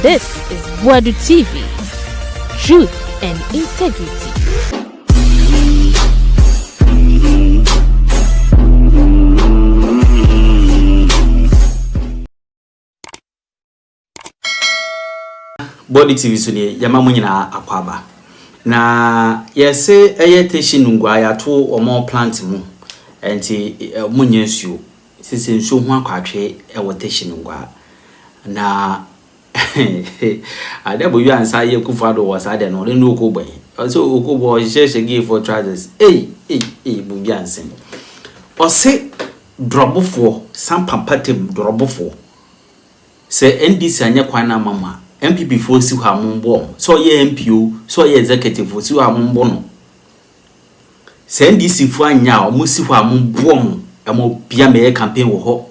This is Boadu TV. Truth and integrity. Body TV suni yama munyina akwaba na yese eyeteshi nungwa ya to omo plant mu enti munyensuo sisi nsuo ho akwatwe ewoteshi nungwa na adabo yu ansa ye kufado wasade no le no okobon so okobo sheshe give for trousers Bobie Ansah ose drobofo Sampa patem drobofo se NDC anya kwana mama NPP force who are mumbo, so ye MPO, so ye executive force who are mumbono. Send this if one now, Musi who are mumbom, and more Piame campaign will ho.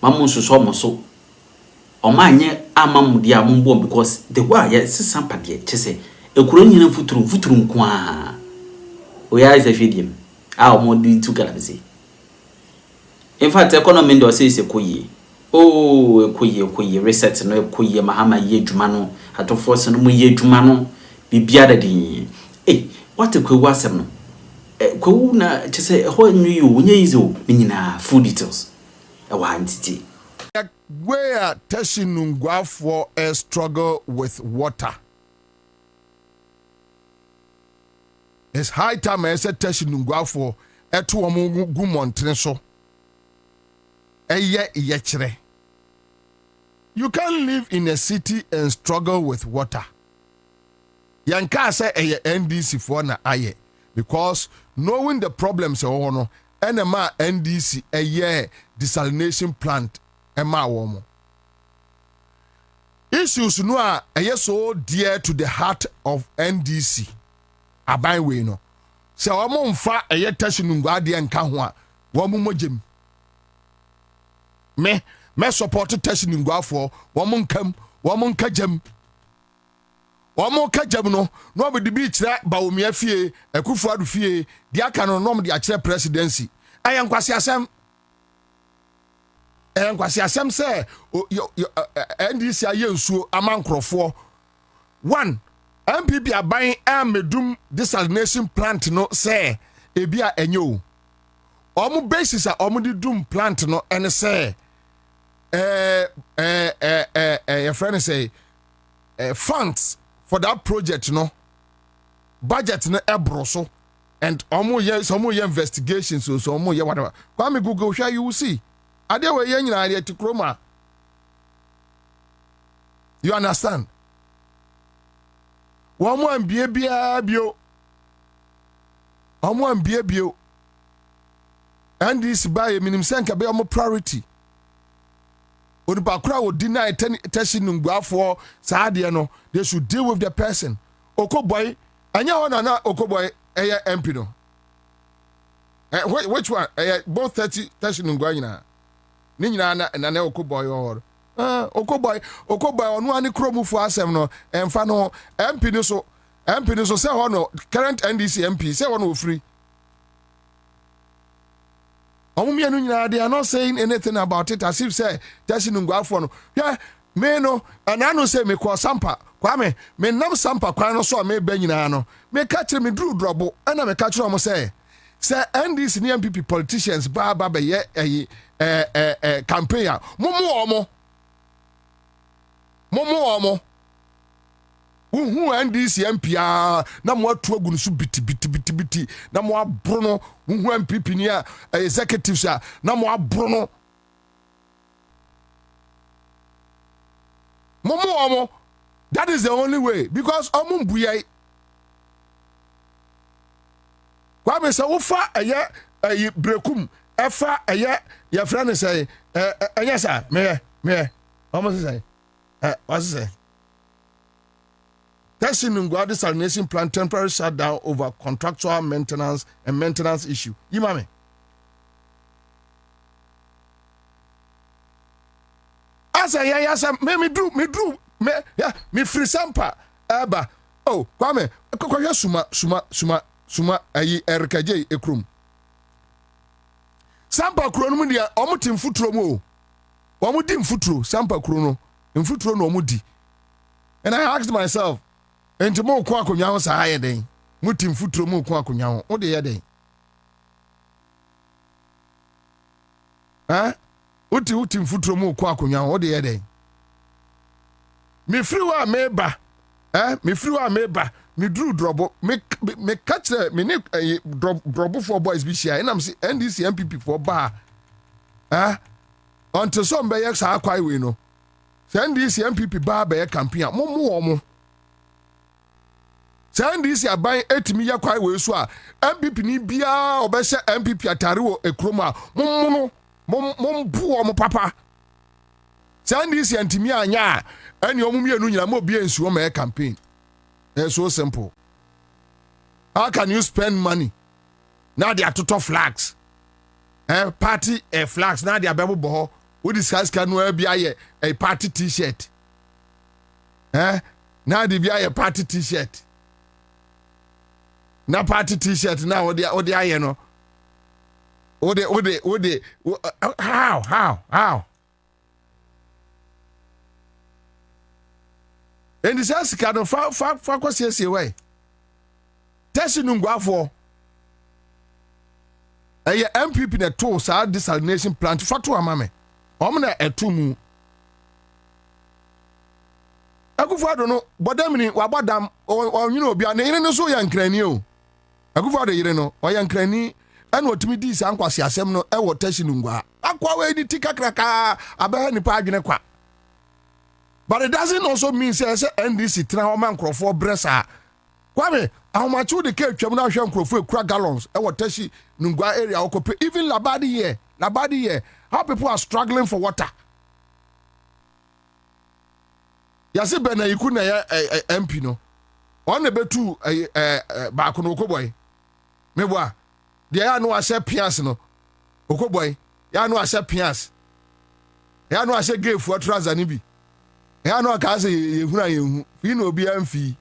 Mamus so. O man ye amam dia mumbom because the war yet Sampa de chese, a Coronian futrum qua. We are a feedium. Our more doing two galaxy. In fact, economy does say a quay. Oh, kuye reset no kuye mahama ye dwuma no atofo se no mu ye dwuma no bibiara din what a kwewu asem no kwewu na chese ho nyu yo onye izo nyina full details wa entity where Teshinungwafo struggle with water. It's high time I said Teshinungwafo etu omo gumontre so. You can't live in a city and struggle with water. Yanka say NDC for na aye because knowing the problems no enema NDC desalination plant ema womo. Issues no are so dear to the heart of NDC. Aban we no. Se omo mfa Teshinungwa de nka ho a womo mojem. Me support Teshinungwafo womun kam womun kajam no be the beach that Baumia fie Ekufuadu fie the aka no nom the actual presidency ayankwasi asem say NDC ayensuo amankrofo one MPP aban amedum desalination plant no say ebia enyo omu basis a omu di dum plant no ene say your friend say funds for that project no budget no ebroso and some investigations so some whatever kwame Google share you will see ade we yen nyina ade tikroma you understand one more ambie bio and this by minim senka be omo priority Odipakura would deny Teshinungwafo saade no they should deal with the person Okoboy anya one na Okoboy MP no which one both Teshinungwa nyina ni nyina na Okoboy or Okoboy onu ani kromufo asem no emfa no MP no so say no current NDC MP say one free. They are not saying anything about it as if say Teshinungwafo no. Yeah, me no, and I no say me call Sampa. Kwame, me nam Sampa kwa no so me benyina no. Me catch me drew Drobo, and I catch them say NDC MPP politicians ba ye campaign. Momo omo. Who NDC MP na mo atu agu nsu biti na mo abro no who MPP ni executives na mo abro no momo that is the only way because omo mbuye kwa me say wo fa brekum efa your friend say yes me almost say what say Teshinungwa desalination plant temporary shutdown over contractual maintenance and maintenance issue. Imame. Asa me free Sampa aba. Oh, kwame kokwa suma ayi erkaje ekrum. Sampa kuro no mu dia omutim futuro mu o. Omudi mfuturo Sampa kuro no. Mfuturo no omudi. And I asked myself, enti mo ko akonya ho sa aye den. Mutim futuro mo ko akonya ho. O de ye den. Utim futuro mo ko akonya ho. O de ye den. Me free wa meba. Me free wa meba. Me drew Drobo. Me catch me ne Drobo for boys bi share. And I'm see NDC MPP for bar. Until some be ex akwai we no. Send this MPP bar be campaign. Mo. Send this aban 8 million kwai we so a MPP ni bia obese MPP atare wo ekroma. Mo bu papa. Send this antimi anya ani omumienu nyina mo bia nsuo ma campaign. It's so simple. How can you spend money? Now they are total flags. Party flags. Now they are bebo boho. We discuss can we be a party t-shirt. Now they be a party t-shirt. Now party t-shirt. Now what they you know. How? And this is kind of fa kwasi way. Tesi nungwafo. MPP na to sa desalination plant fatu amame. Omna etumu. Akufado no bodamini wabadam you know bia na yire no so yankrani o. Akufado yire no o yankrani ena otimi di sa nkwasi asem no e wo tesi nungwa. Akwa we di tikakraka abaha nipa adwene kwa. But it doesn't also mean say NDC tra man crofo bresa. Kwame, how much would the cake chamuna hwe crofo kura gallons e wateshi nungwa area okope even labadi here. How people are struggling for water. Yase be na yiku na ya MP no. On the betu ba kono okoboy. Meboa. Dia ya no ase pias no. Okoboy. Ya no ase pias. Ya no ase gefu atranza ni bi. Ya no aka say yehu fi no obi amfi.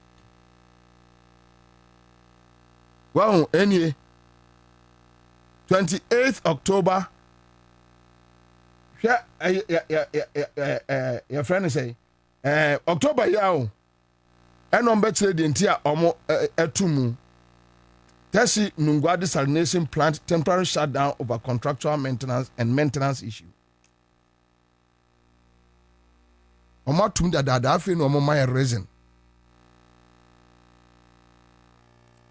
Wow, any 28th October. Your friend say October yawo. And on better the entire omo etumu. Tesi Nungwa desalination plant temporary shutdown over contractual maintenance issue. Omo tum da afi no omo my reason.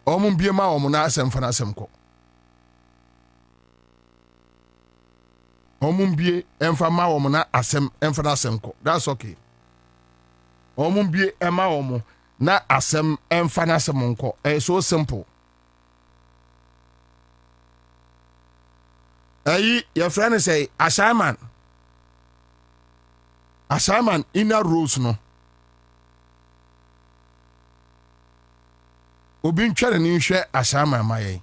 Omo biema omo na asem fa na asem ko. Omo bie emfa ma omo na asem emfa na asem ko. That's okay. Omo bie ema omo na asem emfa na asem ko. It's so simple. Your friend say assignment inner rules no. Obi ntware ni hwe assignment maye.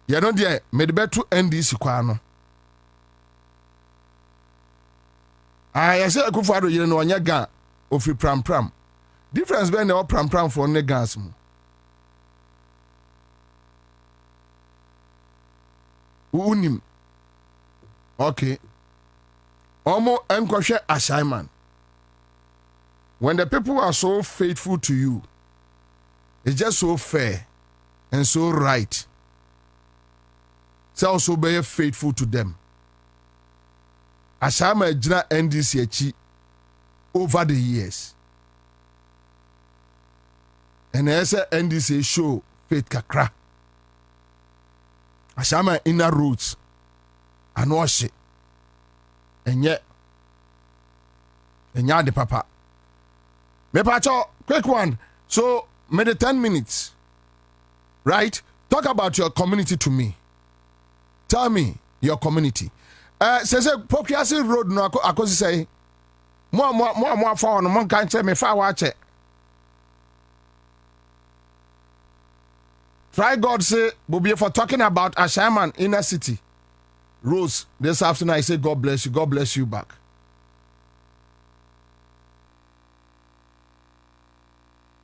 Ya no de medbetu NDC kwa no. Yese akufado yire no onya ga ofi pram. Difference be na o pram for ne gas mu. Unim. Okay. Omo enkwahwe assignment. When the people are so faithful to you, it's just so fair and so right. So also be faithful to them. Assignment jina NDC achi over the years. And as NDC show faith kakra. Ashama inner roots and wash it. And yet the papa. Me pacho, quick one. So maybe 10 minutes. Right? Talk about your community to me. Tell me your community. Say Pokiasi Road no akosi say mo fa no mon kan say me fa wa che. Try God say Bobie for talking about Ashaman inner city. Rose, this afternoon I say God bless you back.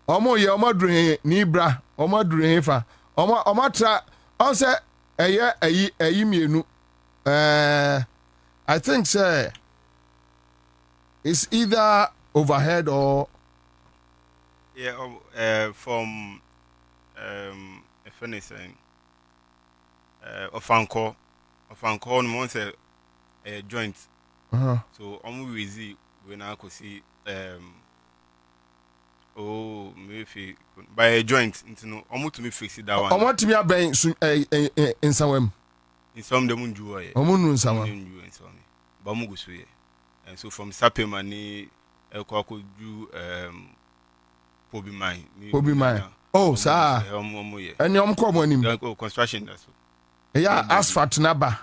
Omo ye omo drin ni bra, omo drin fa. Omo tra on say eye mienu. I think say it's either overhead or from if anything Ofanko no one say joint. So easy when I could see maybe by a joint into no to me fix it that one. I want to be a bank in some in some the munju Omun some Bamugusuye. And so from Sape Mani Elko do Bobie Ansah. Oh, sir. And you come on him. Construction that's yeah, asphalt naba.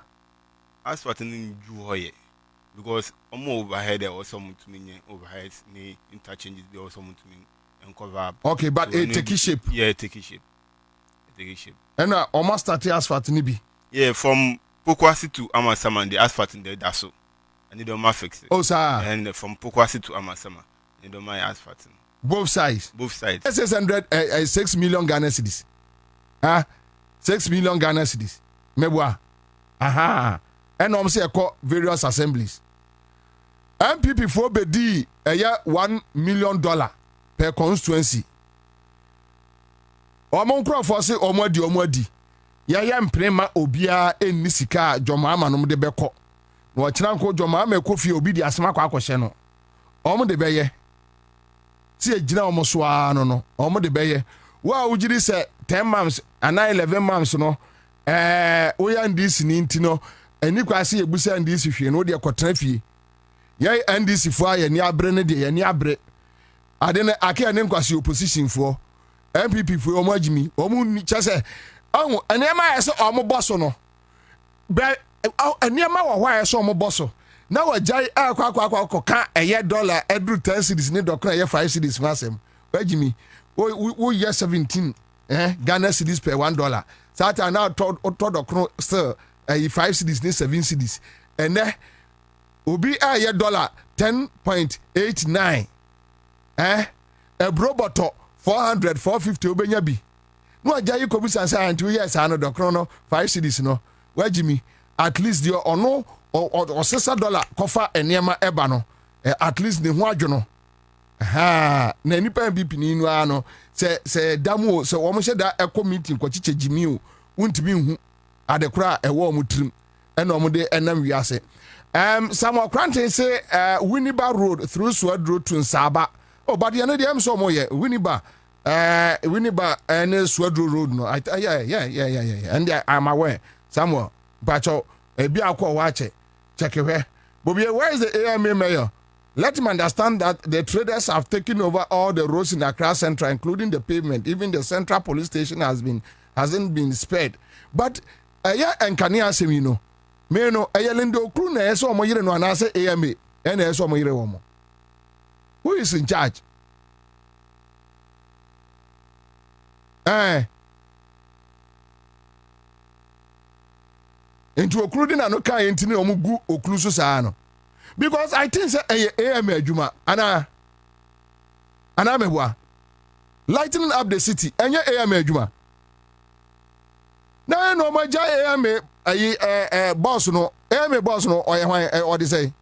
Asphalt in Juhoye. Because overhead there was someone to me overheads ni interchanges there was someone to me and cover up. Okay, but it take shape. Yeah, take shape. And almost start asphalt nibi. Yeah, from Pokwasi to Amasama, the asphalt in there that's so. And they don't mind fix it. Oh, sir. And from Pokwasi to Amasama, they don't mind asphalt. Both sides. 6 million Ghana cedis. 6 million Ghana cedis. Mebwa. Aha. And I'm say various assemblies. MPP for bedi $1 million per constituency. Omon kro for say omodi. Ya mprema obia enni sika jomama no de beko. No kira nko jomama ekofi obi di asema kwa akwhye no. Omo de beye. Si ejina omo so ano no. Omo de beye. Wa ujiri se 10 months and 11 months no. Oya ndisi ni ntino eni kwase ebusa ndisi hwe no de akotena fie. Ye ndisi fo aye ni abre ne de ye ni abre. Ade ne ake ne nkwase opposition fo. MPP fo omo agimi omo ni chese awu enema ya se omo boso no. Be enema wo hwa ya se omo boso. Na wajai akwa ka eye dollar edru 10 cedis ni dokra eye 5 cedis masem. Agimi wo year 17 Ghana cedis per $1. Sata now to dokro still 5 cedis ni 7 cedis. Ene obi eye dollar 10.89 ebroboto 400 450 obenya bi no ajayi ko bisa say anti yes ano dokro no 5 cedis no wajimi at least the ono or $6 kofa enema eba no at least ne ho adwono na nipa MPP ni nu ano se damu se wo mo hye da eco meeting ko chiche jimi o untimi hu adekura ewo mo trim ena mo de enam wiase Samuel Cranton say Winneba Road through Sword Road to Nsaba. Oh, but you know the so mo ye Winneba and Sword Road no. Yeah. And I'm aware. Samuel, but ebi akwa wache check here. Bobie, where is the AMA mayor? Let him understand that the traders have taken over all the roads in Accra Central, including the pavement. Even the central police station hasn't been spared. But enkani asem you know. Me no eyelendo kru na eso omo yire no anase AMA na eso omo yire wo mo. Who is in charge? Into okru na no kan entini omo gu okru so saa no. Because I think say AMA adwuma ana mebwa lightening up the city enye AMA adwuma. Na no ma ja AMA boss no AMA boss no oye hwan or dey say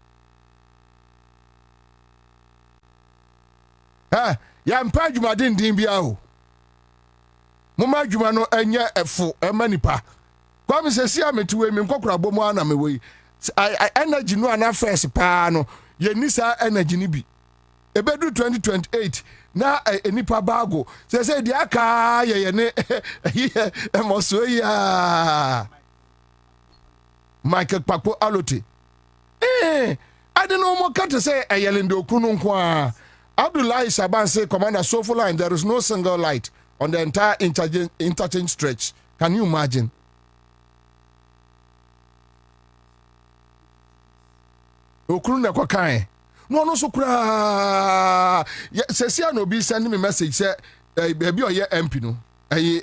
ya mpa adwuma din bia o moma adwuma no enye efo emanipa kwa me sesi ametuwe me nkokora bomu ana mewei energy no ana first pa no ye nisa energy ni bi ebedu 2028 na enipa bago se di aka ye ne emoso ya Michael Pakpo Alote I don't know more cut to say ayelendo kunu kwa Abdullahi Shaban say Commander Sofu line there is no single light on the entire interchange stretch. Can you imagine? Okunu na kwa kan no so kura sesi an obi send me message say baby oye MP no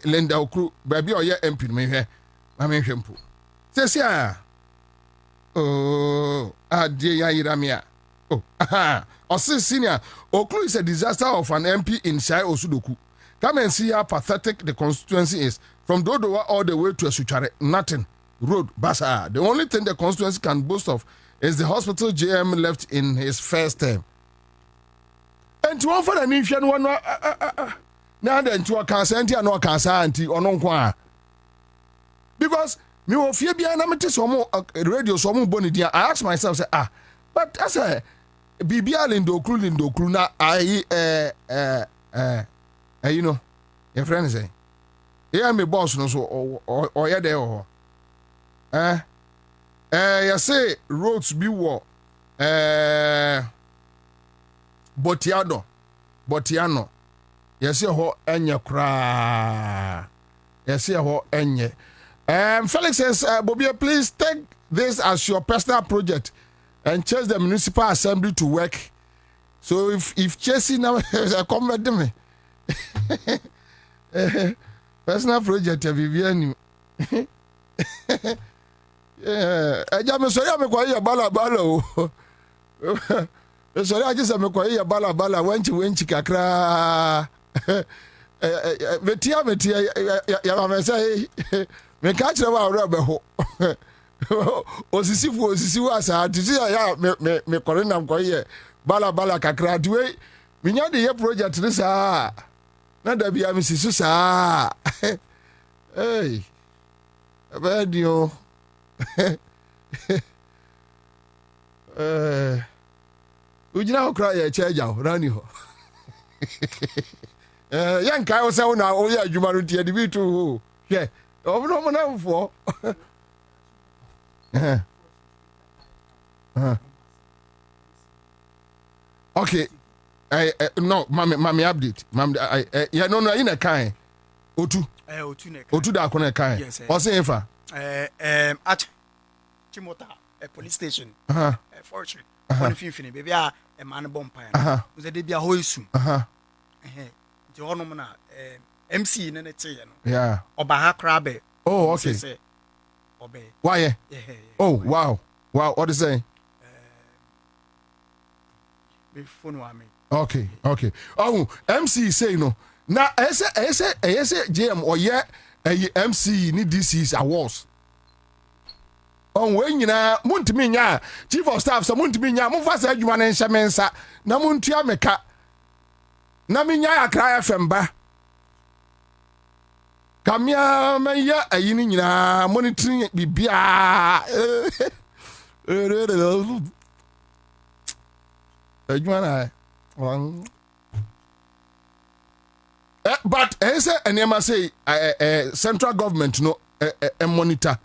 Linda Okru baby oye MP me hwe ma me hwempo sesi adie ya yiramia senior Okru is a disaster of an MP in Shai Osudoku. Come and see how pathetic the constituency is. From Dodowa all the way to Esuchare, nothing. Road, Basa. The only thing the constituency can boast of is the hospital GM left in his first term. And to offer an infusion one now then to a cancer and no cancer anti or no qua. Because me will fear behind amateur some radio some bonny dear. I ask myself, say, but as a BBL in Dokru na you know, your friend say, yeah, me boss no so or yeah there you say roads be war Botiano you see ho enye kra you see ho enye Felix says Bobie, please take this as your personal project and chase the municipal assembly to work. So if chasing now come with me personal project Vivian eja me sorry me kwa ya bala o sorry I just me kwa ya bala wenchi kakra metia ya me say me ka kire wa ora be ho osisi asa tisi ya me kore nam kwa ye bala kakra diwe me nya de ye project ni sa na da bia me sisu sa hey abadio ujina okra ya cheja rani ho yanka o se una o ya adwuma no tie de bi tu hwe obno mo na mfo okay no mami update yeah no in a kind otu da akona kind o se efa at Chimota a police station fortune one finfini baby a man bomb pine was a debia hoisu the honomana MC in it yeah obaha crabbe oh okay obey why oh wow what is saying okay oh MC say no na ese JM or yeah MC ni DC's awards on when nyina muntimi nya chief of staff so muntimi nya mo fa sa adwuma ne nhyemensa na muntua meka na menya akra FM ba kamia menya ayini nyina monitoring bibia adwuma na but ese enema say central government no monitor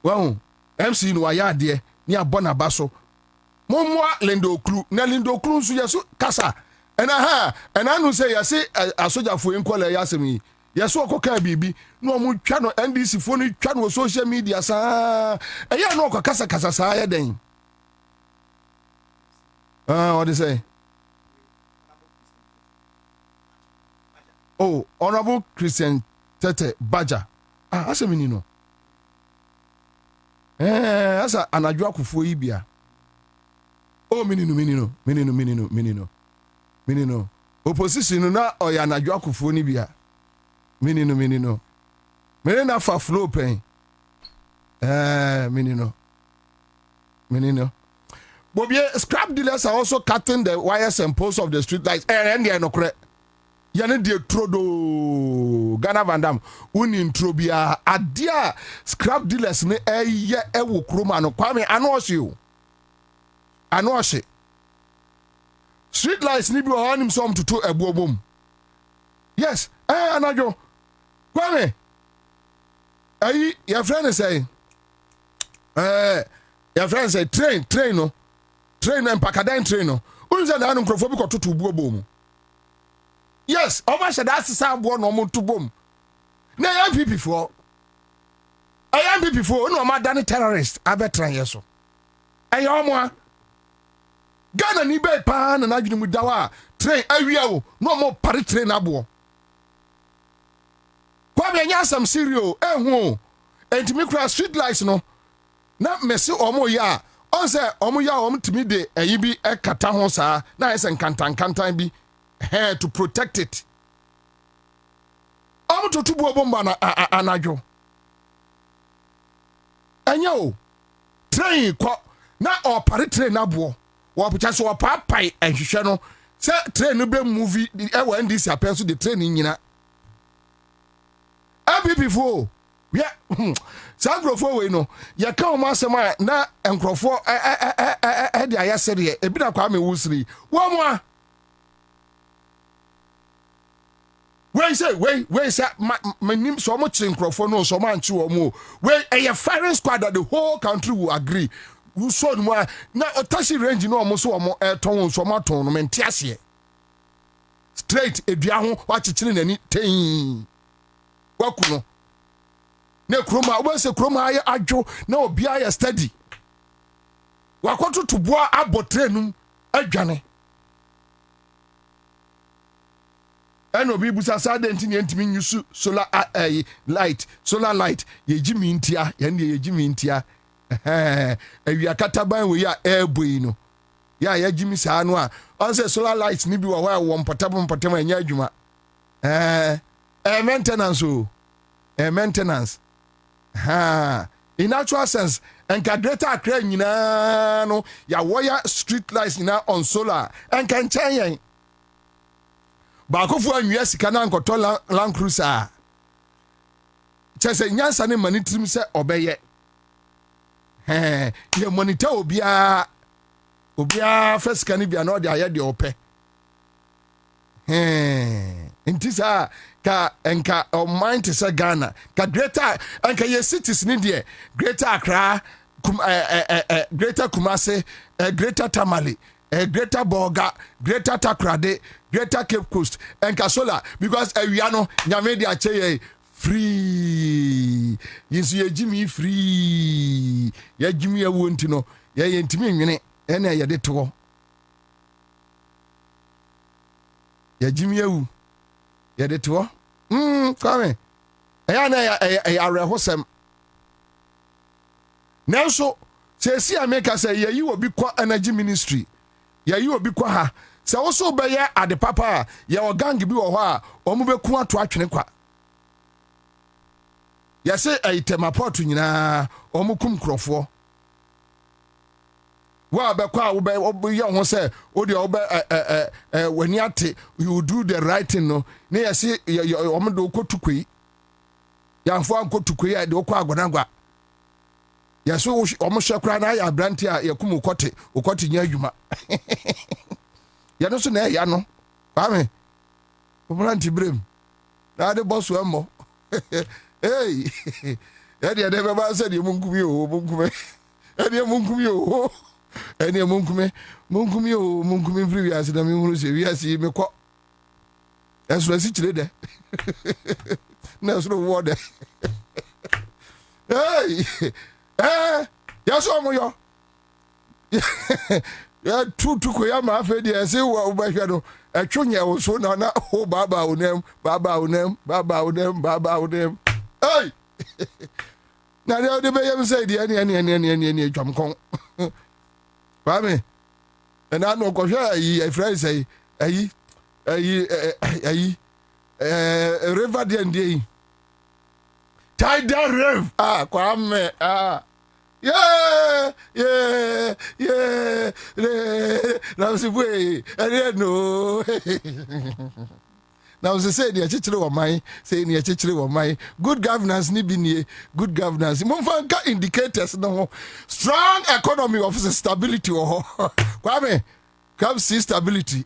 well MC no ayade ni abona baso momwa lendo kru na lendo kru nso yeso kasa ena no say yase asojafo enkola yasemi yeso okoka bibi no mu twa no NDC fo no twa no social media saa eya no okaka kasa saa ya den what do you say oh honorable Christian Tete Baja asemi ni no asa anadwo akufo yi bia oh minino opposition na oya anadwo akufo ni bia minino menina fa flow pen minino Bobie, scrap dealers are also cutting the wires and posts of the street lights and they are no correct yane de trodo Ghana Vandam uni introbia adia scrap dealers ne eye ewo kroma no kwame anohye street lights ni bi o hanim som toto ebuobom yes anajo kwame ayi your friend say train no empakadan train no unze na anu nkrofo bi ko toto buobom yes, over said that's the same one no more to boom. Na NPP for no more than terrorist. I bet try yeso. Ayomwa Ghana ni be pan na adwene mu dawa train awia o no more pari train abo. Kwa be nya some serio ehu entimi kra street lights no na mesi omo ya on say omo ya omo timi de ayi bi ekata ho saa na ese nkantan bi to protect it. I'm to tubu bomba na anajo. Enyo train kwa na ɔpare train abo wɔpɛkyɛ so ɔpaapae nhwehwɛ no sɛ train no bɛ movie ɛwɔ NDC apɛn so de train nyina NPP fo yɛ saa nkurɔfoɔ wei no yɛka wɔn asɛm a na nkurɔfoɔ ɛde ayɛ sɛdeɛ ebi na Kwame Wusiri wɔn mu a wei sɛ manim sɛ ɔmo kyerɛ nkurɔfoɔ no sɛ ɔmo ankye wɔn mu wei ɛyɛ firing squad that the whole country will agree wusɔ no mu a na ɔtashi range no ɔmo so ɔmo ɛtɔn wɔn so ɔmo atɔn no mɛnti aseɛ straight edua ho wakyekyere n'ani tɛn waku no na kuroma wobɛsɛ kuroma ayɛ adwo na obiara yɛ steady wakɔto to boa abɔ train num adwane ɛna obi busa saa de ntini ntimi nyusu solar light yeji mintia yɛn de yeji mintia awia kataban we ya airboy no ya yeji mi saa no a on say solar light ni bi wɔ hɔ a wɔ mpɔtam anya adwuma maintenance in actual sense enka Greater Accra nyinaa no ya wire street lights nyinaa on solar enka nkyɛn yɛn baakofo anwia sika na nkɔtɔ Land Cruiser kyɛsɛ nyansa ne mani tirim sɛ ɔbɛyɛ yɛ monitor obiara fɛ sika ne bia na ɔde ayɛ deɛ ɔpɛ nti saa ka enka ɔman te sɛ Ghana ka Greater enka yɛ cities ne deɛ Greater Accra Greater Kumasi Greater Tamale Greater Bolga, Greater Takrade, Greater Cape Coast, and Kasola, because Aviano, Yamedi Ache free. Yes, ye Jimmy free. Ye Jimmy a wound to know. Ye intimate, and I did to go. Ye Jimmy a ye did to go. Come. I hosem. Now so, say, I make us say, you will be quite energy ministry. You will be kwa ha sɛ woso bɛyɛ ade papa a yɛwɔ gang bi wɔ hɔ a ɔmo bɛku ato atwene kwa yɛsɛ ɛyitɛmapɔt nyinaa ɔmo kum kurɔfoɔ wo a bɛkɔ a wobɛyɛ ho sɛ wode w'ani ate you do the right thing no ne yɛse ɔmo de wokɔtu kwei yɛmfoɔ ankɔtu kwei a de wokɔ agwanagwa yɛso ɔmo hyɛ koraa na ayɛ aberante a yɛkum wokɔte nya adwuma yɛno so na ɛya no Kwame ɔmranti berem na ade bɔ so mmɔ yɛdeɛ dɛ bɛba sɛ deɛ monkumi o monkume ɛdeɛ monkumi o ɛneɛ monkumi mfiri wiase na menhunu sɛ wiase yi mekɔ ɛsoro asi kyire dɛ na ɛsoro wɔ dɛ yes, omoyo. Ya tutu ko ya ma fe de se wo ba hwe no atwonya wo so na ho baba onem hey na de be yem say de ani twam kon ba me na no ko hwe ayi friend say ayi river de ndie tidal rev Kwame yeah now see boy I no now say ni achichire wo man say ni achichire wo man good governance ni bi ni good governance mo fa nka indicators no strong economy of stability Kwame come see stability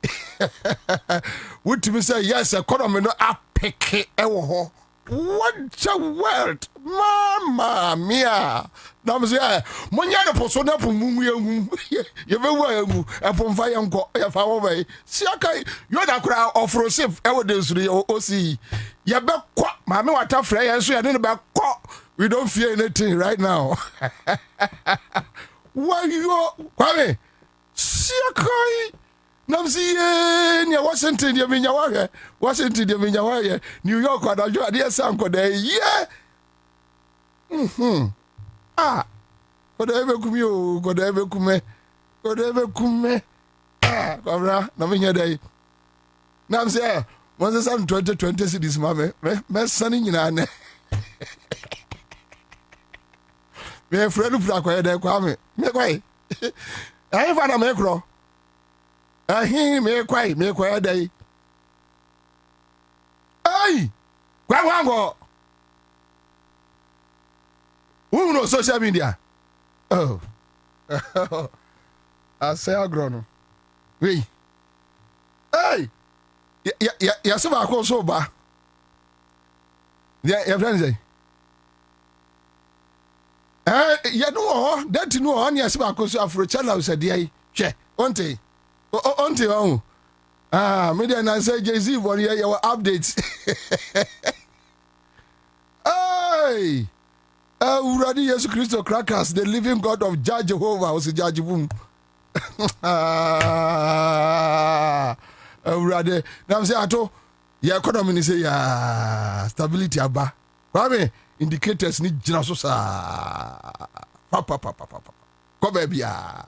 what me say yes economy no apeke e wo what a world mama mia na mo say monya de poso na pomu egu ye be wa egu e pomfa ye nko ye fa wo bai si akai yo da kura ofrosif e wo de suru o si ye be kwa mama wata frɛ ye so ye ne be kwa we don't fear anything right now why you Kwame si akai nam si ni Washington de minya wa Washington de minya wa New York adajo ade sanko de ye Kodebe kume Kwabra na minya dai nam se mo se sam 2020 cities mame me sani nyina ne me frenu fra kwa de Kwame me kwai I find a macro. I hear me quiet day. Hey, where go? Who knows social media? Oh, I say I grown. Wait. Hey, yes, I call so bad. Yeah, your friends say. You know, that you know, on your sparkles for a child, said, yeah, che, auntie, auntie, maybe I say Jay-Z for your updates. Hey, Uradi Yesu Christo Crackers, the living God of Judge Jehovah, was a judge boom. Uradi, now say, I told your economy say, stability abba. Kwame, indicators need jinaso sa. Papa. Ko baby ya.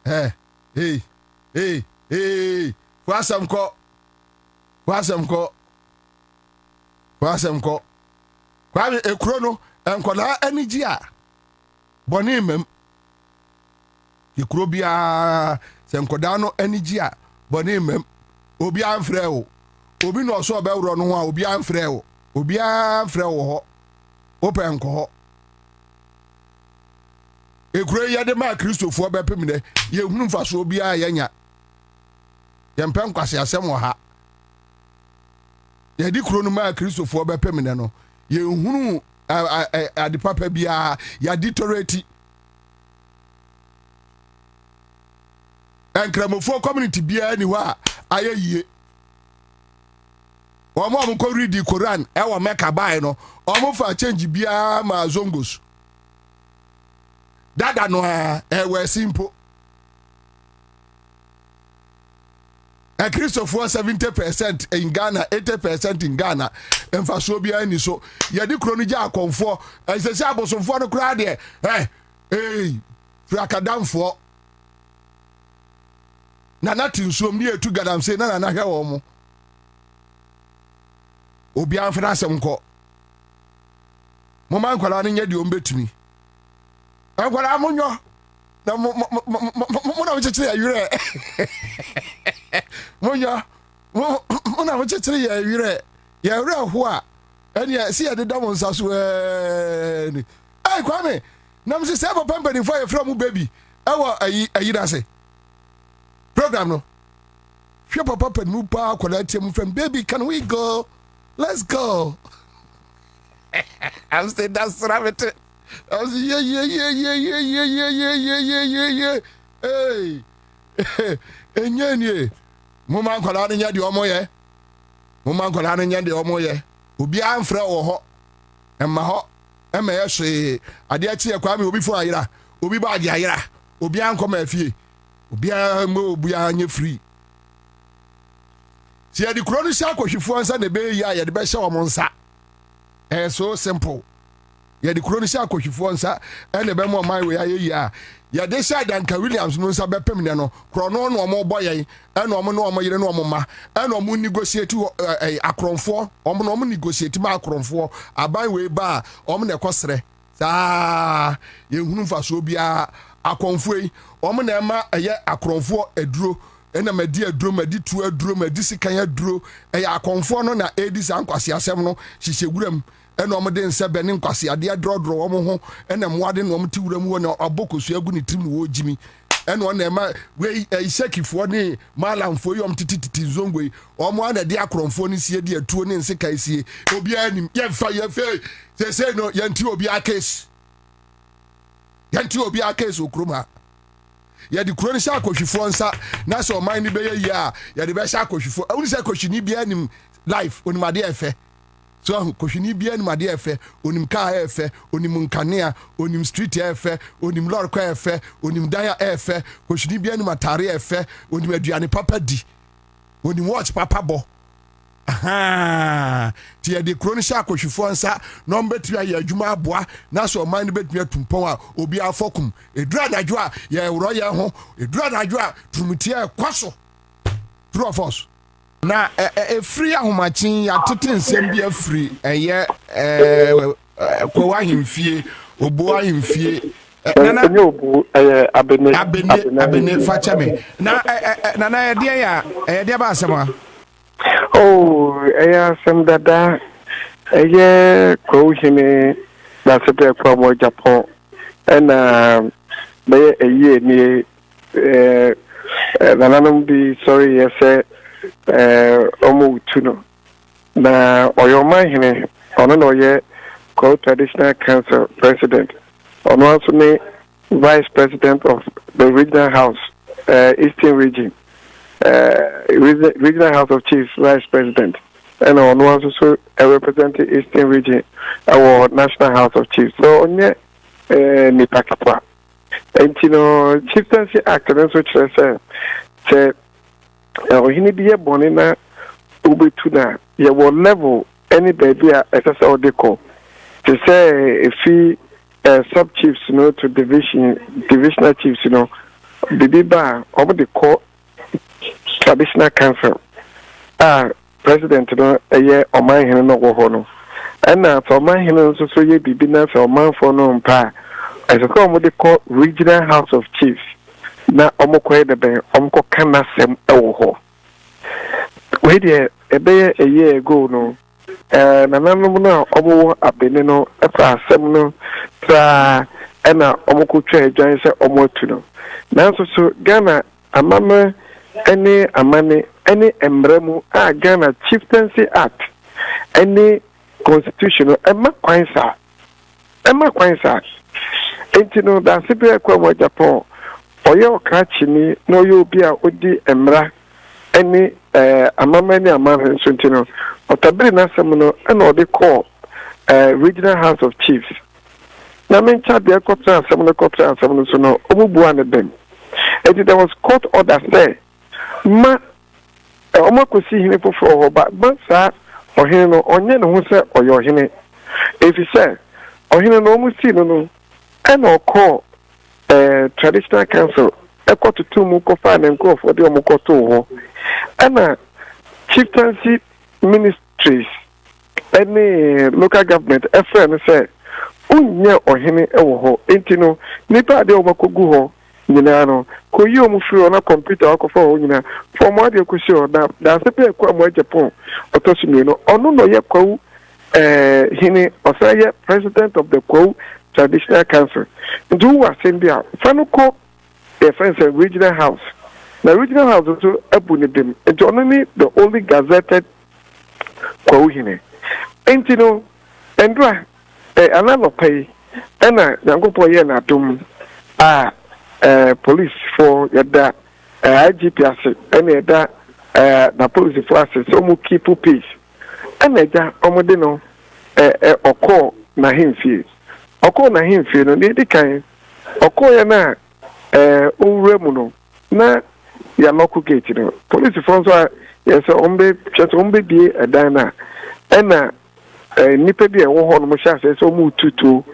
Hey. Wasam ko. Kwame ekuro no enkola anigi a. Boni mem. Ekuro bia se enkoda no anigi a. Boni mem. Obi amfrɛ o. Obi no so be wuro no ho a obi amfrɛ o. Obi amfrɛ wo ho. Open ko ho. Ekuro ye de ma Kristofo be pem de ye hunu mfaso obi a yenya. Ye mpem kwase asem wo ha. Ye di kuro no ma Kristofo be pem de no ye hunu ade papa bia ya ditorati. Enkramofo community bia ni wa ayeye. Omo ko read the Quran e wo Mecca bai no omo fa change bia ma zongos. Dada no we simple. A Christopher 70% in Ghana, 80% in Ghana. And for so be any so. Yadi Kronija comfort. I say, Sabo, some for the crowd there. Hey, Frakadam for. Nothing so near to God. I'm saying, no, no, no, Obian Franasam ko. Moman Kolani yadi umbetumi. I'm going to amunyo. Na mona wuchechire ya yure. Mona wuchechire ya yure. Ya yure ho a. Ene si ya de damo nsaso ni. Ai Kwame, na mse se papa mpani fo ye from baby. Ewo ayi da se. Program no. Hwe papa mpani mu pa akola tiam from baby, can we go? Let's go. I'm saying that's rabbit. I was yeah. Hey. Enyenye. Mama nkola nya de omo ye. Mama nkola nya de omo ye. Obi amfra wo ho. Emma ho. Emma ye hwe. Ade achi e kwa me obi fo ayira. Obi ba ade ayira. Obi ankoma afie. Obi obi anya free. Si ya di kronu sha kohwefo ansa na be ya ye de be hye wo monsa. So simple. Ya di kronu sha kohwefo ansa ene be mo man we ayeyi a. Ya de sha Danka Williams no nsa be pem ne no. Krono no omo boyen, ene omo no omo yire no omo ma. Ene omo negotiate akronfo, omo no omo negotiate ma akronfo. Aban we ba omo ne kosere. Saa ye hunu mfaso bia akronfo yi omo na ma eye akronfo aduro. Ena madi aduro madi tu aduro madi sikan aduro eya akonfo no na edis ankwase asem no hihye wuram ena omo de nse be ne nkwase ade adrodro omo ho ena moade no omo ti wuram wo na abokosu agu ne tim wo jimi ena ona ma we ishekifo ne malamfo yom tititi zongwe omo ana de akronfo ne sie de atuo ne nse kai sie obi anim ye fa se no yanti obi akes okroma ya di kroni sha akohwefo nsa na so man ni be ye ya ya de be sha akohwefo uni se akohwini bia nim life onimade efe so akohwini bia nim ade efe onim car efe onim nkanea onim street efe onim lord kwa efe onim daya efe akohwini bia nim atare efe onim aduane papa di onim watch papa bo aha ti ya de kroni sha akohwefo nsa no mbetria ya adwuma aboa na so man ni betria tumpon a obi afokum edura nadwo a ya wuro ya ho edura nadwo a trumutia kwaso true of us na free ahomachin ya tete nsem bia free eye kwa himfie obu ayimfie nana obu abene fachame na ya ba asema oh asem dada ko hime da sepe kwa mo Japan and be eye ni nananum bi sorry yes omo tuno na oyoma hine ono no ye co-traditional council president ono also ne vice president of the regional house eastern region regional house of chiefs vice president and ono also represent eastern region our national house of chiefs so onye ni pakapa entino chieftaincy act and so say ohini biye boni na ubetu na ye wo level any baby SSO deco to say if he sub chiefs to divisional chiefs bibiba over the court traditional council president a year or my hand no go and now for my hand so ye bibi na for man for no mpa as a come with the court regional house of chiefs na omokwe de ben omko kana sem ewo we there a year ago no na nanu na obo abene no efa asem no tra na omko twa adwan se omotu no nanso so Ghana amama any amane any embremu Ghana Chieftaincy Act any constitutional ema kwansa entino da sibe kwa mo Japan oye okachini no yo bia odi emra any amama ni amama ntino otabiri na asem no na odi call regional house of chiefs na mencha bia kotra asem no so no obubu an dem and there was court order say ma omakosi hine foforo ho ba sa ohine no onye ne ho se oyo hine efi se ohine no omusi no and call traditional council to mu ko fa na nko for de omukoto ho and chieftaincy ministries any local government FN say unye ohine ewo ho entino nipa de omakogu ho nyina no ko yi omufiri na computer akofa ho nyina for mo de kusi o da sepe kwa mo Japan otosumi no ono no ye kwa hini osaye president of the Kwa traditional council do wa sembia fanuko the friends regional house na regional house to abuni dem it's only the only gazetted Kwa hini entino endra anano pay ena yangopo ye na dum police for yada IGP ase ena yada na police for ase so mu keep peace ena ja omode no okọ na himfie no dey kan okọ ya na owura mu no na ya local gate no police for so yes ombe die edan na ena nipa bi ewo ho no mo sha se so mu tutu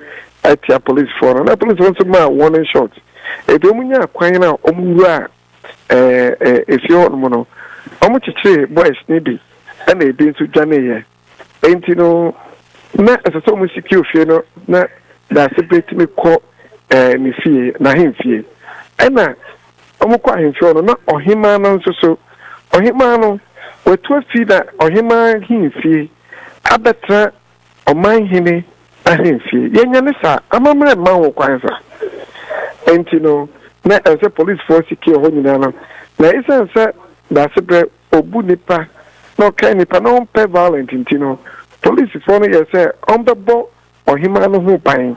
atia police for na police for so ma warning shot ebemunya kwan na omwura efi ho no no omuchichire boys ni bi na ebi nso dwane ye enti no na eseso mu secure fie no na da separate me ko ni fie na hemfie na omukwa hemfie no na ohima no nso so ohima no wetu afi da ohima hemfie abetra oman hene ahemfie yenya ne sa amamre ma wo kwansa enti no na ese police force secure ho nyina no na isense da sebre obu nipa no kai nipa no pe violent enti no police for no say ombebo ohima no ho ban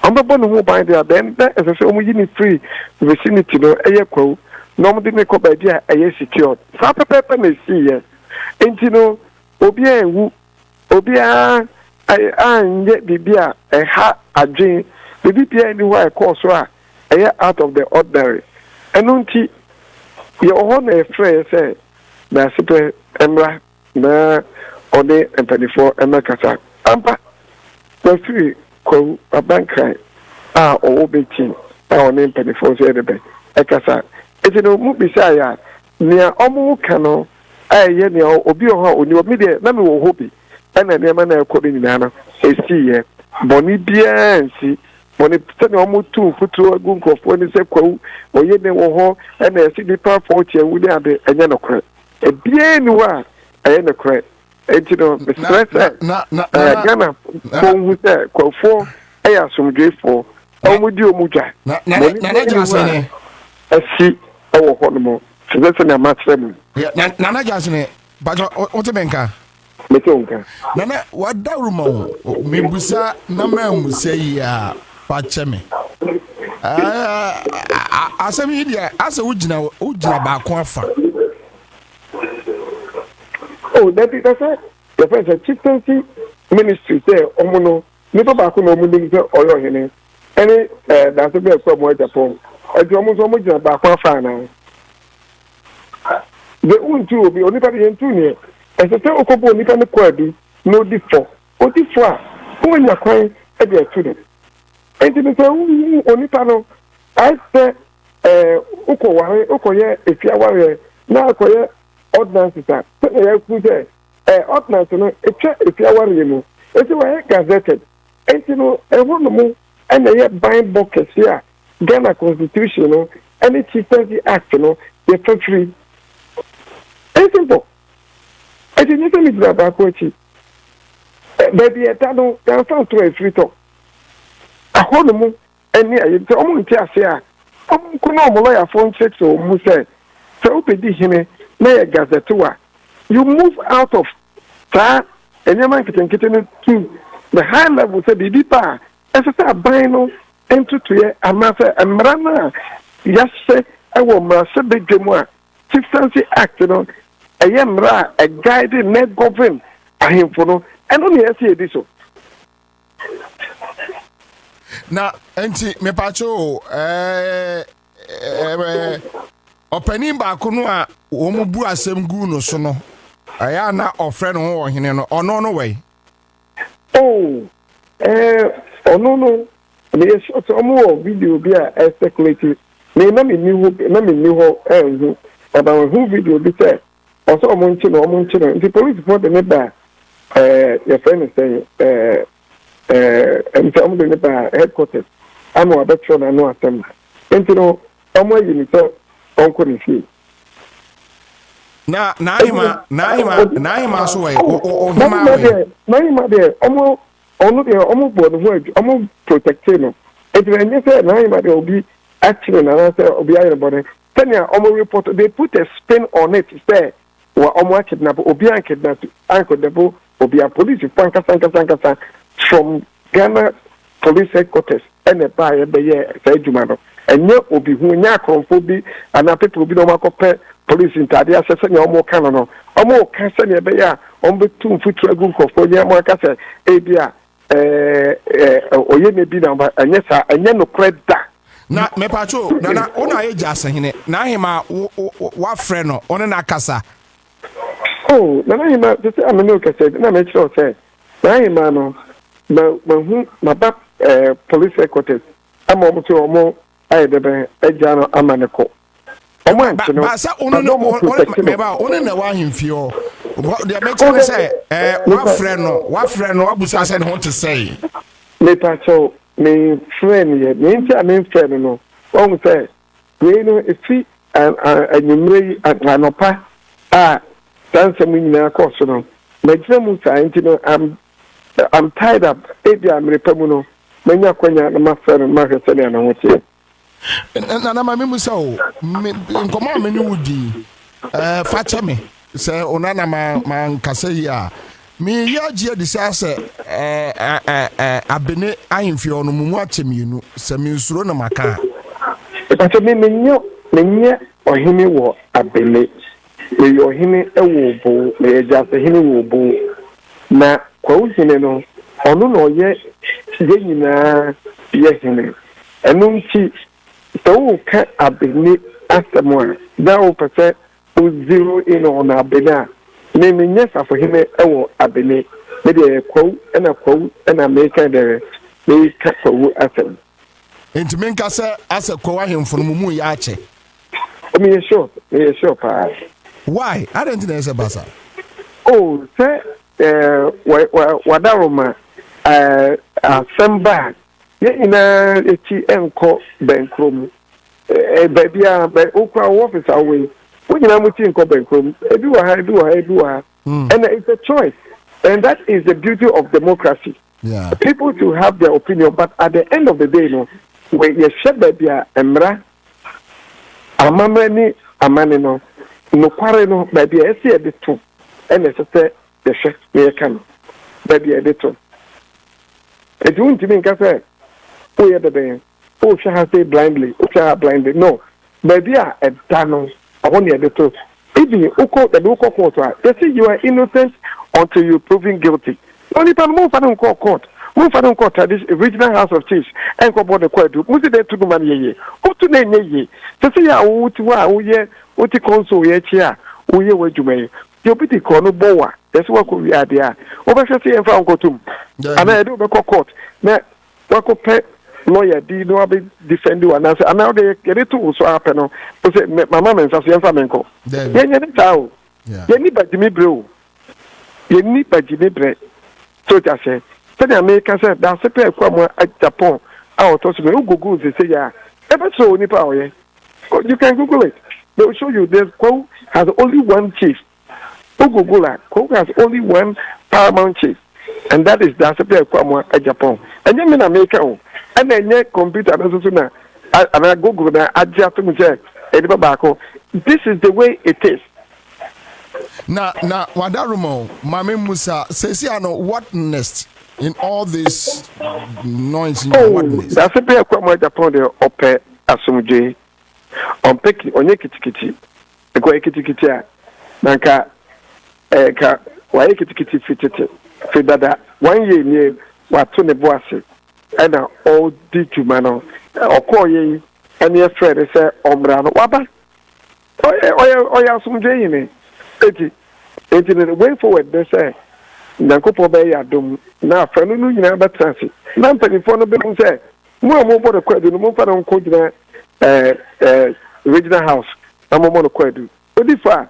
ombebo no ho ban there then as I say omu yini free vicinity no eye kwa no mo de me ko ba dia eye secure sa pepe na see ye enti no obi enwu obi a anye bibia ha adwen bibia ni wa call so a eye out of the ordinary enunti ye ho na efre say na super emra na ode empany4 emakasa ampa na free ko abankai owo betin on empany4 say debe ekasa etino mu bisa ya nia omu kano aye nia obi ho oni omi de na me wo hobi ena ne ma na ekobi nyina no esi ye boni bia nsi when it said almost 2 foot gun of when he said, "Quo, or ye never ho, and I see the power 40 and we are the Yanocrat. A bien noir, I am a crack. And you know, the stress, Ghana, who said, "Quo 4, I have some great for." Oh, would you, Muja? Nana Johnson, I see our honeymoon. So that's an amateur. Nana Johnson, but what a banker. Metonka. Nana, what da rumo? Mebusa, no man will say, Pachemi. As a media, as a Ujina Bakwafa. Oh, that's it. The first chieftaincy ministry there, Omono, never back on Omuning or your henny. Any, that's a bit from what Japan. It's almost Bakwafa now. The own two will be only by the two. As a tell Okobo Nikan Quabi, no default. What if who in your crying at their student? And to the only panel, I said, Okoye, if you are now acquire ordinances. Ordinance, if you are you, if you are gazetted, and you know, a woman and a buying buckets here, Ghana Constitution, and it's Chieftaincy Act, the free. It's simple. I think you can make that back with you. Baby, I don't found to a free talk. I hold them and near you to almost here. I'm going to lawyer phone checks or Musa. So, Pedihine, Maya Gazetua. You move out of that and your man can get into to the high level, say, Bipa, as I say, bino, enter to a matter and Marana. Yes, say, I will master big demois. Chieftaincy Act, a young a guided net govern a him for no, and only I see this. Now, Auntie Mepacho, opening back on Omubu asem guno sono. I am not a friend or no way. Oh, no. There's a more video be a speculative. May not be new, about who video be said. Also, the police report the neighbor, your friend is saying, and some of the neighbor headquarters. I'm a veteran, I know them. And you know, I'm waiting to talk, Uncle and see. Naima, so way, Naima there, almost board the word, almost protecting. If you say Naima, there will be actually an answer or be about it. Tanya, report, they put a spin on it, say. Or almost kidnap Obian kidnap Uncle Debo Obia police Panka from Ghana police headquarters and a buyer the year said Jumano. And yet Obi who Yakron and a people will be no compare police in Tadia Session or more canon or more Cassania Beya on the 2 foot to a group of 4 year more Cassa Abia or ye may be number and yes, and yen no credit. Na Mepacho, Nana, Ona Ejasa hine, Nahima, what friend on an Akasa. Oh, Nana, this I'm a new cassette, and I make sure say, Nahima, my back police headquarters. I'm almost more, I had a Ejano Amanaco. Oh, man, you know, only the one him feel. The American say, what friend, what was I said, what to say? Mepacho. Me friend yet, me friend no. One say, we know if he and you may at Ranopa, dance a million course no. Maximum time, I'm tied up. Maybe I'm repamuno. Many are quenya and my friend and Margaret and I want to. And I'm a so, in command menu, Fatchame, say, Onana man Cassia. Me yaji disaster abene ahimfi ono mumu atemienu se me nsuro na maka but me ohini wo abene me ohini ewo bo me just ohini wo bo na kwa uhini no ono no ye nyina ye hini enu nti so ka abene asemwa da o pese o zero in on abene me yes for him ewo abene me de kwa na make there me ka kwa asem enti me nka se ase kwa ahemfo no mu ya ache me sure pa why I don't think there's basa oh say wadaroma asamba ina eti enko benkrom baby a okwa office away we nyina muti enko benkrom ebi wa ha and it's a choice and that is the beauty of democracy. People to have their opinion, but at the end of the day, when you share baby emra amamani amane no kware no baby e se de to and it's say the share me can baby e de to it won't mean ka say oh yeah the oh shall say blindly no baby a dano I want you to even uko the local court they say you are innocent until you proven guilty. Only time move for court. Move for court at this regional house of chiefs and go board the court. Move there to do man ye. Who to name ye? To say ya uti wa uye uti konso ye chia uye wejume. You put the corner boa. That's what we are there. Over say and found go to. And I do the court. Now what pay lawyer di no be defend you and answer. And now they get it to so happen. Say my mama and say famenko. Ye tao. Ye ni ba jimi bro. Ye ni ba jimi bre. So just say America said that's a pair from Japan. Our toss me Google say yeah. Ever so nipa oye. You can Google it. They will show you this Ko has only one chief. Google that Ko has only one paramount chief. And that is that's a pair from Japan. And you mean America and then your computer and I Google that I just to say this is the way it is. Na wadarumo Mami Musa says what next in all this noise in what next? That's a pair of Japan the ope asumje on peki onye kitikiti eko kitikiti a nanka ka wa kitikiti fitete fidada 1 year ni wa to ne boase and all di jumano okoye and your friend say omra no waba oya asumje yini Eti the way forward they say Nankopo be yadom na fa no nyina betrase na mpanifo no be mu say mo bodo kwadu no mo fa no ko gina regional house na mo no kwadu odi fa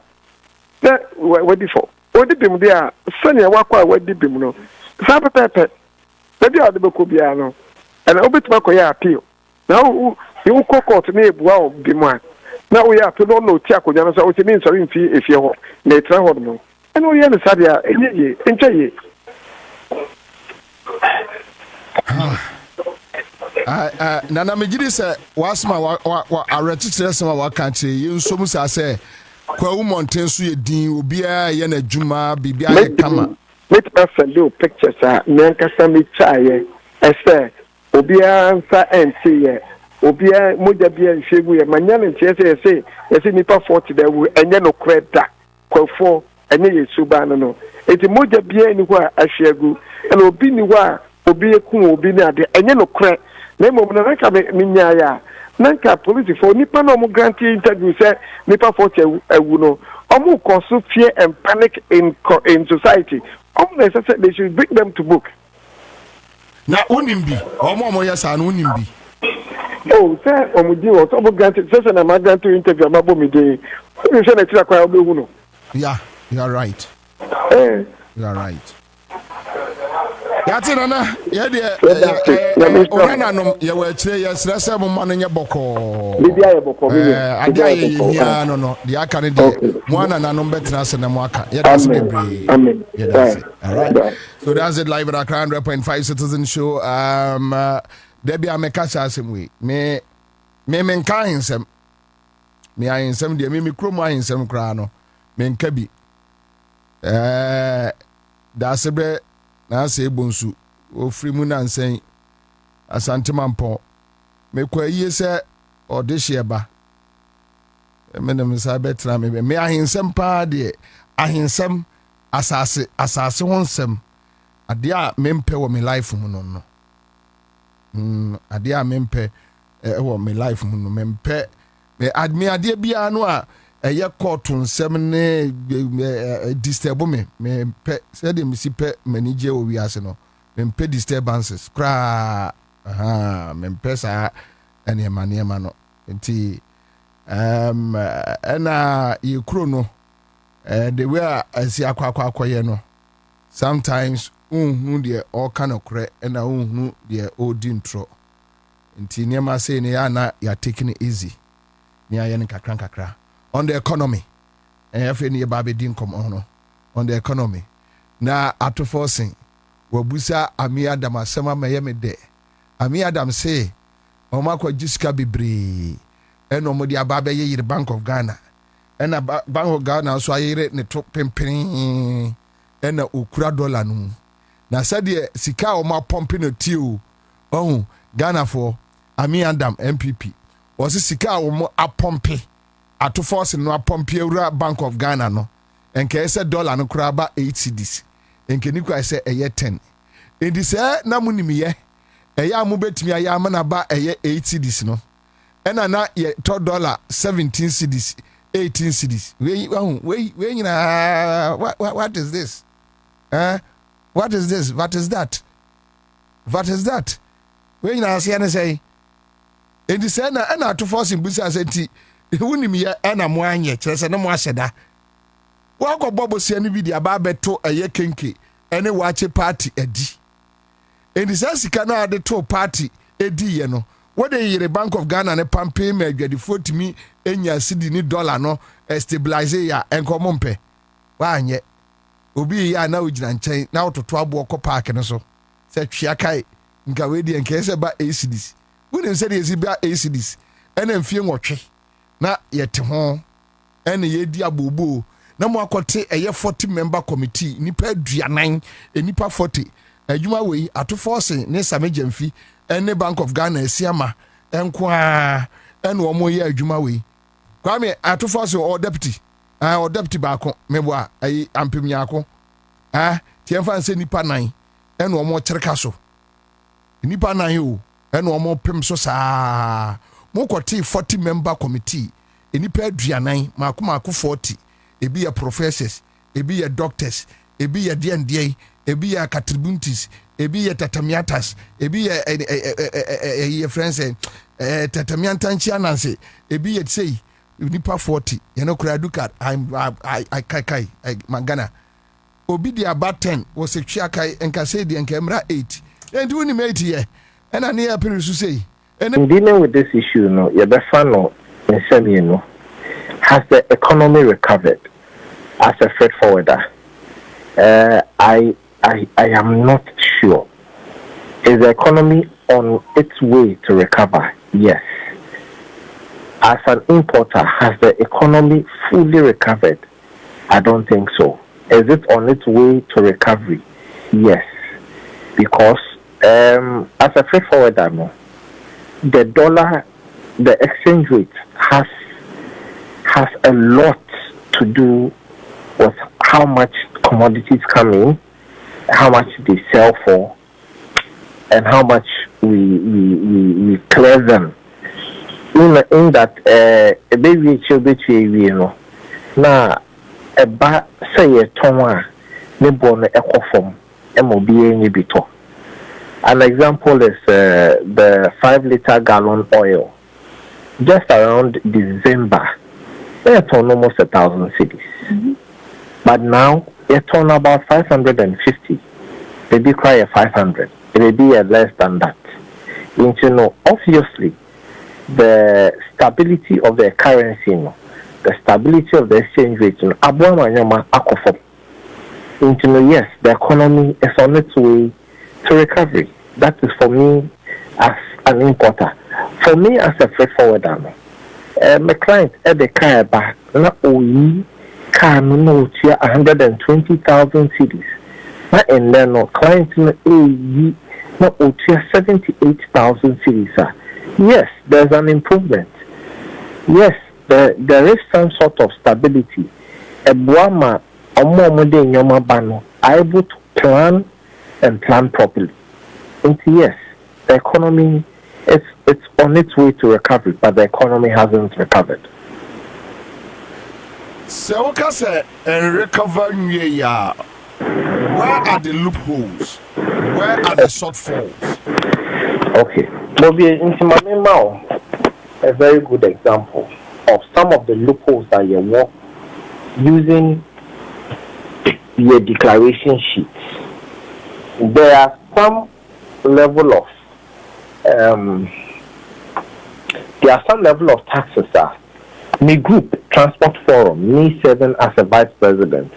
na wadi fo odi bim dia sanya wakwa wadi bim no sa pepe na dia de ko bia no and obetuma ko ya appeal na you ko court na ebua o bim a na we are to no ti akonya no so o ti mean sorry mfi efie ho na etra ho no and we are the sadia enye enche nana megidi se wasma wa aretitre se wa kanche yinsom sa se kwa umonten so ye din obia ye na djuma bibia ye kama let us send you pictures nankasa mi chaye ese obia nsa enti ye obia moja bia nhwegu ye manyane ntiese ese nipa 40 da wu enye no kreda kwafo enye yesuba no eti moja bia ni kwa ahwegu ena obi ni wa obi eku obi ni ade enye no kre na mo na nka minya ya nanka police for nipa no mo grant interview say nipa 40 ewu no omo cause fear and panic in society omo say they should bring them to book na onimbi omo yesa na onimbi oh say omo di o omo grant say na ma grant interview ma bo mi dey you say na tira kwa obewu no yeah you are right you are right Yati nana ye de onana no ye wa chire ye srese mo manu nye boko bibia ye boko adia ye hia no de aka ne de mo anana no betra se na mo aka ye das bebre amen all right so that's it live at Accra 100.5 Citizen Show there be ameka cha asem we me nka hinsem me ahinsem de me kromo ahinsem kra no me nka bi da sebe na se bonsu ofri mu na nsen asantemampo mekwa yie se odehye ba menem sa betra me ahinsem pa de ahinsem asase honsem ade a mempe wo me life mu no ade a mempe wo me life mu no mempe me admi ade bia no a eye court nsem ne disturb me pe say dem si pe manage o wi ase no me pe disturbances kra me pe sa ene ma no nti ena ye kro no the way asi akwa no sometimes unhu de all kind of cre ena unhu de odi ntro nti niema say ne ya na ya taking it easy ne ya ne kakra on the economy efe ne ba be din come on the economy na atoforcing wabusa Ami Adam asema meye me de Ami Adam say omakwa jiska bebre eno mo di aba be yire Bank of Ghana ena Bank of Ghana so ayire ne to pempene ena okura dollar no na sade sika o ma pompe no tiu Ghana for Ami Adam MPP was sika o mo apompe atoforcing no apompe ewura Bank of Ghana no enke ese dollar no kura ba 8 cedis enke ni kwa ese eye 10 endi se na munimiye eye amubetimi aya amana ba eye 8 cedis no ena na ye to dollar 17 cedis 18 cedis we nyina what is this what is this what is that we nyina ase na say endi se na atoforcing busa senti wunimiye ena mo anye kire se na mo ahyeda wako bobo sia ni video aba beto eye kenke ene wache party edi eni sika na ade to party edi ye no wode yire Bank of Ghana ne pampe ma adwadi fotimi enya cedi ni dollar no stabilize ya enkomo mpe wanye obi ya na ogina nchen na ototo abo ko park no so se twia kai nka we di enke se ba ACDs woni se de ezi ba ACDs ene mfie nwotwe na yete ho ene yedi abobo na mo akote eye 40 member committee nipa aduanan nipa 40 adwuma wei atoforcing ne samejamfi ene Bank of Ghana esiama enkoa ene omo ye adwuma wei kwame atoforcing or deputy baako meboa ayi ampem nyako tiemfa nse nipa 9 ene omo kyereka so nipa 9 o ene omo pem so saa mo kote 40 member committee nipa aduanan mako 40 ebi ya professors ebi ya doctors ebi ya D&D ebi ya katribuntis ebi ya tatamiatas ebi ya friends tatamiantanchi ananse ebi ya say nipa 40 kura dukat I magana obi di about 10 was a chiakai enka say di enka emra 8 and woni mate here and ani appear to say in dealing with this issue no you be fan no in no has the economy recovered as a freight forwarder? I am not sure. Is the economy on its way to recover? Yes. As an importer, has the economy fully recovered? I don't think so. Is it on its way to recovery? Yes. Because as a freight forwarder, no, the dollar, the exchange rate has a lot to do with how much commodities come in, how much they sell for, and how much we clear them. In that a baby you know, now a ba say a toma ne born eco form MOB bito. An example is the 5-liter gallon oil. Just around December, they turn almost 1,000 cedis. Mm-hmm. But now they turn about 550. Maybe cry a 500. It may be less than that. You know, obviously, the stability of the currency, the stability of the exchange rate, yes, the economy is on its way to recovery. That is for me as an importer. For me as a freight forwarder, my client at the car back, not only car no 120,000 cedis. Not in there no client not 78,000 cedis. Yes, there's an improvement. Yes, there is some sort of stability. Ebuama omomode nyoma bano are able to plan and plan properly. And yes, the economy it's on its way to recovery, but the economy hasn't recovered. So and recover where are the loopholes? Where are the shortfalls? Okay. Bobie Ansah, a very good example of some of the loopholes that you work using your declaration sheets. There are some level of there are some level of taxes. Me group Transport Forum, me serving as a vice president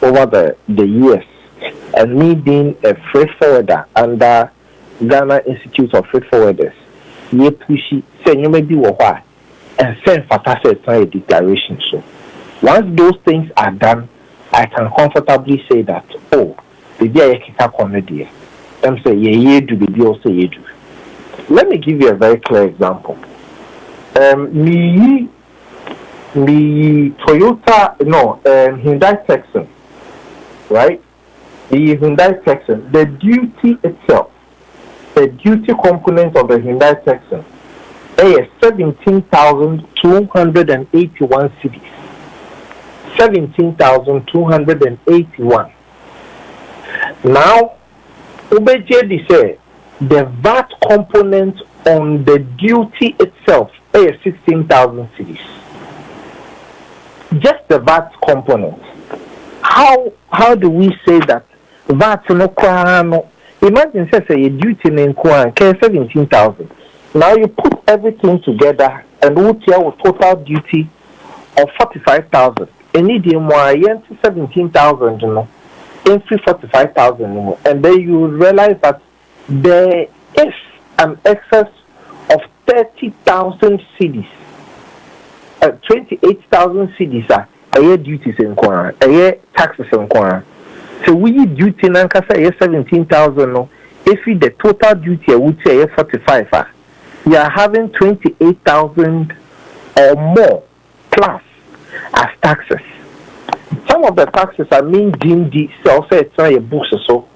over the years, and me being a freight forwarder under Ghana Institute of Freight Forwarders. Ye pushy say you may be why and send fantastic a declaration. So once those things are done, I can comfortably say that the day I kick up on the day, them say ye do be also ye do. Let me give you a very clear example. Me Toyota, Hyundai Texan, right? The Hyundai Texan, the duty itself, the duty component of the Hyundai Texan is 17,281 cedis. 17,281. Now, UBJD say the VAT component on the duty itself is 16,000 cedis. Just the VAT component. How do we say that VAT no? Imagine say a duty in 17,000. Now you put everything together and we tell with total duty of 45,000. And need more 17,000, every 45,000, and then you realize that there is an excess of 30,000 cedis. 28,000 cedis are duties in Kwan, taxes in Kwan. So we duty nankasa 17,000. If the total duty would say 45, you are having 28,000 or more plus as taxes. Some of the taxes are mean deemed also it's not a books so.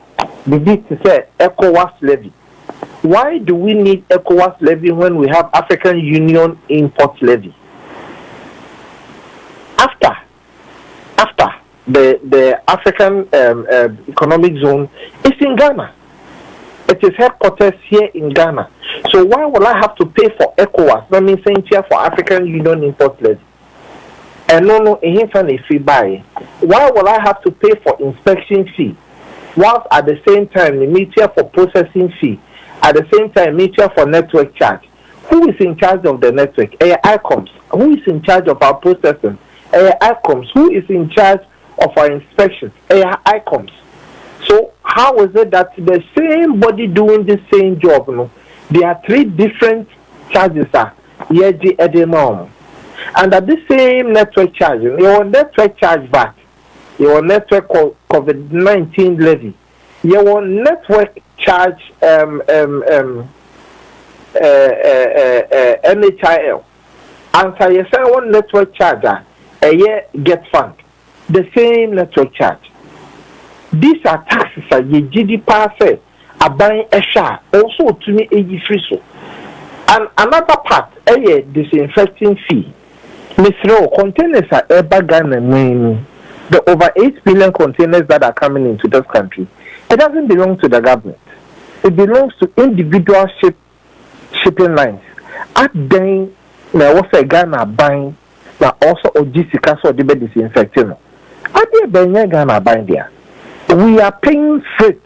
The big to say ECOWAS levy. Why do we need ECOWAS levy when we have African Union import levy? After the African economic zone is in Ghana. It is headquarters here in Ghana. So why will I have to pay for ECOWAS? That means saying here for African Union import levy. And no, fee buy. Why will I have to pay for inspection fee? Whilst at the same time, the meet here for processing fee. At the same time, meet here for network charge. Who is in charge of the network? ICOMS. Who is in charge of our processing? ICOMS. Who is in charge of our inspections? ICOMS. So how is it that the same body doing the same job? There are three different charges. And at the same network charge, your network charge VAT, your network COVID-19 levy, your network charge NHIL, and so you say one network charger, a year get fund, the same network charge. These are taxes that you GDP are buying a share, also to me a free so. And another part, a disinfecting fee. Mr. Containers are ever Ghana. The over 8 billion containers that are coming into this country, it doesn't belong to the government. It belongs to individual shipping lines. At then, there was a Ghana buying, but also Ojisika so the disinfecting. At the Ghana buying there. We are paying freight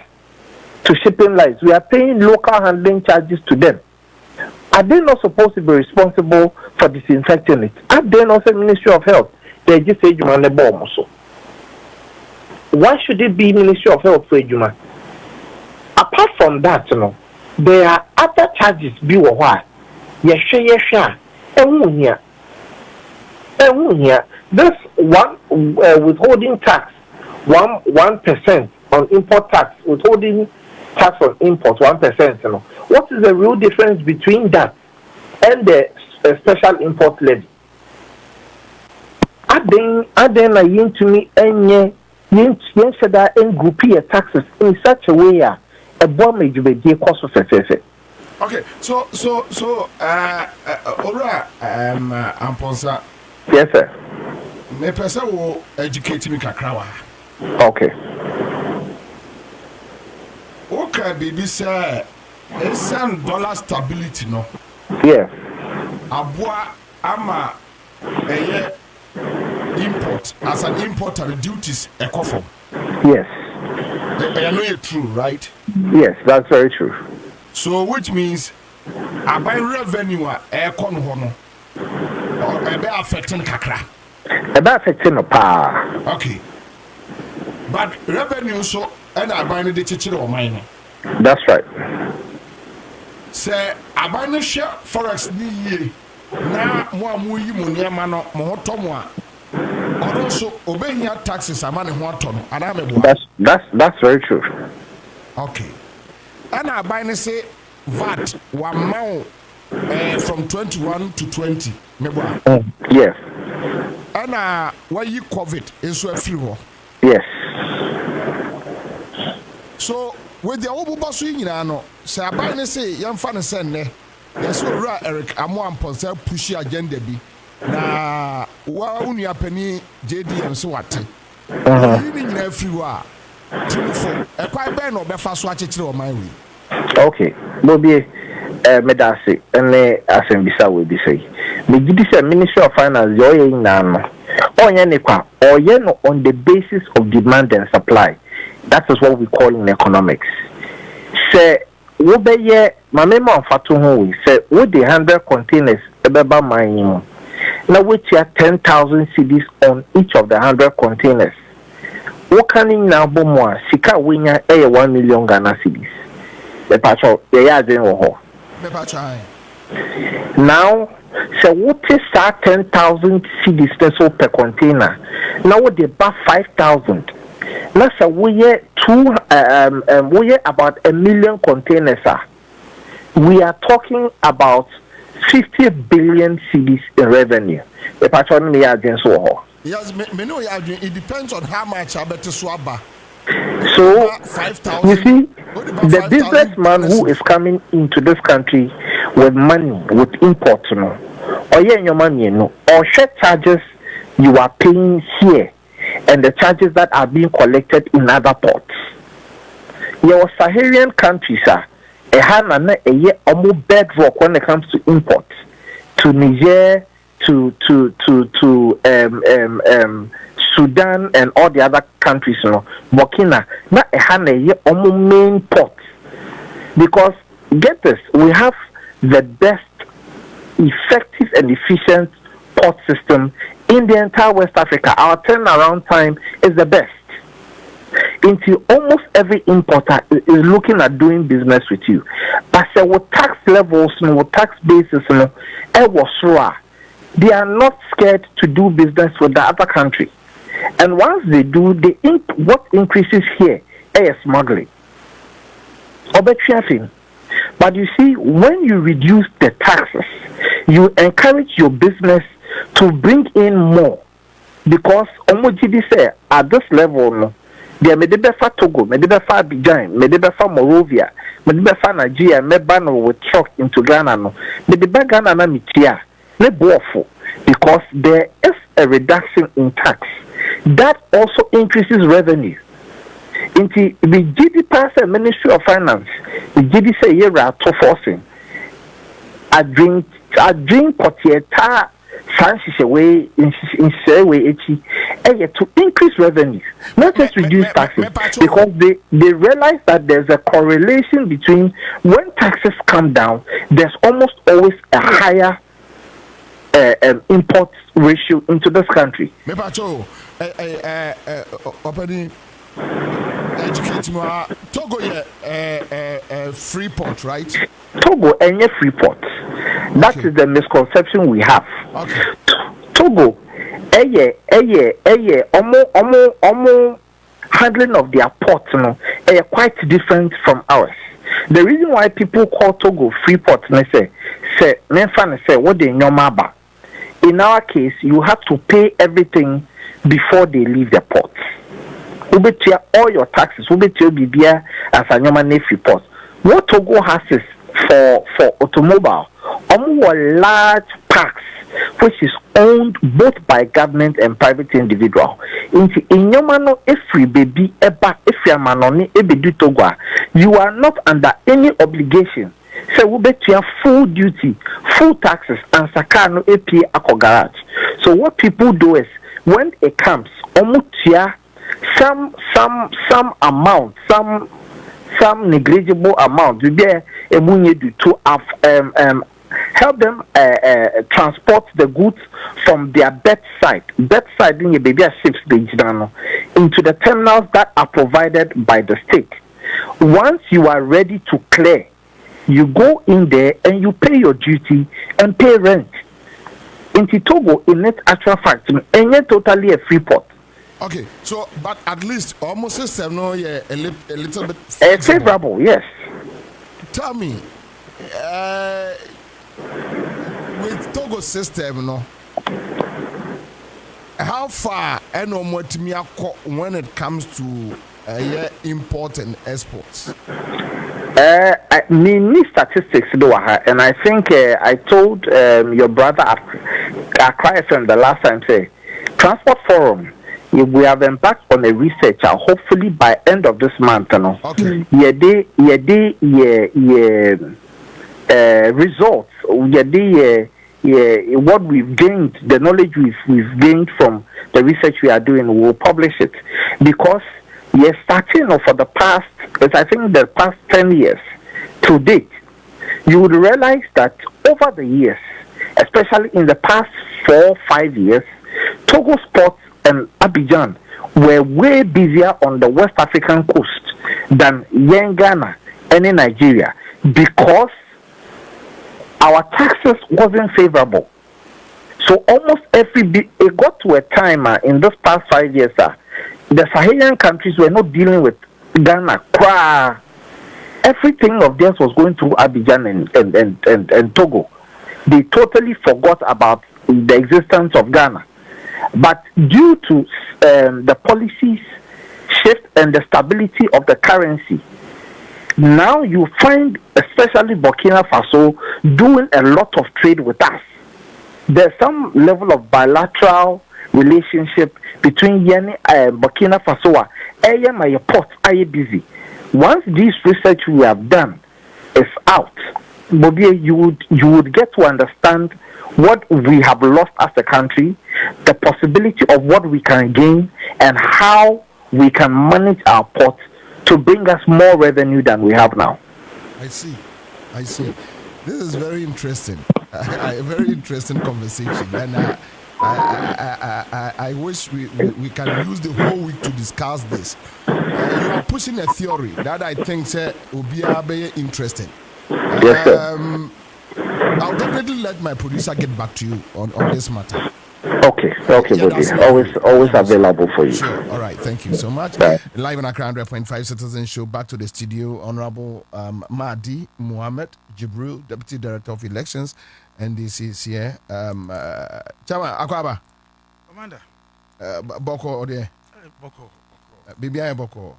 to shipping lines. We are paying local handling charges to them. Are they not supposed to be responsible for disinfecting it? Are they not the Ministry of Health? They just say you want the bomb also. Why should it be Ministry of Health for Juma? Apart from that, there are other charges. Be what? Yes. This one withholding tax, 1% on import tax, withholding tax on import 1%. What is the real difference between that and the special import levy? Aden na yintumi enye yensheda engroup taxes in such a way a bomb ejubedi cost fefe. Okay, so Ora Amponsa. Yes sir. Me pesa wo educate me kakra. Okay. Okay, baby sir. It's dollar stability, no? Yes. Abua ama import as an importer the duties ecoform. Yes. I know it's true, right? Yes, that's very true. So which means aban revenue a ɛkɔ no hɔ no ɛbɛ affecting kakra ɛbɛ affecting no pa. Okay, but revenue so ɛna aban no de kyekyere ɔman no. That's right. Say aban no hwɛ forex ni yie na mo yi mo nneɛma no mo ho tɔ mo a ɔno nso obehia taxes ama ne ho atɔ no ana meboa. That's very true. Okay, ɛna aban no say VAT wamount from 21 to 20 meboa. Yes. Ɛna wayi COVID nso afiri hɔ. Yes. So with the obuba so nyina no say aban no say yɛmfa no sɛ nnɛ yɛsɛ owura Eric Amoampon sɛ push agenda bi na wa unua pani JDM so wate. Yi ni nyina afiri hɔ a tumfo ɛkwan bɛn na ɔbɛfa so akyekyere ɔman wi. Okay, Bobie, medase, ene asembisa we bi say. Me gidi say Ministry of Finance yo ye na no. Onye ne kwa, oye no on the basis of demand and supply. That is what we call in economics. Say wo be ye mamema onfato ho we say wo the 100 containers ebeba man na we tia 10,000 cedis on each of the 100 containers. Wo kan na bomo a sika wenya 1 million Ghana cedis. The patrol, now, so what is that 10,000 cedis per container? Now what they buy 5,000. Now so we are about 1 million containers. We are talking about 50 billion cedis in revenue. The patrol me against so. Yes, me know it depends on how much I better swabba. So, you see, the businessman who is coming into this country with money, with import, or your money, or share charges you are paying here, and the charges that are being collected in other ports. Your Saharian countries are a year almost bedrock when it comes to import to Niger, to Sudan and all the other countries, Burkina, not a main port. Because get this, we have the best, effective and efficient port system in the entire West Africa. Our turnaround time is the best. Into almost every importer is looking at doing business with you. But say with tax levels, with tax basis, they are not scared to do business with the other country. And once they do, what increases here is smuggling. But you see, when you reduce the taxes, you encourage your business to bring in more. Because say at this level, there may be for Togo, may be for Abidjan, may be for Morovia, may be for Nigeria, may be with truck into Ghana, may be Ghana na mitia, because there is a reduction in tax. That also increases revenue. Into the GD Ministry of Finance, the GD say here are to forcing. I drink potieta fancy way in say way to increase revenue, not just reduce taxes, because they realize that there's a correlation between when taxes come down, there's almost always a higher import ratio into this country. Togo free port, right? Togo any free port. That is the misconception we have. Okay. Togo handling of their ports quite different from ours. The reason why people call Togo free port, say what they know. In our case, you have to pay everything before they leave the port. You pay all your taxes. You pay BBA as a normal free port. What Togo has is for automobile, large parks which is owned both by government and private individual. In Yomano, every baby, if you are Togo, you are not under any obligation. So we bet you have full duty, full taxes, and Sakano APA Ako Garage. So what people do is when it comes, some amount, some negligible amount, to help them transport the goods from their bedside in your baby ships into the terminals that are provided by the state. Once you are ready to clear, you go in there and you pay your duty and pay rent. In Togo, in its actual fact, and yet totally a free port. Okay, so but at least almost system no, yeah, a little bit favorable, yes. Tell me, with Togo system, no, how far and when it comes to import and exports? I need statistics though, and I think I told your brother Accra FM the last time, say Transport Forum. If we have embarked on a research, hopefully by end of this month, okay. Results, what we've gained, the knowledge we've gained from the research we are doing, we'll publish it. Because starting for the past, I think the past 10 years to date, you would realize that over the years, especially in the past 4-5 years, Togo's ports and Abidjan were way busier on the West African coast than Ghana and in Nigeria because our taxes wasn't favorable. So almost it got to a time in this past 5 years, the Sahelian countries were not dealing with Ghana. Everything of theirs was going through Abidjan and Togo. They totally forgot about the existence of Ghana. But due to the policies shift and the stability of the currency, now you find especially Burkina Faso doing a lot of trade with us. There's some level of bilateral relationship between Burkina Faso and my port are busy. Once this research we have done is out, Bobie, you would get to understand what we have lost as a country, the possibility of what we can gain, and how we can manage our ports to bring us more revenue than we have now. I see. This is very interesting. A very interesting conversation, and I wish we can use the whole week to discuss this. You are pushing a theory that I think will be very interesting. Yes, sir. I'll definitely let my producer get back to you on this matter. Okay, Bobie. Always available for you. Sure. All right. Thank you so much. Bye. Live on Accra 100.5 Citizen Show. Back to the studio. Honorable Mahdi Muhammad Jibril, Deputy Director of Elections, NDC is here. Chama Akwaba. Commander. Boko Ode. Boko. Bibia Boko.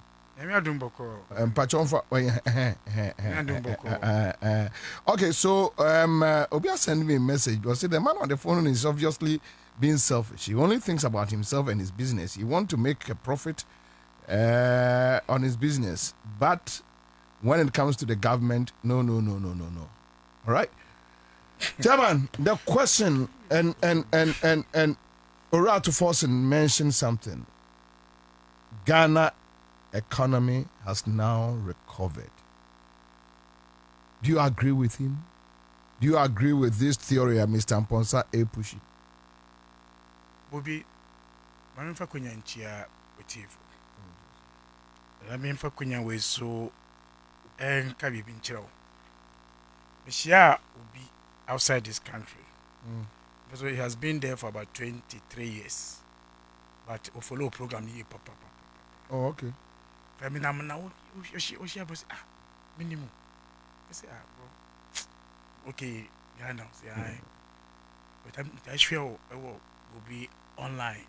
Okay, so Obia sent me a message. Was the man on the phone is obviously being selfish. He only thinks about himself and his business. He wants to make a profit on his business, but when it comes to the government, no. All right, Chairman. The question and Oratu Forsen mentioned something. Ghana economy has now recovered. Do you agree with him? Do you agree with this theory of Mr. Mponsa Epushi? Bobie, manfa kunya nchia otifu. Manfa kunya weso enka bibi nchirawo. Mishia will be outside this country. So he has been there for about 23 years. But we follow program here, papa. Oh, okay. I mean, I'm now. Minimum. I say, bro. Okay, Ghana. Say, but I sure will be online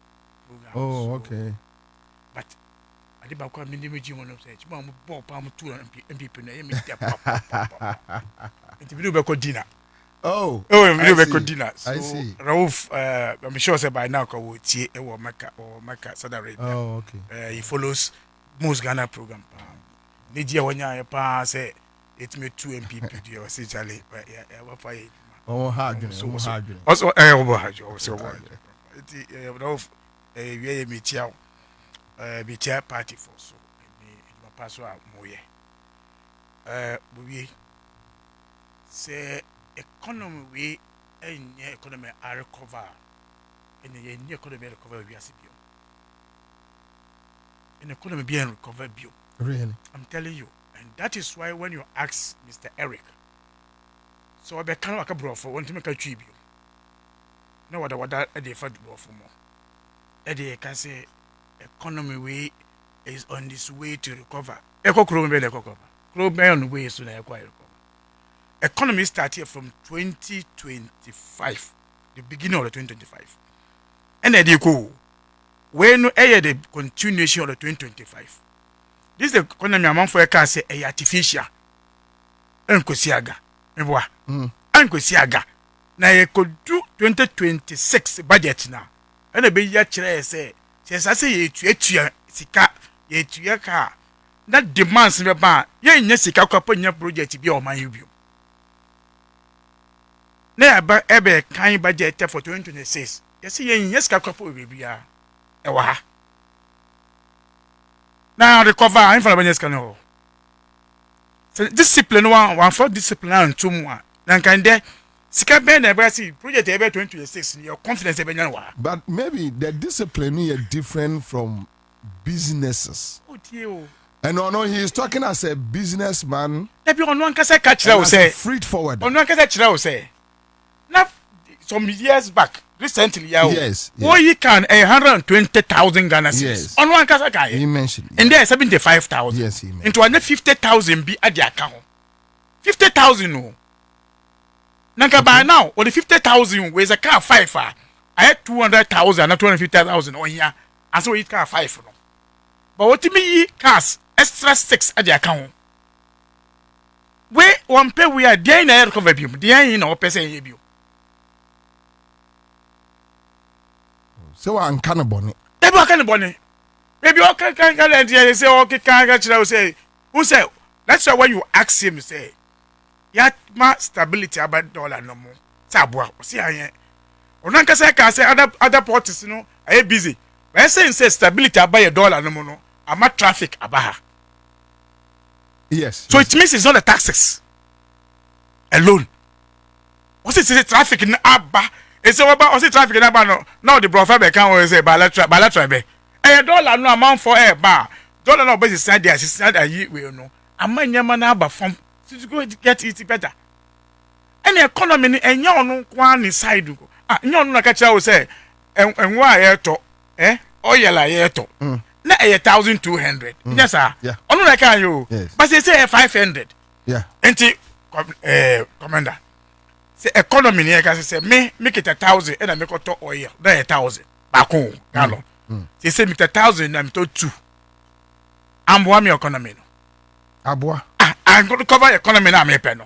program. Oh, so, okay. But I did about minimum one of say, "Mom, Bob, I'm 2 NPP NDC It's video back dinner." Oh, video back dinner. I see. Rauf, I'm sure say by now, will see or Maka Saturday. Oh, okay. He follows most Ghana program. Nidia wanya pa say it me 2 MPP or say Charlie. Oh, hard. Also, also Rauf, we meet party for so. We pass out moye. We say economy we any economy are recover and the new economy recover we are in economy being recover bio. Really? I'm telling you, and that is why when you ask Mr. Eric, so I be kind of a bro for one to make a tribute. No what that they for more. They can say economy way is on this way to recover. Eco Chrome be recover. Chrome on the way soon acquire. Economy started from 2025, the beginning of the 2025. And they go when the continuation of the 2025. This is the economy amount for a car say a artificial. Uncle Siaga. Uncle Siaga. Now you could do 2026 budget now. And a be ya say, says I say you sika, ye car. That demands me ba, ye in Sika Capone project be on my view. Now about ebe kind budget for 2026. You see, yes, Capo will be a ewa. Now recover, I'm from Benes Cano. So discipline one for discipline and 2 more. Then can there Sika Ben Ebrasi project ever 2026 your confidence even. But maybe the discipline is different from businesses. Oh dear. And no, he is talking as a businessman. Maybe on one can catch that say freight forward. On one can catch that say. Now some years back, recently, yes, oh, you can 120,000 Ghana cedis. Yes. On one case, He mentioned. And there 75,000. Yes, he mentioned. Into another 50,000 be at the account. 50,000 no. Nanka by now, or the 50,000 was a car 5. I had 200,000, not 250,000 on here, and so it car 5 no. But what to me cars extra 6 at the account. Where one pay we are there in a recover bill, there in our person bill. So I'm cannibal. Maybe I can't bonnet. Maybe I can't say, okay, can't say, who say, that's why when you ask him, say, yet my stability about dollar no more. Sabwa, see, I ain't. Or not, I can say other parties, you know, I ain't busy. But I say, stability about $1 no more, no, I'm not traffic about. Yes. So it means it's not the taxes alone. What's it say traffic in Abba? It's about what's traffic in Abba now the brother can say bilateral be. $1 no amount for a bar. Dollar no base side there, side a year we know. A man yaman Abba from to go get it better. And the economy and you no one inside go. Ah, you no catch I say and why to oil la to. Na 1,200. Yes sir. Yeah. Onu like you. Yes. But they say 500. Yeah. Enti commander. Say economy here can say me make it 1,000 and I make it oil. That 1,000. Back home. Gallon. They say make 1,000 and to 2. I'm one economy no. Abua. I'm going to cover economy now me no.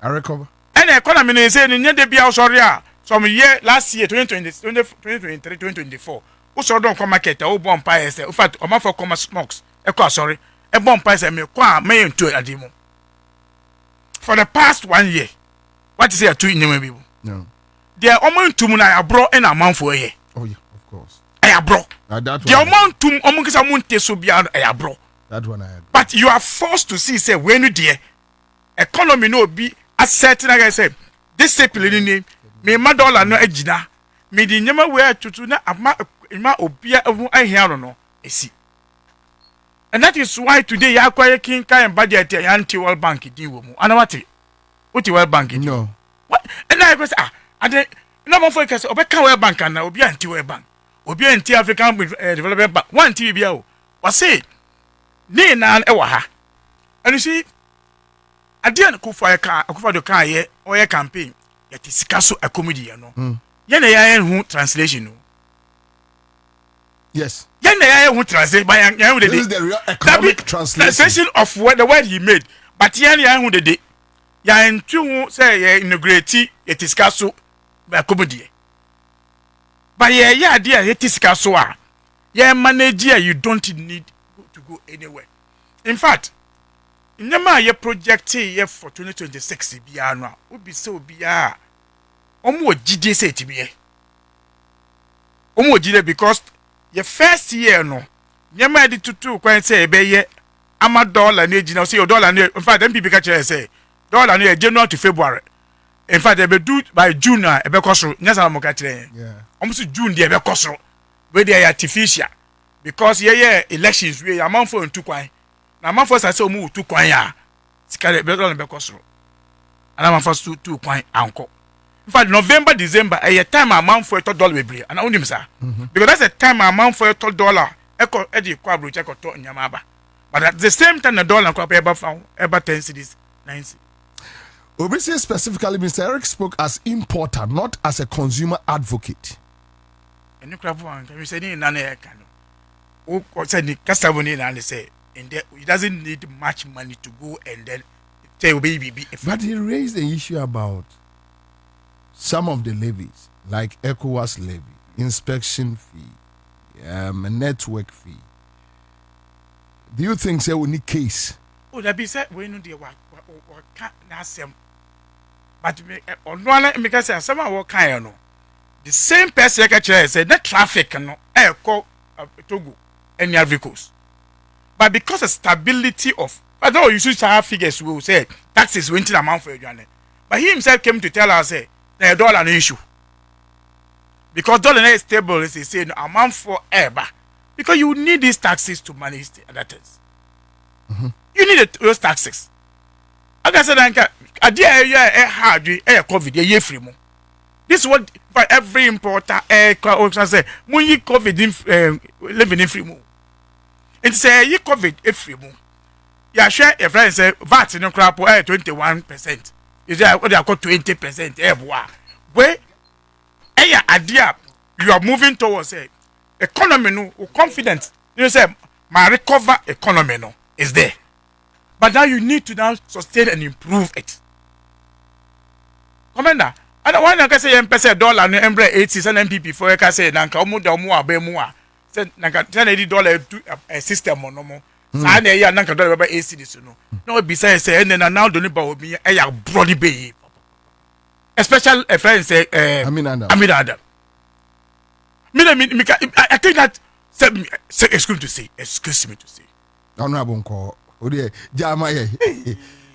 I recover. And economy is saying in the be sorry some year last year 2023 2024. Who don't come market o bomb pie say in fact o ma for come smokes e sorry e bomb pie say me kwa me into adimo for the past 1 year what is it to in them people No. they are amount to na abro in amount for year Oh yeah, of course. I abro That the one. amount to amount kisa munte so bia I abro That one I agree. but you are forced to see say when you there economy no be asset like I said discipline ni me ma dollar no agina me di nyama we atutu na ama obia ehu ahia no esi. And that is why today ya kwaye king kan budget ya anti World Bank din wo mu ana wate World Bank din No. what and I go say and no more for say obeka World Bank na obi anti World Bank obi anti African Development Bank one TV bia o was say ne na e wa ha and you see adian kufa do kan ye oye campaign ya tisika so accommodity no ye na ya hu translation no. Yes. Yen na ya hu translate by yan hu de This is the real economic translation of what the word he made. But yen ya hu de ya ntu say ya integrate it is kaso by comedy. But ya dia it is kaso a ya manage you don't need to go anywhere. In fact, nyama ye project ye for 2026 bia no a obi se obi a omo gide say tibie. Omo gide because your first year no nyama di tutu kwan say be ye ama dollar na ejina say your dollar in fact NPP ka say dollar no January to February. In fact, they be do by June na ebe koso. Nyasa mo ka kire. Yeah. Almost June dey ebe koso. Where they are artificial because elections we amount for two kwan. Na amount for say omu two kwan ya. Sika dey be don be koso. And amount for two kwan anko. In fact, November, December, a time amount for $1 we bring. And I only sir. Because that's a time amount for $1. Echo Eddie Quabro check or talk in Yamaba. But at the same time, the dollar crop ever found ever 10 cities, 9 cities. Obviously, specifically, Mr. Eric spoke as importer, not as a consumer advocate. And you crap one, can you say in an air canoe? Who said the Castavoni and they say, and he doesn't need much money to go and then tell baby. But he raised the issue about some of the levies, like ECOWAS levy, inspection fee, a network fee. Do you think we need case? Oh, that be said, we know the what can't nasem. But on one, because some of what kind of the same person said that traffic no call Togo any vehicles. But because of stability of, I know you should have figures we will say taxes went in amount for your journey. But he himself came to tell us, say, the dollar no issue. Because dollar is stable, as he said, no amount for ever. Because you need these taxes to manage the other things. You need those taxes. Like I said, a dear hard COVID, free mo. This is what for every importer say, when you COVID living in free mo. It's say you COVID free mo. Yeah, share a friend say VAT no crap 21%. Is there what they call 20%? Where idea you are moving towards economy no confident. You say my recover economy no is there. But now you need to now sustain and improve it. Commander, I don't want to say $1 no embre 80 and NPP for you say nanka omo da omo abe mu a say nanka $10 a system no mo. Sa na ya nanka dollar be AC this no. No be say and then now don't ba obi e ya brody be. Especially a friend say Amin Adam. I think that excuse me to say. Honorable call. Odi jama ye.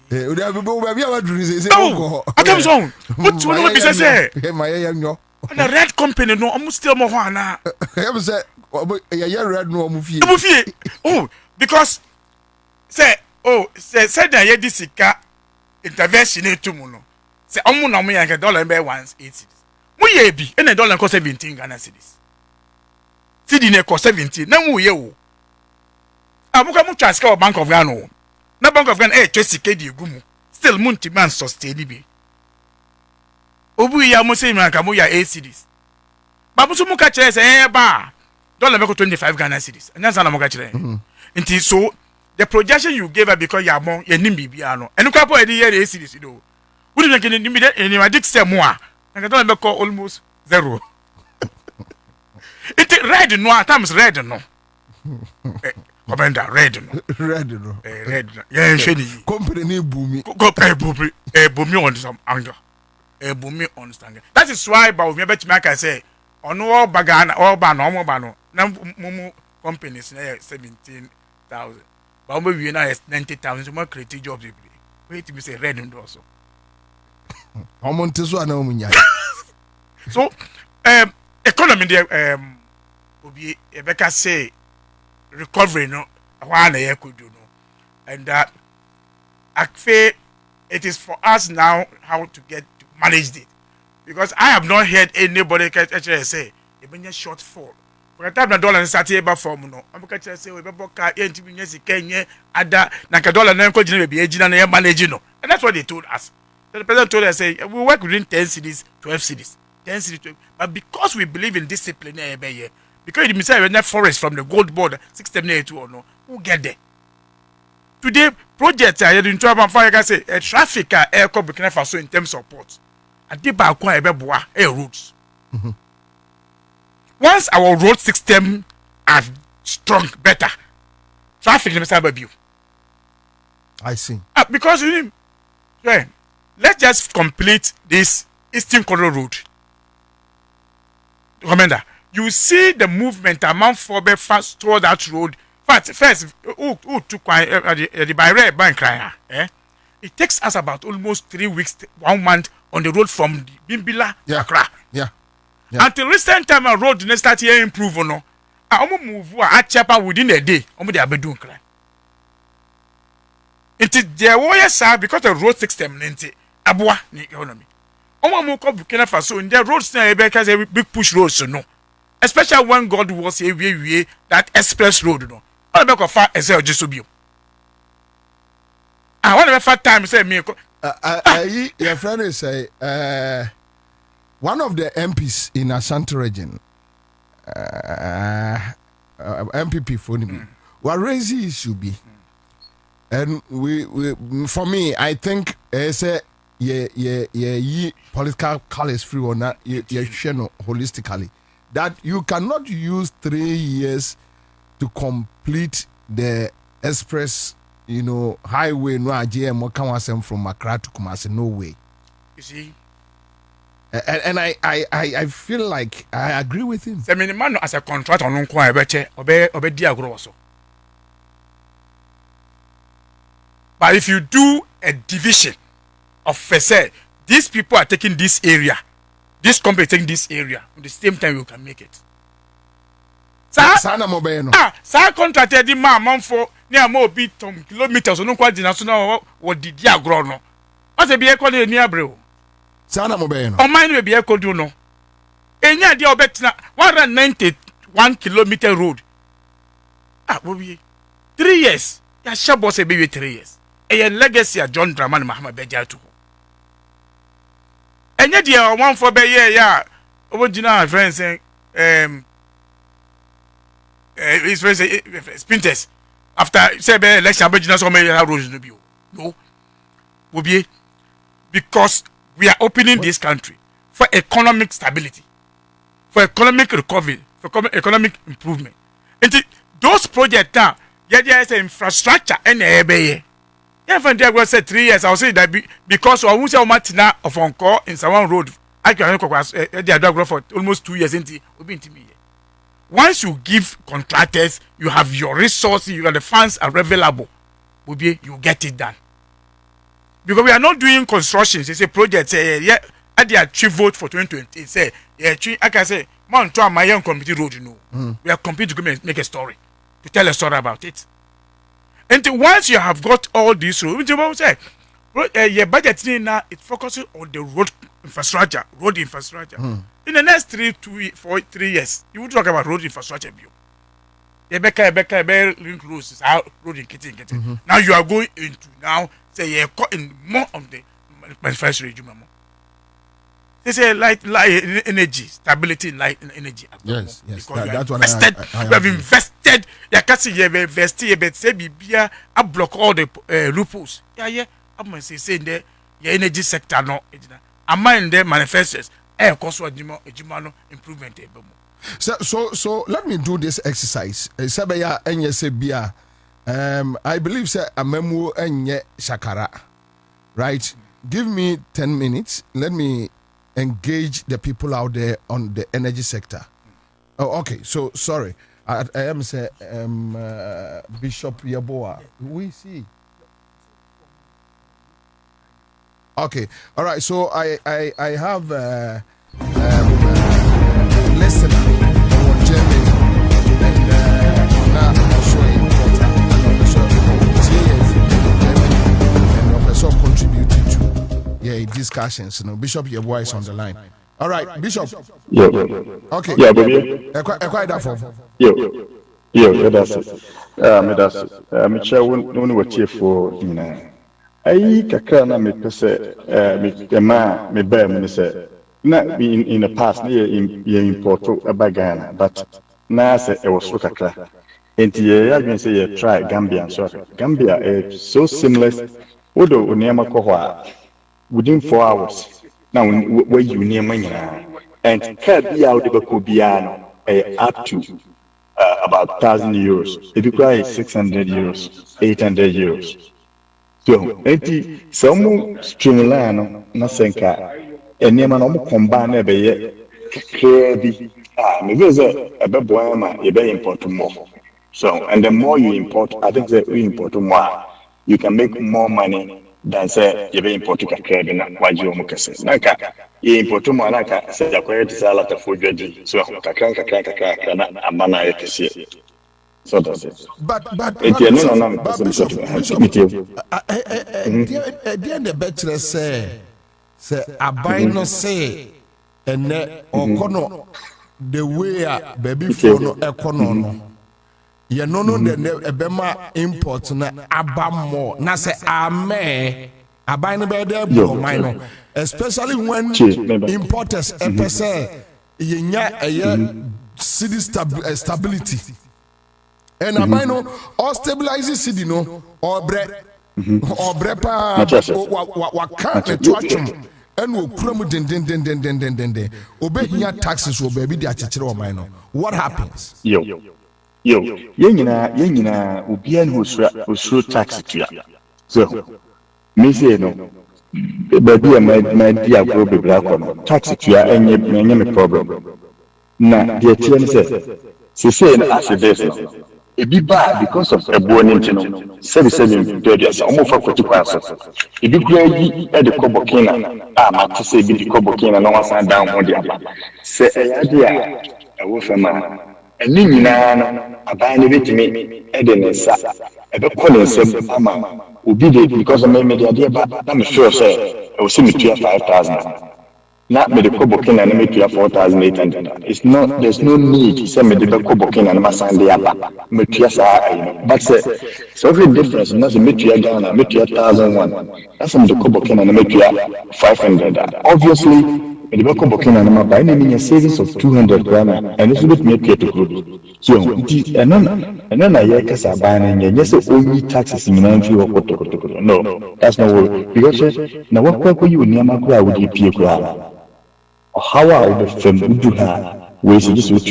Odi abibo ba bia waduru say. No. What wrong? What you know be say? My yanyo. The red company no almost still more na. Em say ya red no omu fie. Omu fie. Oh, because say that ye disika intervention etu mu no. Say omu na mu yanke dollar be 180. Mu ye bi e na dollar cost 17 Ghana cedis. Cedi ne cost 17. Na mu ye wo. Abuka mu transfer Bank of Ghana. Na Bank of Ghana sika di egumu. Still munti man sustain bi. Obu ya mo say man ka mo ya 8 cedis. Babu so mu ka kire say ba dollar be 25 Ghana cedis. Anyansa na mo ka kire. Nti so the projection you gave her because you are more ye nim bibia no. Enu ka po e di ye 8 cedis do. We didn't get any immediate system more. And I don't make almost zero. It red no at times red no. Commander red no. Red no. Red no. Yeah, shady. Company ni boomi. Boomi on some anger. Boomi on stand. That is why but we bet make I say on all bagana all ban all bano. Na mumu companies na 17,000. But we na 90,000 more creative jobs. Wait to be say red no also. So, economy there will be a better say recovery no one a could do no, and that I feel it is for us now how to get to manage it because I have not heard anybody actually say it been a shortfall. For the time the dollar is at a form no, I'm going to say we better car NTP Kenya ada na dollar na ko jina be ejina na manage no, and that's what they told us. The president told us, say, we work within 10 cities, 12 cities. 10 cities, 12. But because we believe in discipline, because it means we're not forest from the gold border, 1682 or no, we'll get there. Today, projects are in trouble. I can say, traffic are air Burkina Faso in terms of ports. And they are quite a roads. Once our road system are strong, better, traffic is a view. I see. Because you know, let's just complete this Eastern Corridor Road. Commander, you see the movement among for fast toward that road. First, who took the by red bank cry, it takes us about almost 3 weeks, 1 month on the road from Bimbila to Accra. Yeah. Until recent time, a road didn't start here improve or no. I move at Chapa within a day. They are doing crime. It is their warriors, sir, because the road system, Abua, the economy. Move up Burkina Faso in their roads now, because a big push roads, so no. Especially when God was a way that express road, no. All about of far as just to be. I want to have time say me. Your friend is one of the MPs in Ashanti region, MPP for me, what raising issue be, and we for me, I think say political colors free or not, holistically that you cannot use 3 years to complete the express, highway no AGM can from Accra to Kumasi, no way. You see. And I feel like I agree with him. The minimum as a contract on Unqua obey diagrosso. But if you do a division of say these people are taking this area, this company taking this area, at the same time you can make it. Sa contracted the man for near more bit kilometers on quite national what did diagro no. What's a be equal near bro? Sana mobile. Or mine will be equal to no. And yeah, dear bet 191 kilometer road. Will be 3 years. Ya shabo se be 3 years. A legacy of John Draman Mahama Bejatu. And yet, dear one for be yeah, original friends saying, his friends Spinters after say election Aboriginal so many roads no be. No. Will be because we are opening this country for economic stability, for economic recovery, for economic improvement. And those projects now, there is infrastructure and ebe. If I say 3 years, I'll say that because I won't say Martina of Onco in Sawan Road, I can the for almost 2 years into me. Once you give contractors, you have your resources, you got the funds are available, you get it done. Because we are not doing construction, it's a project. I achieve vote for 2020. Say, I can say, man, to my young committee road, we are competing to make a story, to tell a story about it. And once you have got all these roads, your budget now it focuses on the road infrastructure. In the next 3 years, you will talk about road infrastructure. Link roads, road in kitchen. Now you are going into say you're in more of the manufacturing. They say light energy, stability in light energy. Yes. That's what you have invested. You can see you have invested, but say Bibia, I block all the loopholes. Yeah. I'm saying the energy sector no. Am I in the manufacturers? Of course, what improvement. So let me do this exercise. Sabaya Enyesebia. I believe say Amemu Enye Shakara. Right? Give me 10 minutes. Let me engage the people out there on the energy sector. Oh, okay. So sorry. I am say Bishop Yaboa. We see. Okay. All right. So I have listener for Germany and now also importer and also TF and also contributed to discussions. Bishop Yaboa is on the line. All right, Bishop. Yeah. Okay. Yeah, baby. Quite that for. Yeah, that's it. Me chair won what cheer for I kakra na me pese me bear me say na in the past you import a Ghana, but na say it was so kakra. Enti ye adwen say you try Gambia so Gambia is so seamless. Odo oniama ko ho within 4 hours. Now where you near manyana and card be out the Kobiano up to about 1,000 euros. It requires 600 euros, 800 euros. So, some streamline na senka enema na mo combine be ye clearly maybe say a be boy ma you be import more. So, and the more you import, I think that we import more, you can make more money dan sɛ yɛbɛ import kakra bi na wagye wɔn kɛse nanka yɛ import mu anaka sɛ yakɔyɛ te sɛ alatafo dwadi so kakra na ama na ayɛ kɛseɛ so that's it but enti ɛno na nam Bishop the better say aban no say ene okono the way a baby for no ekono no ye no de ebema import na abamo na say amen aban no be there man no especially when importers say yenya city stability and aban no or stabilizing city no or brepa wa kan to atwom and we prom den obehia taxes wo baby di akekere o man no what happens yo yenyina obia no osuro tax tua so me say no baby my dia go be black on tax tua enye me problem na the tie ne say no as this no ebi ba because of ebo ne ntino 77 almost 40 kwaso ebi kura yi e de kobokina ma to say ebi de kobokina na wasan down ho de aba se eyade a ewo fema eni nyina no aban ne betimi e de ne sa e be ko ne nsem ama obi de because of me de ade ba na me sure say e wo se me tua 5000 na me de kobokina na me tua 4800 it's not there's no need say me de kobokina na masan de aba me tua sa but so every difference na say me tua Ghana me tua 1001 that's me de kobokina na me tua 500 obviously me de kobokina na buy na me savings of 200 Ghana and this will me tua to group so and na ye kasa buy na nye say only taxes nyina nfi okotokoto no that's not what because na wakwa you ni amakura wo di pie kura how are the fem do ha we see this with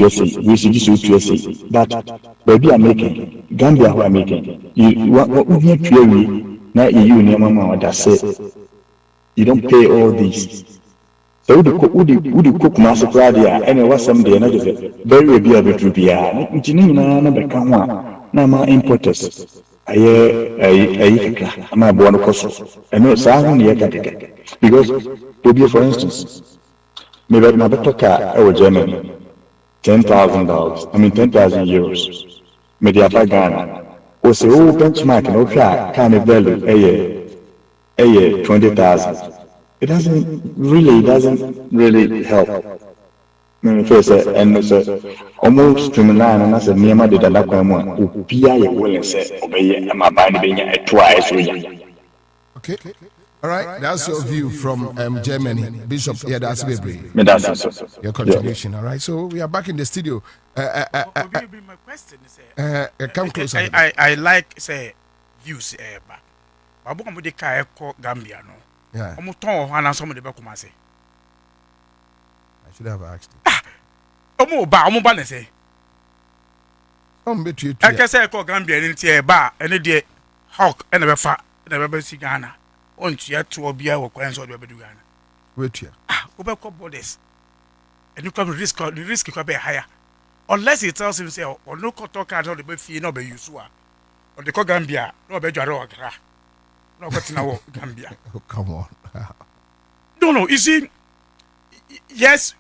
but baby are making Gambia who are making you what you purely na you ni mama that say you don't pay all these so the cook master dia and was some day na just very be able to be ntini na be kan ho na ma importers aye kaka ama bo no koso eno sa ho ne kaka because Bobie for instance me bet na betoka e Germany $10,000 I mean 10,000 euros me dia pa Ghana o se o benchmark no hwa kind of value eh 20,000 it doesn't really help me first and so almost streamline and as a near de la kwa mo obia ye will say obey am ba de benya etwa so ya okay. All right, that's your view from Germany, Bishop. Yeah, that's baby. Your contribution. All right, so we are back in the studio. My question is, come closer. I like say views. Babu kamu de kaya ko Gambia no. Yeah. Omo ton ho na so mo de be kuma say. I should have asked you. Omo ba na say. Betu. I can say ko Gambia ni tie ba ene de hawk ene be fa ene be si Ghana. On to to obia wo kwan so do be do Ghana. Wait here. Go borders. And you come risk could be higher. Unless he tells him say or no talk out the be fee no be use or the Gambia no be jaro gra. No got now Gambia. Oh, come on. No, you see yes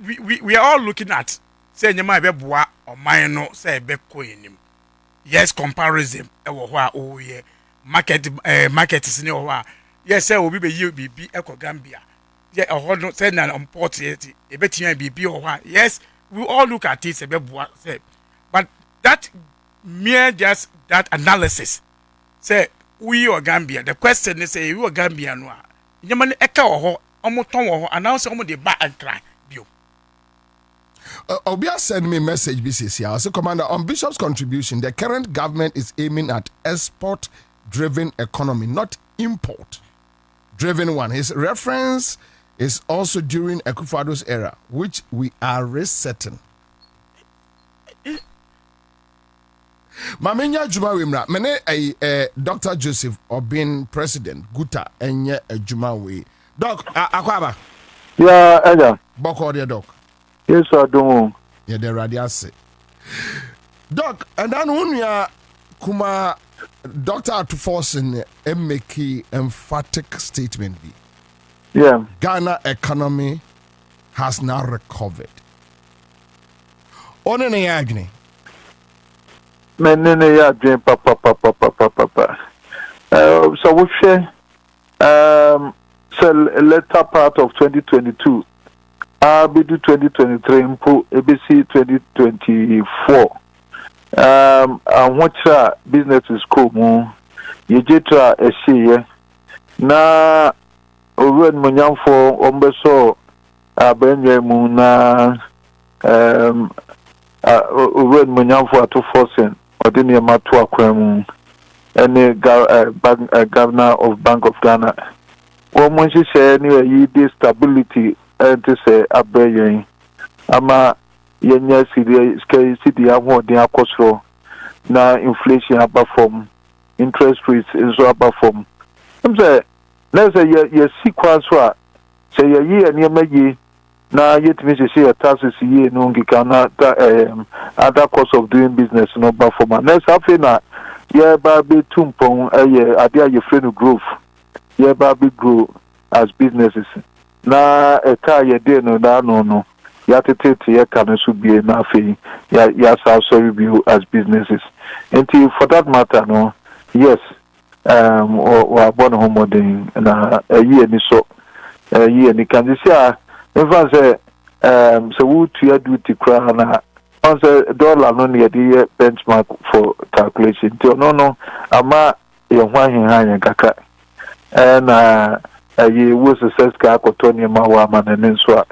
we are all looking at say nyama be boa or mine no say be ko enim. Yes comparison e wo ho a o ye market is near wa yes say obi be you bibi e ko Gambia yeah no say na import yet e betia bibi o wa yes we all look at it say but that mere just that analysis say we or Gambia the question is say we or Gambia no nyama ne eka o ho omo ton wo ho announce omo de ba ankra bio Obia send me a message BCC. I say, Commander, on Bishop's contribution, the current government is aiming at export-driven economy, not import-driven one. His reference is also during Akufo-Addo's era, which we are resetting. Mamenya Juma Wimra, mene Dr. Joseph Obin President Guta enye Juma we. Doc, akwaba. Yeah, Eja. Boko de doc. Yes, I do. Yeah, the radiase. Doc, and then when we are kuma Dr. Atuforsen make emphatic statement. Yeah. Ghana economy has now recovered. On any agony. Menene ya dream papa. So we share so later part of 2022. Be do 2023 impo ABC 2024. And what business is cool mo. You jetra a na owen munyamfo ombeso abenye mu na owen munyamfo Atuforsen odini matu akwemu any governor of Bank of Ghana wo mo hye ni yi dey stability and to say abeyen ama yenya city ahode akosro na inflation abafom interest rates is abafom say let's say you sequence so say ye eniemayi na yetimi say taxes ye no ngika na other cost of doing business no bafom next happen na ye ba be tumpon ade aye friend growth ye ba be grow as businesses na ye dey no da no ya tete ye can so be na fe ya sorry be as businesses until for that matter no yes or born home na a year ni so year ni can see even say so we to do the crown na on say dollar no near the benchmark for calculation no ama ye hwan han kaka na ye was success ka akotoni ma wa ma na nso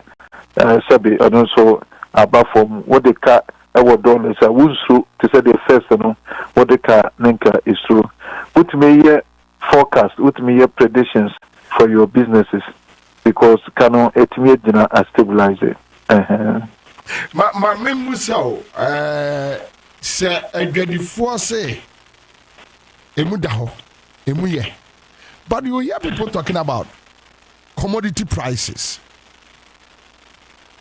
sabi ono so abafom what the ka ewo dollars a wunsu to say the first no what the ka ninka is true what may ye forecast what may ye predictions for your businesses because cano etime dina a stabilizer ma memusa se adwadifo say emu da ho emu ye but you hear people talking about commodity prices.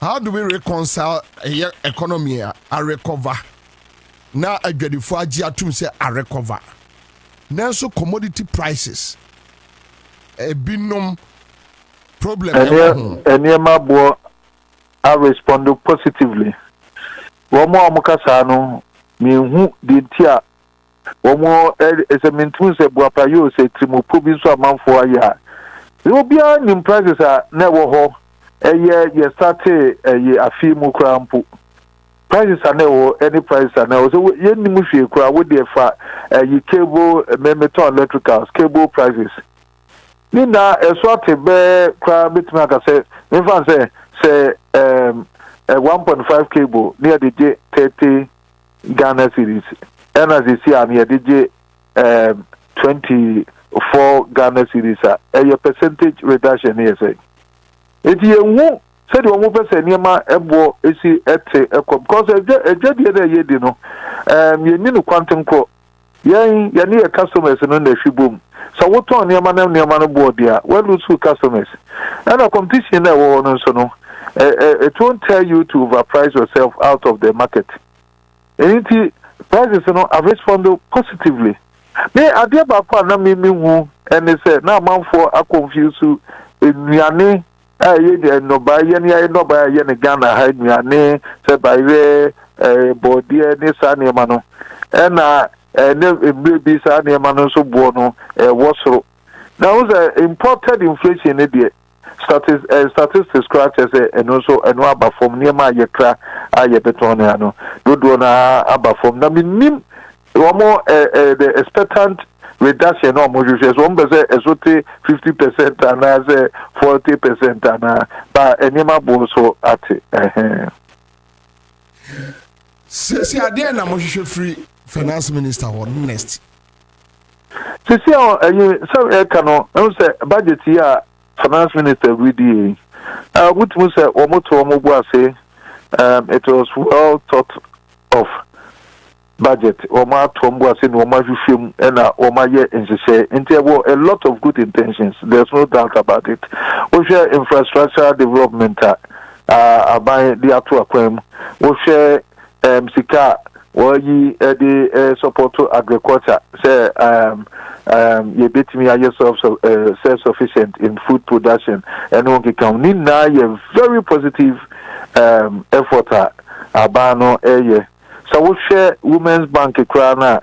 How do we reconcile a economy a recover? Now a good for say a recover. Now so commodity prices a binum problem. And bo I respond positively. One more mukasano me who did tia. One more is a mintus a buapayo say Trimopubi so a month for a year. There will be an prices are never ho. Ye started a few more crampo. Prices are no any prices are now. So ye nimushi kra with the fa ye cable metal electricals cable prices. Nina a sort of bear crab bit make say say 1.5 cable near the J30 Ghana series. And as you see near the J24 Ghana series a percentage reduction here say. If you said one person near my ebo esi ete because a jadi ye di no you need no quantum co ye need a customers no na boom so what on near man no board there well lose customers and a competition there no so no it won't tell you to overprice yourself out of the market anything prices no I respond positively me ade ba kwa na me hu and say na man for a confuse nnuane ye de no ba ye no ba ye ne Ghana ha nnuane se ba we body ne sa ne ma no na ne bi sa ne ma no so bo no wosoro now the imported inflation ne de statistics scratches and also and aba from near my yekra aye beton no do na aba from na minim more the expectant reduction no more just one be say 50% and as 40% and ba enema bo so ate see ade na mo hwehwe free finance minister on next see so no say budget here finance minister VDA what we say say it was well thought of budget oma tombo say no ma hwehwem na oma ye nsese ntia a lot of good intentions there's no doubt about it we share infrastructure development abai the ato akwam we share sika wɔyi ɛde support to agriculture sɛ yɛbɛtumi ayɛ self-sufficient in food production ɛno nkeka ne nyinaa yɛ very positive effort a aba no ɛyɛ sɛ wohwɛ women's bank koraa no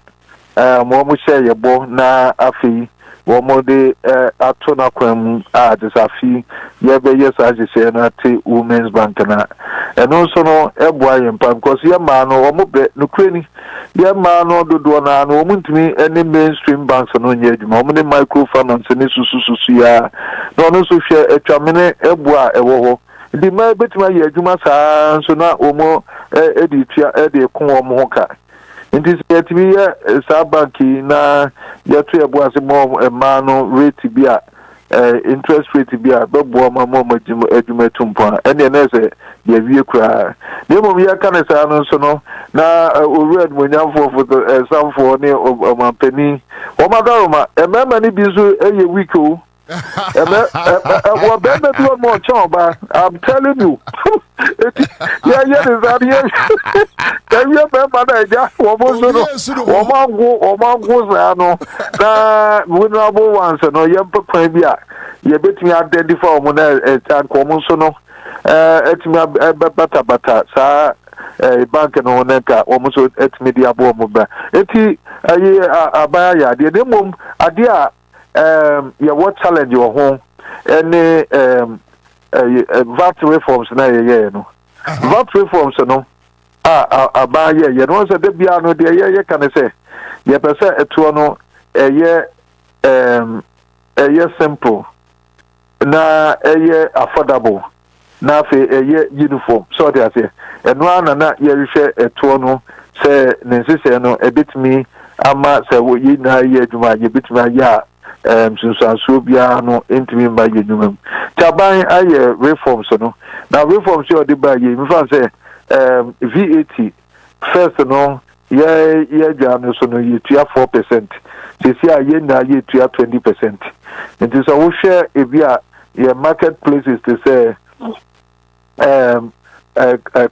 a wɔn hyɛ yɛbɔ na afei wɔn de ato n'akwan mu a de safi yɛbɛyɛ saa hyehyɛ no ate women's bank na ɛno nso no ɛboa yɛn mpa because yɛ mmaa no wɔn bɛ nokura ni yɛ mmaa no dodoɔ naa no wɔn ntumi ne mainstream banks no nyɛ adwuma wɔn ne microfinance ne susu ya na ɔno nso hwɛ atwamene ɛboa ɛwɔ hɔ di mmaa bɛtumi ayɛ adwuma saa nso na wɔn ɛde tua ɛde ko wɔn ho ka. Nti yɛtumi yɛ saa banki na yɛto yɛbo ase mɔ mmaa no rate bi a interest rate bi a bɛboa ma adwuma tumpo a ɛne ɛnɛ sɛ yɛwie koraa na mmom yɛka ne saa no nso no na owura adumonyamfoɔ foto samfoɔ ne ɔmampani wɔmadaroma mmarima no bi nso ɛyɛ weak o wɔbɛrima bi wɔ ma ɔkyɛn ɔbaa I'm telling you yɛyɛ ne saa yɛwie bɛrima no agya wɔn nso no wɔmango saa no na vulnerable ones no yɛmpɛ kwan bi a yɛbɛtumi identify wɔn na wɔn nso no ɛtumi bɛbatabata saa bank no ho nka wɔn nso ɛtumi de aboɔ wɔn ba eti ayi aban ayɛ adeɛ na mmom adeɛ a yɛwɔ challenge wɔ ho ɛne VAT reforms na yɛyɛ no VAT reforms no aban yɛ no sɛ da bia no deɛ yɛyɛ ka ne sɛ yɛpɛ sɛ ɛtoɔ no ɛyɛ simple na ɛyɛ affordable na afei ɛyɛ uniform so ɔde aseɛ ɛno ara na yɛrehwɛ ɛtoɔ no sɛ ne nhyehyɛ no ɛbɛtumi ama sɛ yɛ nyinaa yɛ adwuma a yɛbɛtumi ayɛ a sunsuansuo biara no ntumi mba yɛ adwuma mu taban ayɛ reforms no na reforms yɛ ɔde ba yɛ mfa sɛ VAT first no yɛ gya no so no yɛtua 4% sisi a yɛ nyinaa yɛtua 20% nti sɛ wohwɛ ebi a yɛ marketplaces te sɛ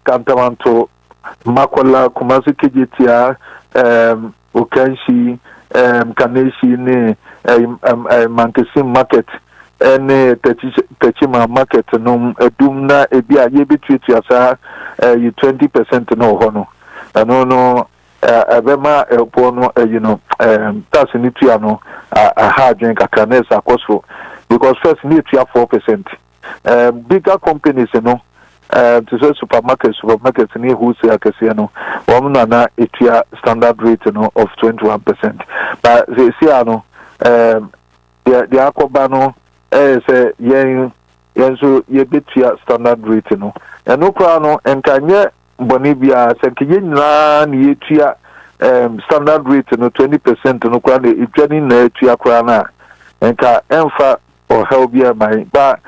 Kantamanto Makola Kumasi Kejetia Okanshi Kaneshi ne Mankesim market ene Techima market no edum na ebi a ye betwetu asa 20% no ho no ano no ebema elpo no you know tax ni tua no a hard drink akanesa akoso because first ni tua 4% bigger companies no to say supermarkets ni wholesale akese no won na etua standard rate no of 21% but they see no the akoba no say yen so ye betua standard rate no eno kra no enkanye boni bia se kenye nyina na yetua standard rate no 20% no kra na etwani na etua kra na enka emfa or help bia my but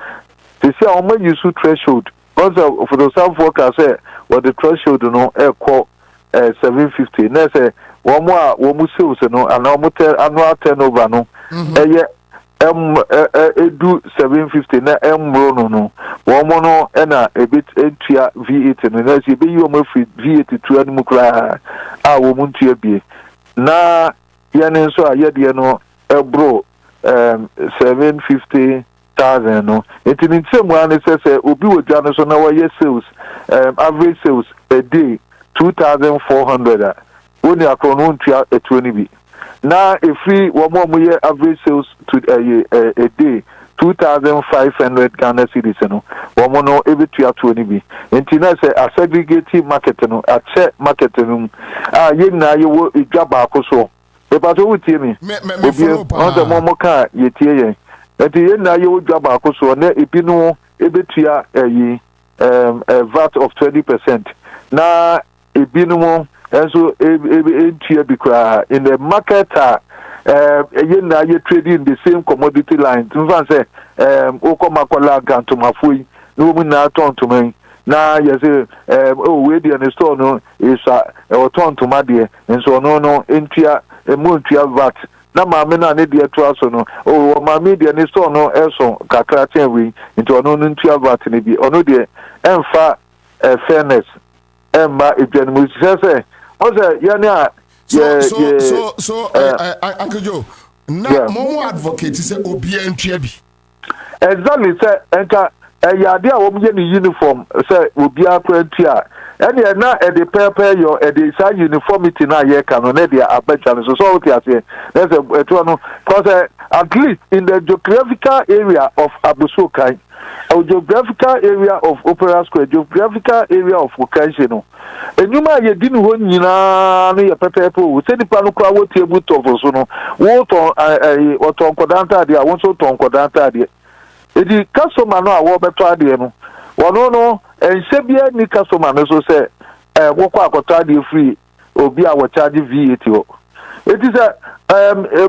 they see how much use threshold also for the some forecast say what the threshold no call 750 na say one more sales no and annual turnover no do 750 na rono no one more no na a bit entria V8 no na say be you mo free V8 to animu kra wo mu ntua bie na ye ne so aye de no bro 750,000 no it in same one says obi wodwa no so na we sales average sales a day 2,400 woni akro no ntua etuo bi na efri wo mo ye average sales to a day 2,500 Ghana cedis no wo mo no ebetua tuo ni bi enti na say a segregated market no a check market no ye na ye wo edwa ba akoso e pa to wutie mi obi on the mo ka ye tie ye enti ye na ye wo dwa ba akoso na ebi no ebetua VAT of 20% na ebi no enso entua bi kra in the market ye na ye trading the same commodity line mfa say okomakola gantomafoi no mu na tontoman na ye say we dey in store no is tontoma de enso no entua emuntua VAT na maame na ne de to aso no maame de ne store no eso kakra tenwe nti ono no ntua VAT ne bi ono de emfa fairness emma edwanmu say also yeah Uncle Joe, now more advocate say obi entry. Exactly, sir. Enka idea wo mje ni uniform say obi akwantia. Ene na e dey prepare your e dey say uniformity na ye kan no na dey abacha so so what you say. There's a no because at least in the geographical area of Abusokai, or geographical area of Opera Square, geographical area of Okashi no. Enyuma ye di no nyina no ye pepepe wo se nipa no kwa wo tie buto so no. Wo ton oton kodanta de a wo so ton kodanta de. Edi customer no a wo beto ade no wono no ense bia ni customer no so say wo kwa akoto ade free obi a wo charge VAT o eti say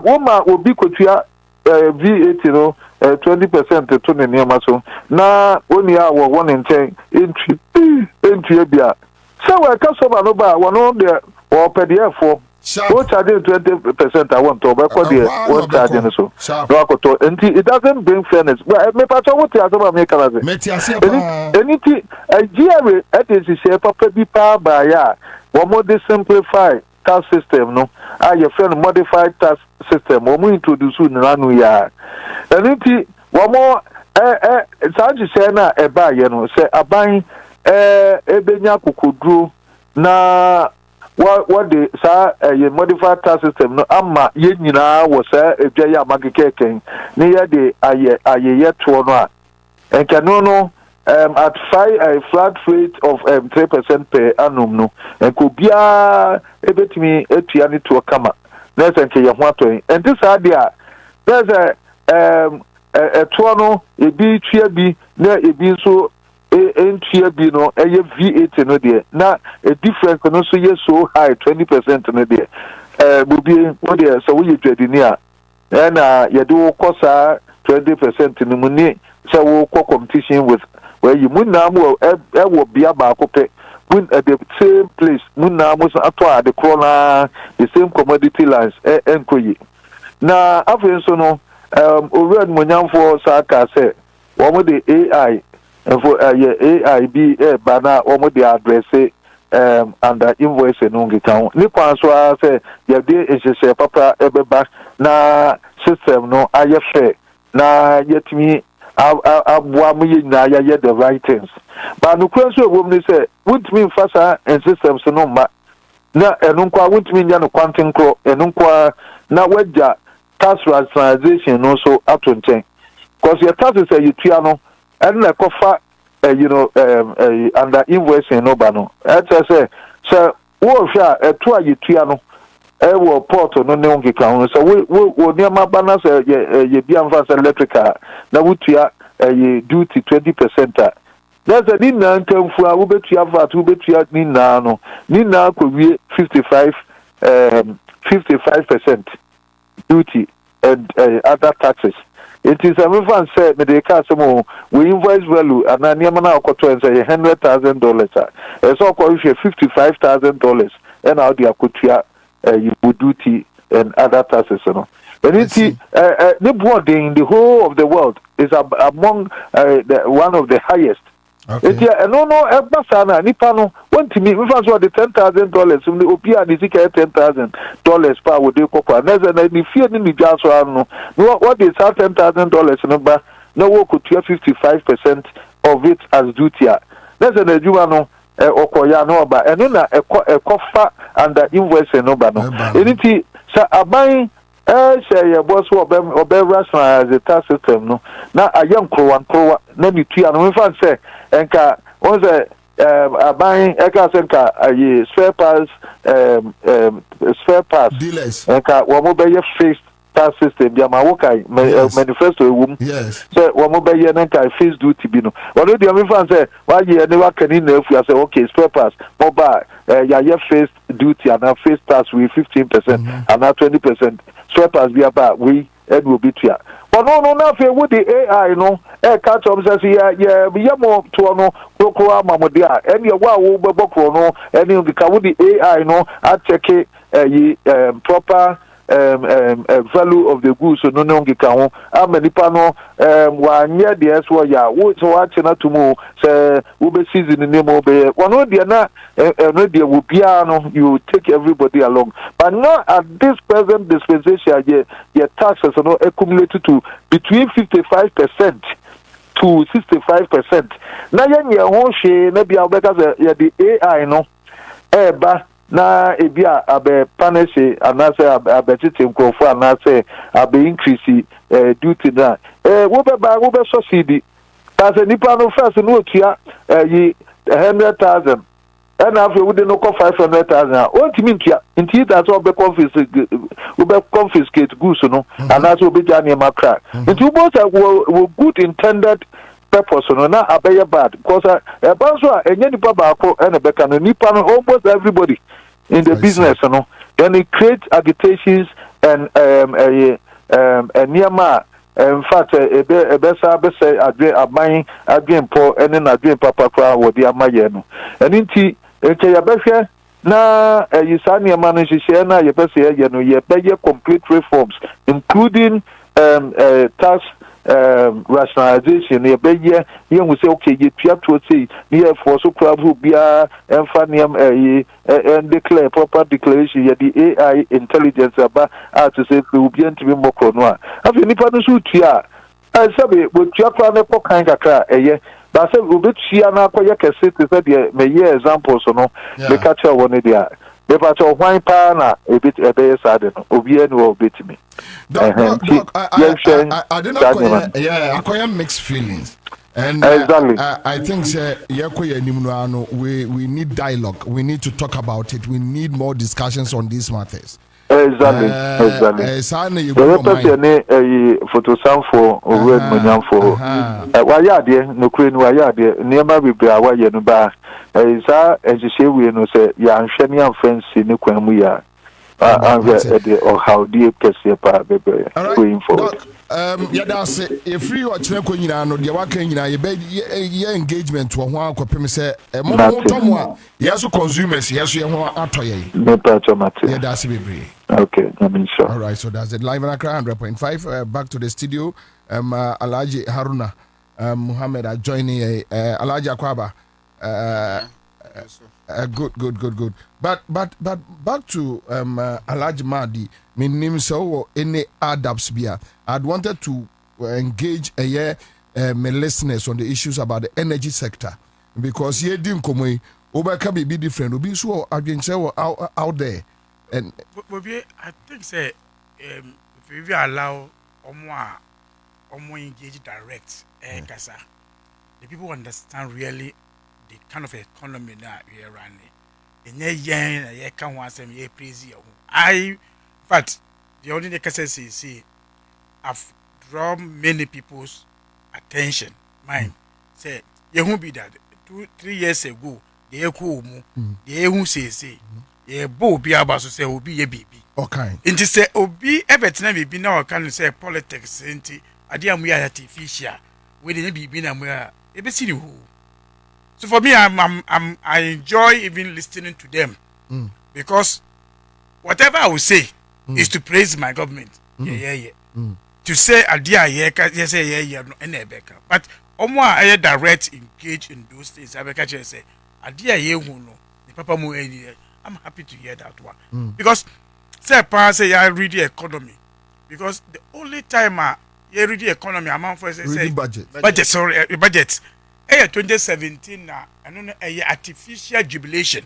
wo ma obi kotua VAT no 20% to ne niam so na oni a wo won nchen entry bia say we customer no ba wono de wo pdf for what charge 20% I want to back what charge so. No, it doesn't bring fairness. Well, me pato what you are make anything a GRA is a papa be power by ya. One more simplify tax system no. Your friend modified tax system. One more introduce nanu ya. Anything one more Sanji say na eba you know say aban ebenya kukudru na what the sa modified tax system no amma ye nyina wo sa edwa ya magekeken ne ye de aye to no a enka no at a flat rate of 3% per annum no enko bia ebetimi etua ne to kama na senke ye ho ato en this idea there's a to no ebi tua bi na ebi so entry bi no VAT no there na a difference no so yes so high 20% no there bubi no there so we trading here na you do cost 20% no money so we co competition with where you mun na mo e wo bia ba ko pe mun at the same place mun na mo ato the corner the same commodity lines enkoyi na afen so no already monyamfo saka say wo mo the AI and for AIB bana almost the address and the invoice no get ni kwan so say ye dey ehye papa ebeba na system no aye fair na yetimi abua mu ye na ye the right things but no kwan so wom ni say wutimi mfasa and systems no ma na enu kwa wutimi nya no kwanten kro enu kwa na waja tax rationalization no so ato nchen because your taxes say you tua no and na kofa under invoicing no bano say wo hwa eto ayetua no e wo port no ne ngika ho so wo niam bana say ye bia mfa say electrical na wutua duty 20%. That's a nina nkamfu a wo betua VAT wo betua nina no nina ko wie 55% duty and other taxes. It is a fan said me we invoice value and na okoto and say $100,000. It's all called $55,000 and how the akutia you duty and other taxes no. And it the boarding in the whole of the world is among one of the highest. Okay. No ebasana nipa no want me fans what the $10,000 from the opia the $10,000 per would dey kopa na the fear ni just no what is $10,000 no ba no wo could 55% of it as duty na say na juma no okoya no ba eno na ekofa under invoice no ba no eniti sa aban say your boss will be rationalize the tax system no na ayam krowa na ni tua no fan say enka on say aban eka senka aye spare parts dealers enka wo mo be fixed tax system bia ma wo kai manifesto ewum yes say wo mo be ye enka fixed duty bi no wo no dia me fan say wa ye ne wa kani na afu say okay spare parts mobile ya fixed duty and fixed tax with 15% and 20%. Sweepers be about we and will be here. But no, nothing with the AI, no. Catch up says, yeah, be more to no, Procura Mamodia, and your wow, Bocro, no, and you become with the AI, no, I check it, proper value of the goods no no ngika ho ama nipa no wanye de eso ya wo so wa chena tumu say wo be season ni mo be one de na no de wo bia no you take everybody along but now at this present dispensation your taxes no accumulate to between 55% to 65%. Na yenye ho hwe na bia obeka say ya the AI no eba na ebia abe punish anase abe tete nkrofo anase abe increase duty na wo be subsidy as a nipa no first no otua yi 100,000 and after we no call 500,000 what mean tua inti that so be confiscate goods no anase obe jani makra inti both are good intended purpose no na abeye bad because e ban so enye nipa ba ko e na beka no nipa no almost everybody in the business no then it creates agitations and niama in fact ebesa say aban adwen po ene na adwen papa kwa wodi amaye no and inti enche ya behwe na yisa niama no hihye na ye pese ye no ye beye complete reforms including tax rationalization ye beye ye hu say okay ye tua to say ye for so crab bia emfa niam and declare proper declaration ye the AI intelligence aba to say we be ntimi mokro no a afi nipa no so tua sabe bo tua kwa ne pokan kakra eye ba say we be tua na akoye kese te say de me ye examples no me catch one dia be pa to hwan pa na e bit e be sad no obi enu o betimi I didn't know. Yeah, I have mixed feelings. And exactly. I think we need dialogue. We need to talk about it. We need more discussions on these matters. Exactly. Photo sound for red monyan for wayade no kure no wayade niema bibia waye no ba sa ehye we no say ya nhwe ne amfansi ne kwan mu ya or how do you perceive going forward? That's if you watch Nekoina, no, the Wakina, your engagement to one copy say, yes, consumers, yes, you want to no patch matter. Yeah, that's it. Okay, I mean, sure. All right, so that's it. Live and Accra 100.5. Back to the studio. Alaji Haruna Muhammad joining Alaji Akwaba. Good. But back to Alhaji Mahdi. My name so any adapts bia. I'd wanted to engage my listeners on the issues about the energy sector because here dim komo oba can be different. Obi so adwenche out there and I think say if we allow omo engage direct kasa the people understand really the kind of economy that we are running. I can't want some crazy. In fact, the only case is I've drawn many people's attention. Mine say you won't be that 2-3 years ago. They cool they who say ye Bobie Ansah say obi baby. Okay. Inti say obi everything be now can say politics inti adia mu ya artificial. We dey be na mu ya e be see who. So for me, I enjoy even listening to them because whatever I will say is to praise my government. Yeah. To say adia yeah no any better. But I direct engage in those things. I better say adia yeah no. The papa mo I'm happy to hear that one because say I read the economy because the only time I read the economy amount for say budget 2017 na ano artificial jubilation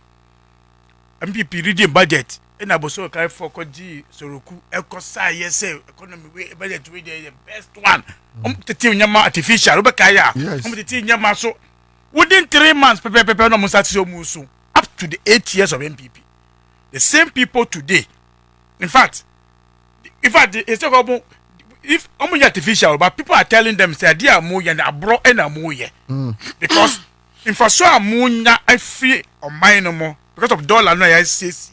MPP reading budget and aboso kai for koji soroku ekosa yes economy we budget we the best one tete nyama artificial obekaya tete nyama so within 3 months pepe no musati musu up to the 8 years of MPP the same people today in fact it's about if artificial, but people are telling them say they are more and abro and amoye because in for so amunya I feel on mine no more because of dollar no I says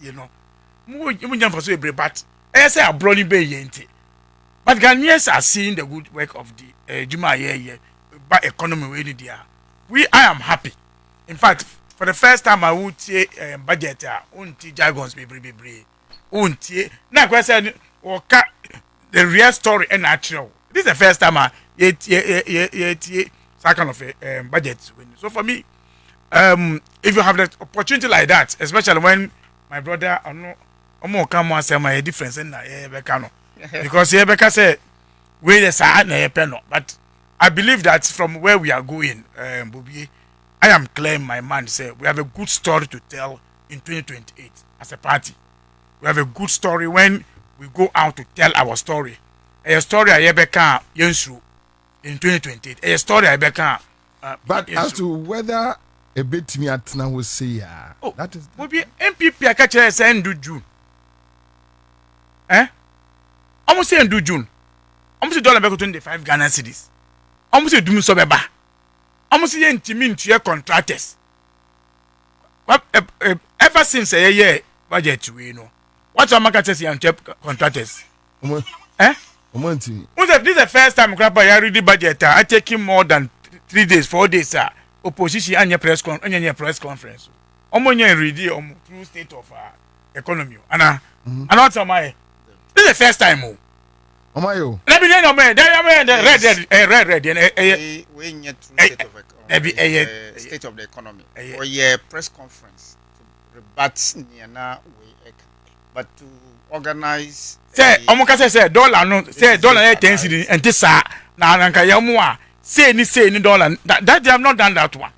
munya for so but I say abro ni be yenti but Ghanaians are seeing the good work of the Juma but economy we I am happy in fact for the first time I would say budget unti jargons be unti na question or the real story and natural. This is the first time that kind of budget. So for me, if you have the opportunity like that, especially when my brother, I'm more come and say my difference in because Rebecca said we the side but I believe that from where we are going, Bobie, I am clear in my mind. Say we have a good story to tell in 2028 as a party. We have a good story when we go out to tell our story. A story I Rebecca Yensu in 2028. A story I Rebecca. But as to whether a bit me at now will say, that is Bobie NPP I catch us end June. Almost say end June. Almost $1 25 Ghana cedis. Almost do so beba. Almost say intimate your contractors. Ever since a year budget we know. What's our market says and contractors? This is the first time I read the budget. I take him more than 3 days, 4 days, opposition and your press conference. Omonya read through state of economy. And what's my this is the first time. Omayo. Let me know, man. Red. We need to state of the economy. Or yeah, press conference to rebut but to organize. Say, Omokase say dollar no say dollar 10 cedi and this na nanka yamu say ni dollar that they have not done that one.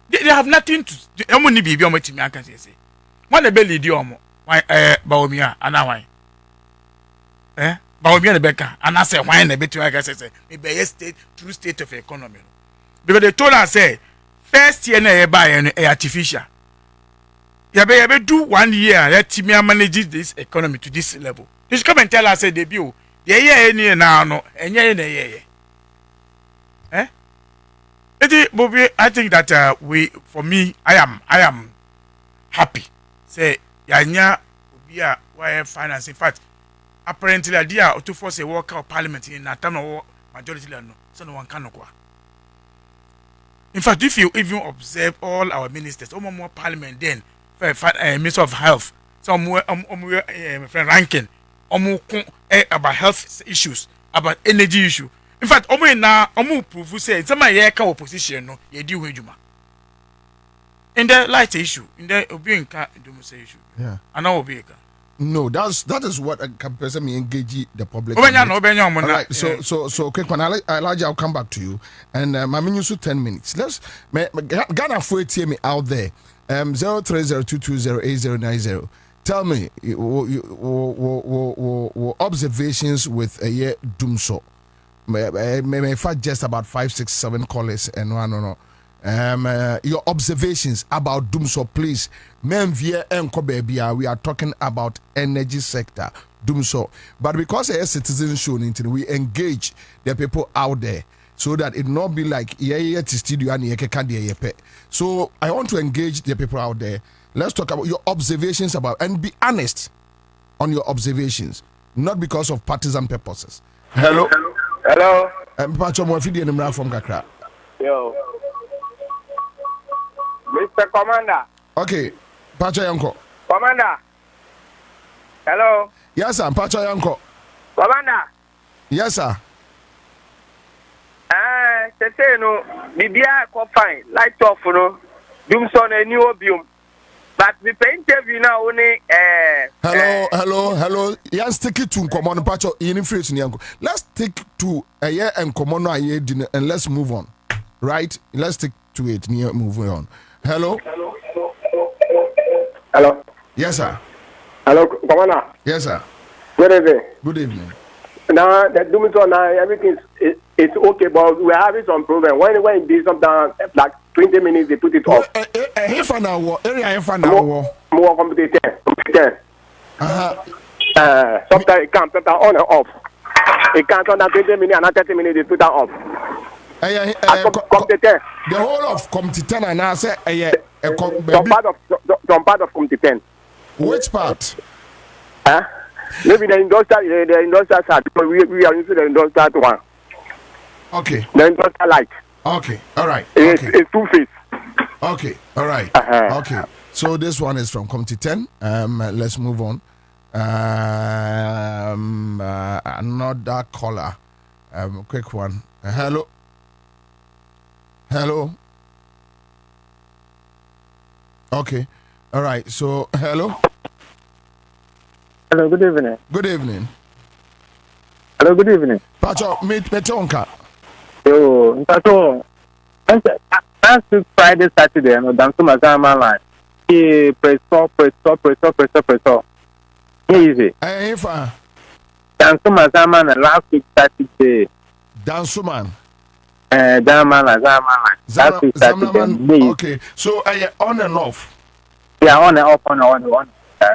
They have nothing to emu ni bibi omo timi aka say. When the belly di omo Baomia ana why. Baomia the beka ana say why na betu aka say maybe a state true state of economy. Because they told us say first year na e buy artificial. Yabe do 1 year let me manage this economy to this level. You should come and tell us the bill. Yeah, now no, and yeah. Bobie, I think that for me, I am happy. Say, Yanya, why finance. In fact, apparently, idea to force a worker of parliament in a time of majority, no, so no one can go. In fact, if you even observe all our ministers, more parliament then, Minister of Health, some friend ranking. About health issues, about energy issue. In fact, prove say some opposition no ye di hujuma. In the light issue, in the obinka issue. Yeah. And now obinka. No, that is what can person me engage the public. Right. So quick one, Elijah, I'll come back to you. And my minutes 10 minutes. Let's Ghana for it me out there. 0302208090. Tell me observations with a year Dumso. May fight just about 5, 6, 7 callers and no. Your observations about Dumso, please. Men via Enko baby, we are talking about energy sector, Dumso. But because a citizen show, we engage the people out there so that it not be like studio and so I want to engage the people out there. Let's talk about your observations about and be honest on your observations, not because of partisan purposes. Hello. Pacho mo fidi enumra from Kakra. Yo. Mr. Commander. Okay. Pacho Yanko. Commander. Hello. Yes, sir. Pacho Yanko. Commander. Yes, sir. No, Bibia fine. Light off, no. Dumson a new obium. But we pay interview now only. Hello. Yan stick it to common Pacho in phrase Yanko. Let's stick to a year and common and let's move on. Right? Let's stick to it. Moving on. Hello. Yes, sir. Hello, Commander. Yes, sir. Good evening. Good evening. Now the Dumson everything it's okay, but we're having some problem. When it is sometimes like 20 minutes, they put it off. More competent. Sometimes it comes on and off. It can't on 20 minutes and 30 minutes, they put that off. The whole of competent and I say some part of competent. Which part? Maybe the industrial side. We are using the industrial one. Okay. The industrial light. Okay. All right. It's two-faced. Okay. All right. Okay. So this one is from Committee 10. Let's move on. Another caller. Quick one. Hello. Okay. All right. So, hello. Hello. Good evening. Good evening. Hello. Good evening. Pacho, metonka. Yo, Pacho. Last week Friday, Saturday, no, dance to my line. Press stop. Easy. If dance to my last week Saturday. Dansuman. Zaman. Last week Saturday. Okay. So on and off. Yeah, on and off.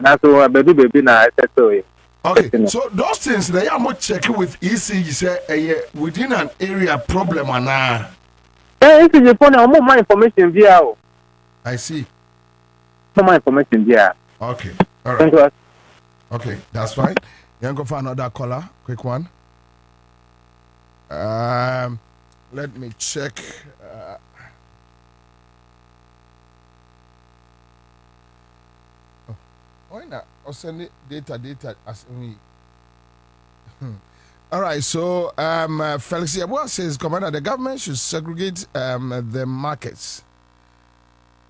That's what baby na settle. Okay. So those things they are more checking with ECG say within an area problem or nah. If you phone more information via. I see. More information via. Okay. All right. Okay, that's fine. You're going for another caller. Quick one. Let me check. Why not? I'll send it data as me. All right, so Felix Yabua says, Commander, the government should segregate the markets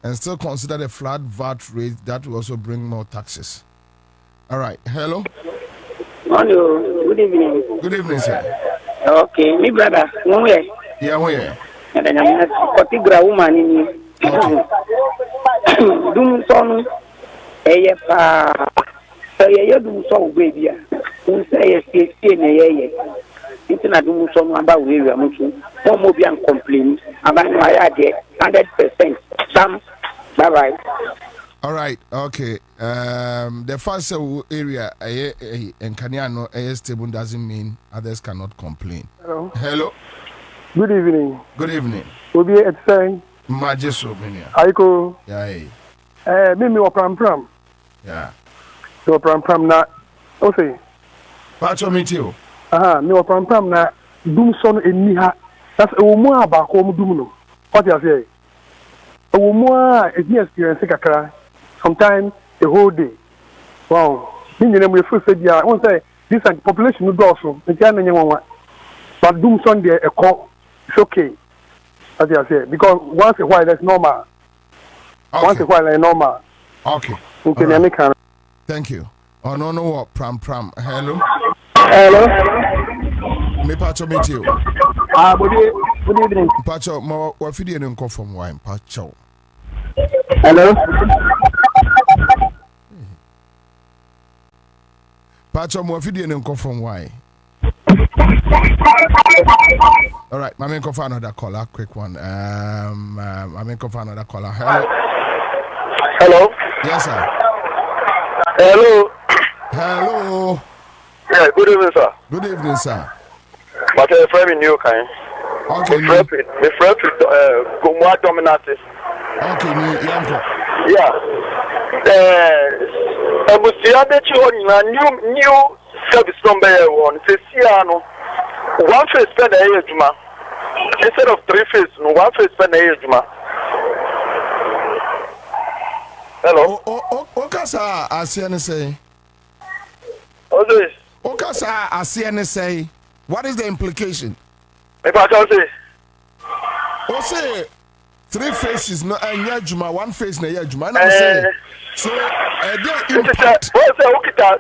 and still consider the flat VAT rate. That will also bring more taxes. All right, hello. Hello, good evening. Good evening, sir. Okay, me brother, where? Yeah, where? And then I'm a particular woman in you. Doom son, you do so, baby. Who say a it's not doing some about where I'm looking. No more be complain about my idea 100%. Some, bye bye. All right, okay. The first area in Kanyano stable doesn't mean others cannot complain. Hello. Good evening. Good evening. We'll be at saying Majeso Minia. Aiko. Yeah. Mimi wa pram. Yeah. So pram na. Okay. Pacho mitio. Me wa pram na dum son eni ha. That's a woman ba ko mu dum no. What you say? A woman is experience kakra. Sometimes the whole day. Wow. We first said, yeah, I want to say this population will also. But doom Sunday a call. It's okay. As I say, because once a while that's normal. Okay. Once a while it's normal. Okay. Okay, right. Thank you. Oh no what pram. Hello. Me Pacho meet you. Good evening. Pacho, what video you come from wine, Pacho? Hello. Pacho, what video you come from wine? All right, my man come for another caller, quick one. My man come for another caller. Hello. Yes, sir. Hello. Yeah, good evening, sir. Good evening, sir. But a friend new kind. Okay. My friend go more dominant. Okay, me yanko. Yeah. I was the other two new service number one. Say, one face spend a year, instead of 3 face, no one face spend a year, Hello. Okasa, I see any say. Okasa, I see any say. What is the implication? If I can say. O say 3 faces no anya juma, 1 face na ya juma. Na say. So, the impact. What say okita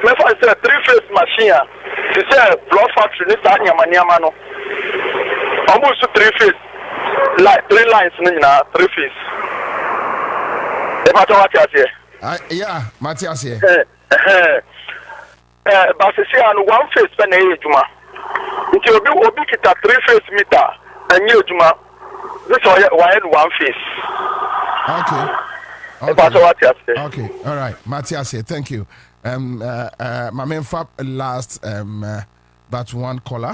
me for say 3 face machine. They say blood factory ni sa nyama no. Almost 3 face. Like 3 lines na 3 face. If I don't want to yeah, Matthias here. But see, and 1 face pen a juma. It will be obi kita 3 face meter and you juma. This is why 1 face. Okay, all right, Matthias here. Thank you. My main fab last but 1 caller.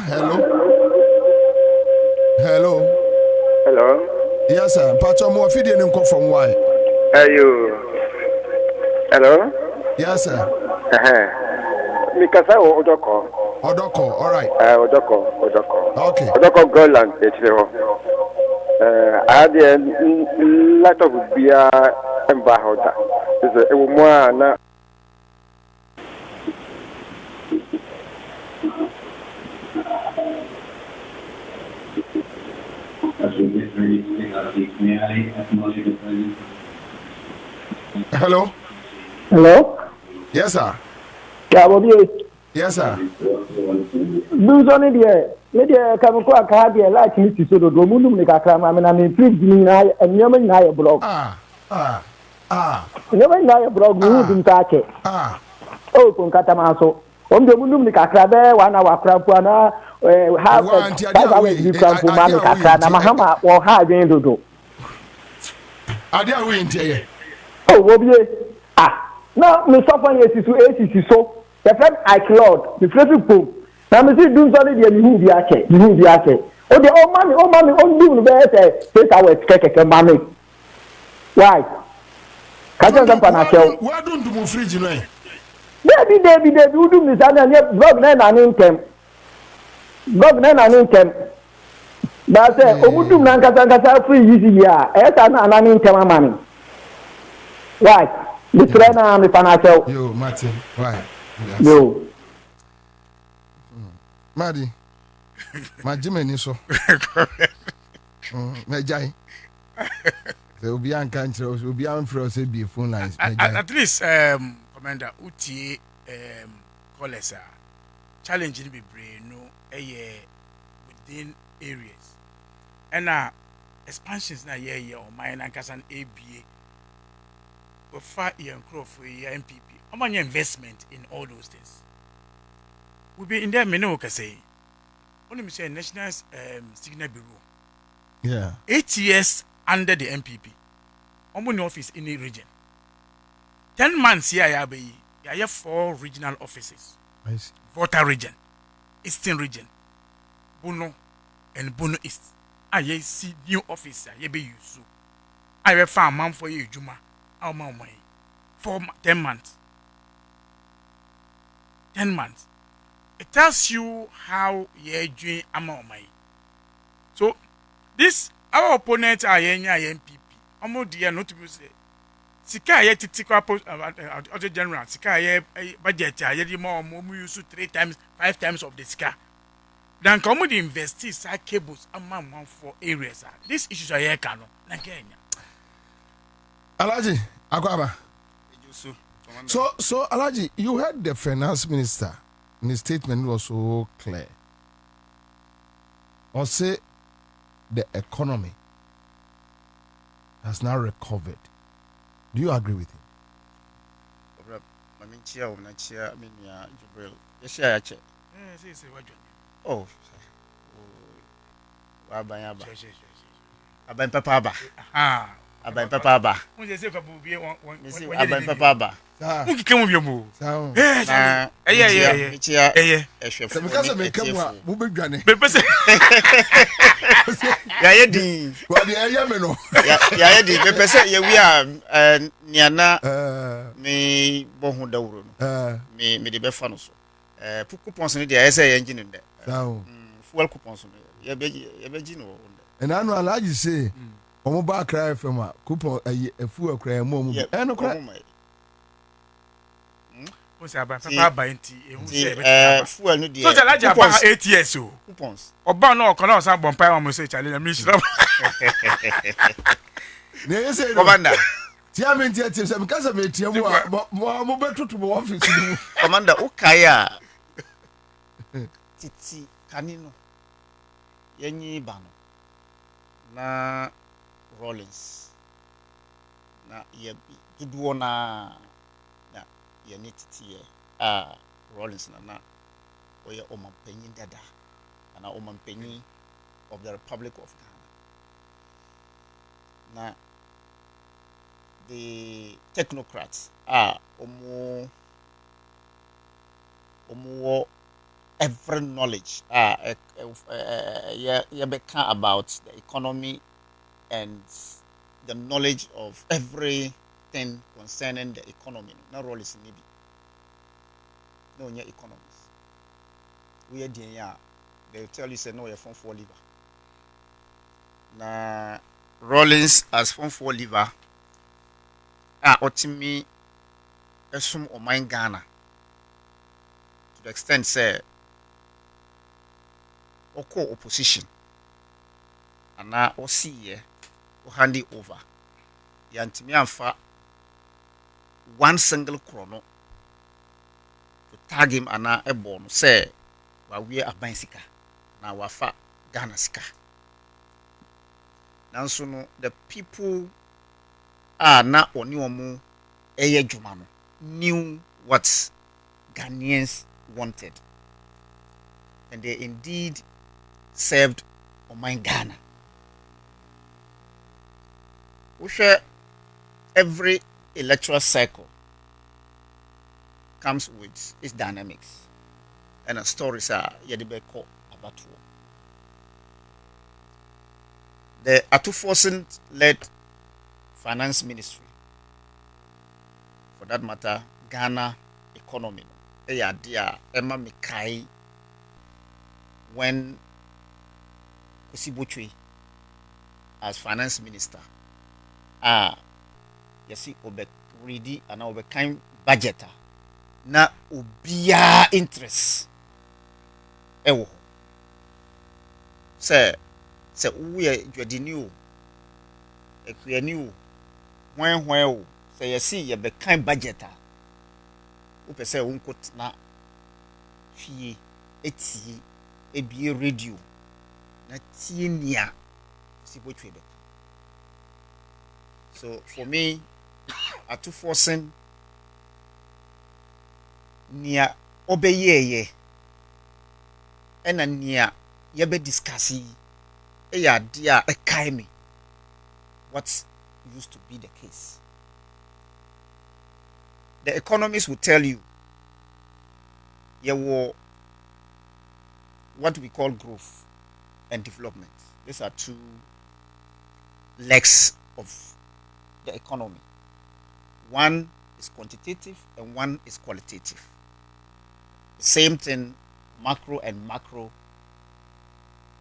Hello. Yes, sir. Pacho mo fidi ni nko from why? Hello. Yes, sir. Mikasa Odoko. All right. Odoko. Okay. Odoko Goland, I had a lot of beer and Bahoda. It's a woman. Hello. Hello. Yes, sir. Yeah, Bobie. Yes, sir. Do something there. Maybe come to a car there like me to so do munum ni kakra ma na me free ni na enyama ni na blog. Never na your blog mu dum ta che. Oh, kon kata ma so. Om de munum ni kakra be wa na wa kra pu na ha 5 hours di kra pu ma ni kakra na ma hama wo ha adwen dodo. Ade a we ntie. Oh, Bobie. No, me suffer ACC so. The friend I cloud, the friend pum. Now me see do something there, me bi ache. Oh, the old mommy, do no be say, I will keke mommy. Why? Kaja Sampa na show. Why don't you move fridge no? Debi, you do this and blog na intem. But say, omudu na nkasa free easy ya. Na intem amani. Why? The trainer me financial. Yo, Martin, why? Yo. Madi. My Jimmy so. My jai. There will be an country, will be on for us be phone lines. At least Commander Uti callers are challenging be brain no within areas. And expansions na ye or mine and Kasan ABA. But 5 year crop for NPP. How much investment in all those things? We be in there, Meno can say. Only me say National Signal Bureau. Yeah. 8 years under the NPP. Omuni office in the region. 10 months here, I have 4 regional offices. Nice. Volta region, Eastern region, Bono, and Bono East. I see new office. I be you. I have found man for you, Juma. How much money? For 10 months. 10 months. It tells you how you're doing amount of money. So, this, our opponents are NPP. Almost dear not to say. Sika ye titiko other general. Sika ye budget. Ye more use 3 times, 5 times of the sika. Then come with investors, side cables, amount for areas. These issues are here, Kano. Alaji, Akwaba. So Alaji, you heard the finance minister. And his statement was so clear. Or say the economy has now recovered. Do you agree with him? Oh, Aban Papa. Aban Papa. Aban Papa. And I know Alaji say, "Omo ba cry from a coupon a fool cry more." And cry. What's about Papa Bainty? Fuel no dear. So Alaji about 8 years so. Coupons. Oba no kono san bon pai am say challenge am issue. Ne say Commander. Tia me tia tia say because me tia mo beto to mo office ni. Commander Ukaya. Titi kanino. Yenyi bano. Na Rollins na ye duduo na ye nititi Rollins na oye omampanyin dada na omampanyin of the Republic of Ghana na the technocrats omo every knowledge about the economy and the knowledge of everything concerning the economy. No role is maybe no your economists. We are there, they tell you say no you're from 4 liver. Na Rollins as from 4 liver otimi esum o mine Ghana to the extent say oko opposition ana osiye o handi over yantimi amfa one single chrono to tag him ana ebo no say wa wie aban sika na wafa Ghana sika nanso no the people na oni omo eye dwuma no knew what Ghanaians wanted, and they indeed served Oman Ghana. We share every electoral cycle comes with its dynamics, and a stories are yedibeko abatu. The Atufosin led finance ministry, for that matter, Ghana economy. Dear Emma Mikai when Osibuchi as finance minister. You see, obe ready and obe kind budgeter. Na ubia interest. Ewo. Se uye jwadi new. Ekuye new. When say you see you be kind budgeter. Upe say unkot na fie eti ebi radio na tinia Osibuchi be. So for me, Atufosin nia obeyeye ena nia yebe discussi eya dia ekaimi what used to be the case. The economists will tell you were what we call growth and development. These are two legs of the economy. One is quantitative and one is qualitative. The same thing, macro and macro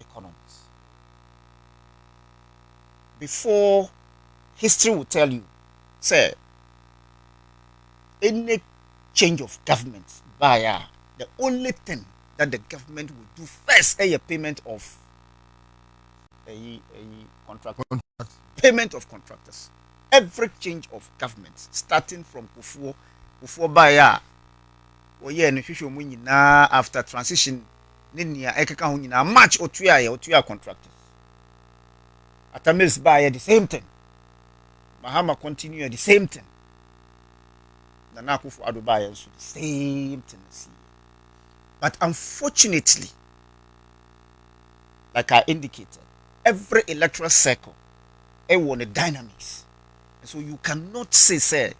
economics. Before, history will tell you, say, any change of government via the only thing that the government will do first is a payment of a contract. Payment of contractors. Every change of government, starting from Kufuor Baya, after transition, March or 2 year contractors. At Atamils Baya, the same thing. Mahama continue the same thing. Nana Kufuor Baya, the same thing. But unfortunately, like I indicated, every electoral cycle, it won a dynamics. So you cannot say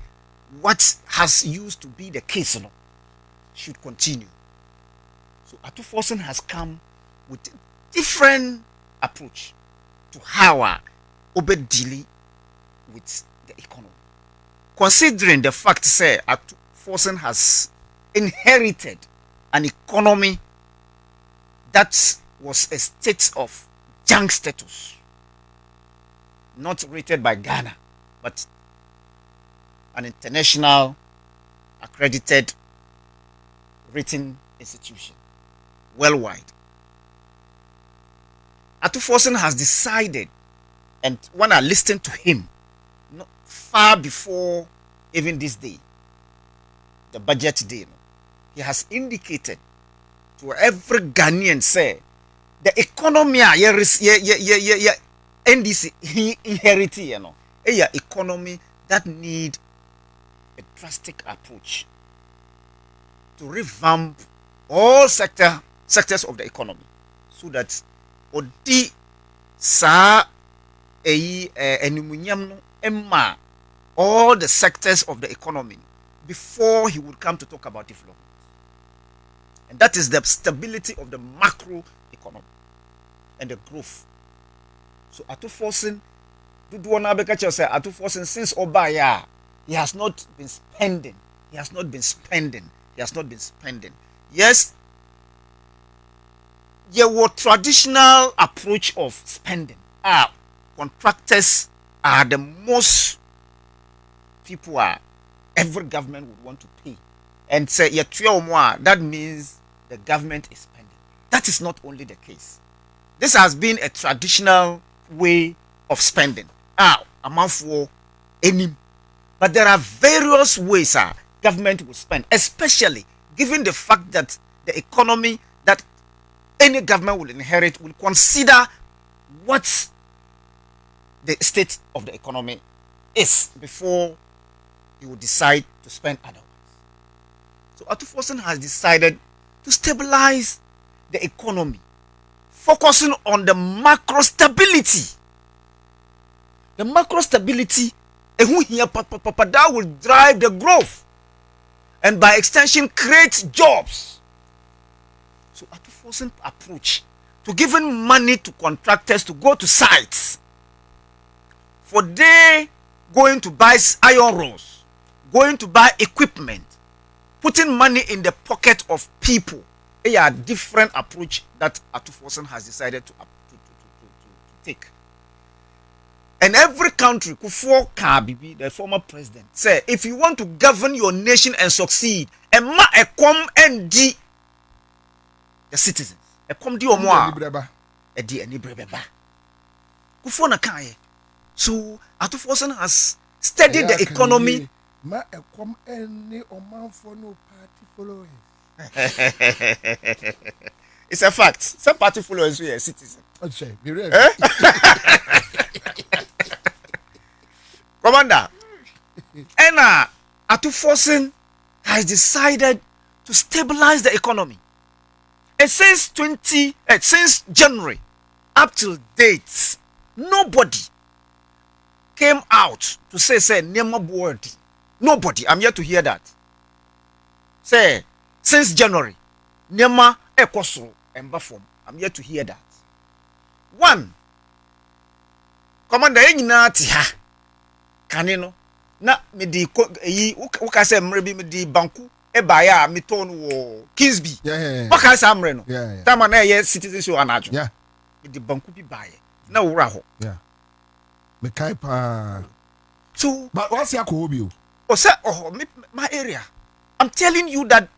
what has used to be the case should continue. So Atufosin has come with a different approach to how we deal with the economy. Considering the fact Atufosin has inherited an economy that was a state of junk status, not rated by Ghana, but an international accredited rating institution worldwide. Atufosin has decided, and when I listened to him, far before even this day, the budget day, he has indicated to every Ghanaian, say, the economy NDC he inherited, a economy that need a drastic approach to revamp all sectors of the economy, so that odi sa enumunyam no emma all the sectors of the economy before he would come to talk about development. And that is the stability of the macro economy and the growth. So Atufosin, Atufosin since Obaya, he has not been spending. Yes, there was traditional approach of spending. Contractors are the most people every government would want to pay. And say that means the government is spending. That is not only the case. This has been a traditional way of spending. Amount for any. But there are various ways government will spend, especially given the fact that the economy that any government will inherit will consider what the state of the economy is before you will decide to spend otherwise. So Atufosin has decided to stabilize the economy, focusing on the macro stability. The macro stability that will drive the growth and by extension create jobs. So Atufosin approach to giving money to contractors to go to sites for they going to buy iron rods, going to buy equipment, putting money in the pocket of people. A different approach that Atufosin has decided to take. And every country, Kufuor Kabibi, the former president, say if you want to govern your nation and succeed, come and the citizens. Come di omwa. Edi eni brebeba. Kufuor na kaye. So Atufosin has steadied the economy. Come any oman for no party following. It's a fact. Some party followers we are citizens. Commander, and Atufosin has decided to stabilize the economy. And since January up till date, nobody came out to say Nema Boadu. Nobody. I'm yet to hear that. Say since January, Nema Ekoso Embafom. I'm yet to hear that. One, Commander Enyina Tiha. Kanino na me di uka se mrebi me di banku e baya me ton wo Kingsby waka se amre no tama na ye citizenship anajo me di banku bi baye na wura ho me kai pa so but what's your ko o say my area I'm telling you that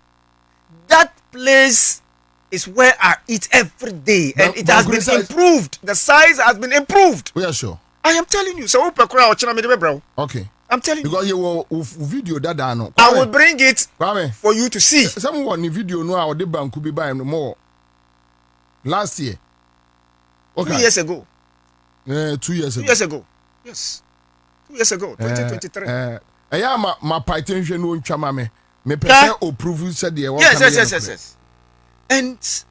place is where I eat every day and it has been improved. The size has been improved. We are sure. I am telling you. So okay. I'm telling you. Because you will video that no. I will bring it for you to see. Someone in video no our bank could be buying more. Last year. Okay. 2 years ago. 2 years ago. 2 years ago. Yes. 2 years ago. 2023. My petition no chama me. Me person approve said the Yes. And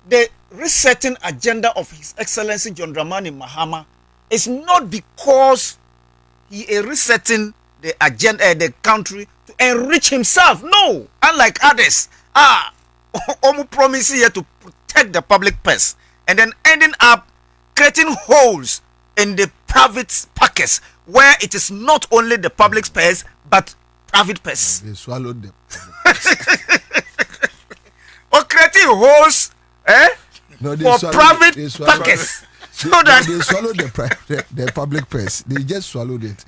the resetting agenda of His Excellency John Dramani Mahama is not because he is resetting the agenda, the country to enrich himself. No, unlike others, promise here to protect the public purse and then ending up creating holes in the private pockets where it is not only the public purse but private purse. They swallowed them. Or creating holes, for private pockets. So they swallowed the public purse. They just swallowed it.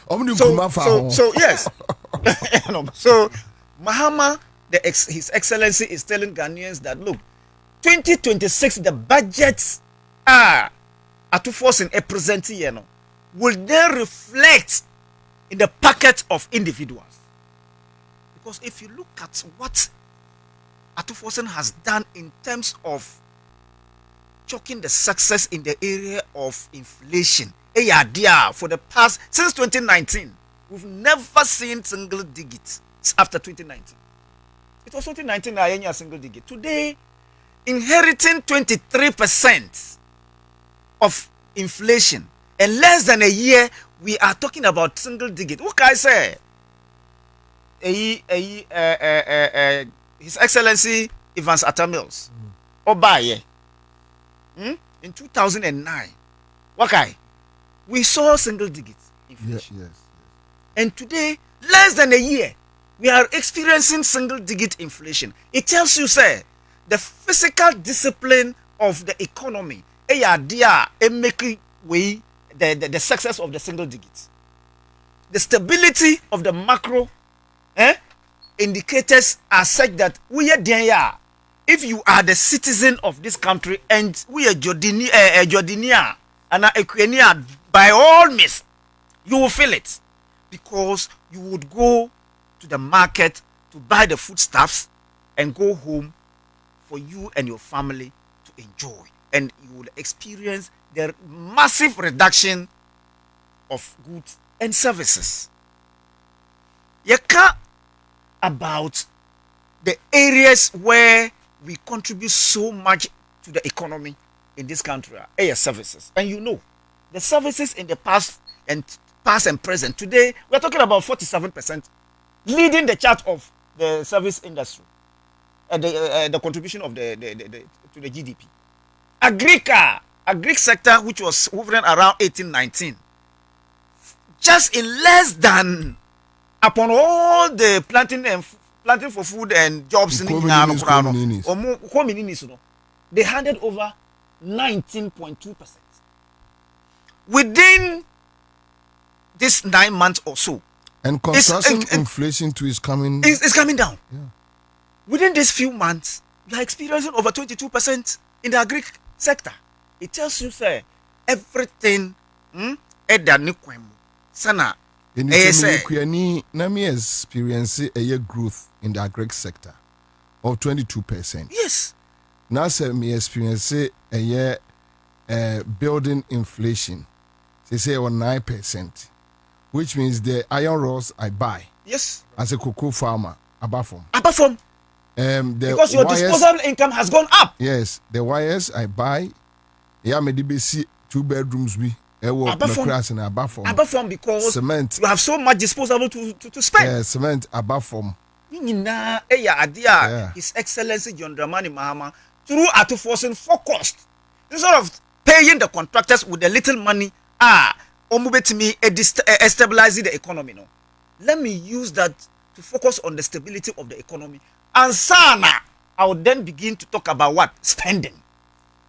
So yes. So Mahama, His Excellency is telling Ghanaians that look, 2026 the budgets Atufosin presenting will then reflect in the pocket of individuals. Because if you look at what Atufosin has done in terms of choking the success in the area of inflation. For the past, since 2019, we've never seen single digits after 2019. It was 2019 that I single digit. Today, inheriting 23% of inflation, and less than a year, we are talking about single digit. What can I say? His Excellency Evans Atamils, Obaye. In 2009, we saw single digits inflation. Yes. And today, less than a year, we are experiencing single digit inflation. It tells you, sir, the physical discipline of the economy, making way the success of the single digits. The stability of the macro indicators are such that we are there. If you are the citizen of this country and we are Jordania, and by all means, you will feel it because you would go to the market to buy the foodstuffs and go home for you and your family to enjoy, and you will experience the massive reduction of goods and services. Yeka about the areas where we contribute so much to the economy in this country are services. And you know, the services in the past and present. Today, we are talking about 47% leading the chart of the service industry and the contribution of the to the GDP. Agric sector, which was hovering around 18-19, just in less than, upon all the planting for food and jobs in the they handed over 19.2%. Within this 9 months or so. And construction inflation too is coming. It's coming down. Yeah. Within these few months, we are experiencing over 22% in the agri sector. It tells you, sir, everything sana. Let me experience a year growth in the agri sector of 22%. Yes. Now, sir, me experience a year building inflation. They say on 9%, which means the iron rods I buy. Yes. As a cocoa farmer, above from. Because your disposable income has gone up. Yes, the wires I buy, yeah, maybe see 2 bedrooms we. Above from because cement. You have so much disposable to spend. Yeah, cement above from. His Excellency John Dramani Mahama, through forcing focused, instead of paying the contractors with the little money, stabilizing the economy. No, let me use that to focus on the stability of the economy. And sana, I will then begin to talk about what spending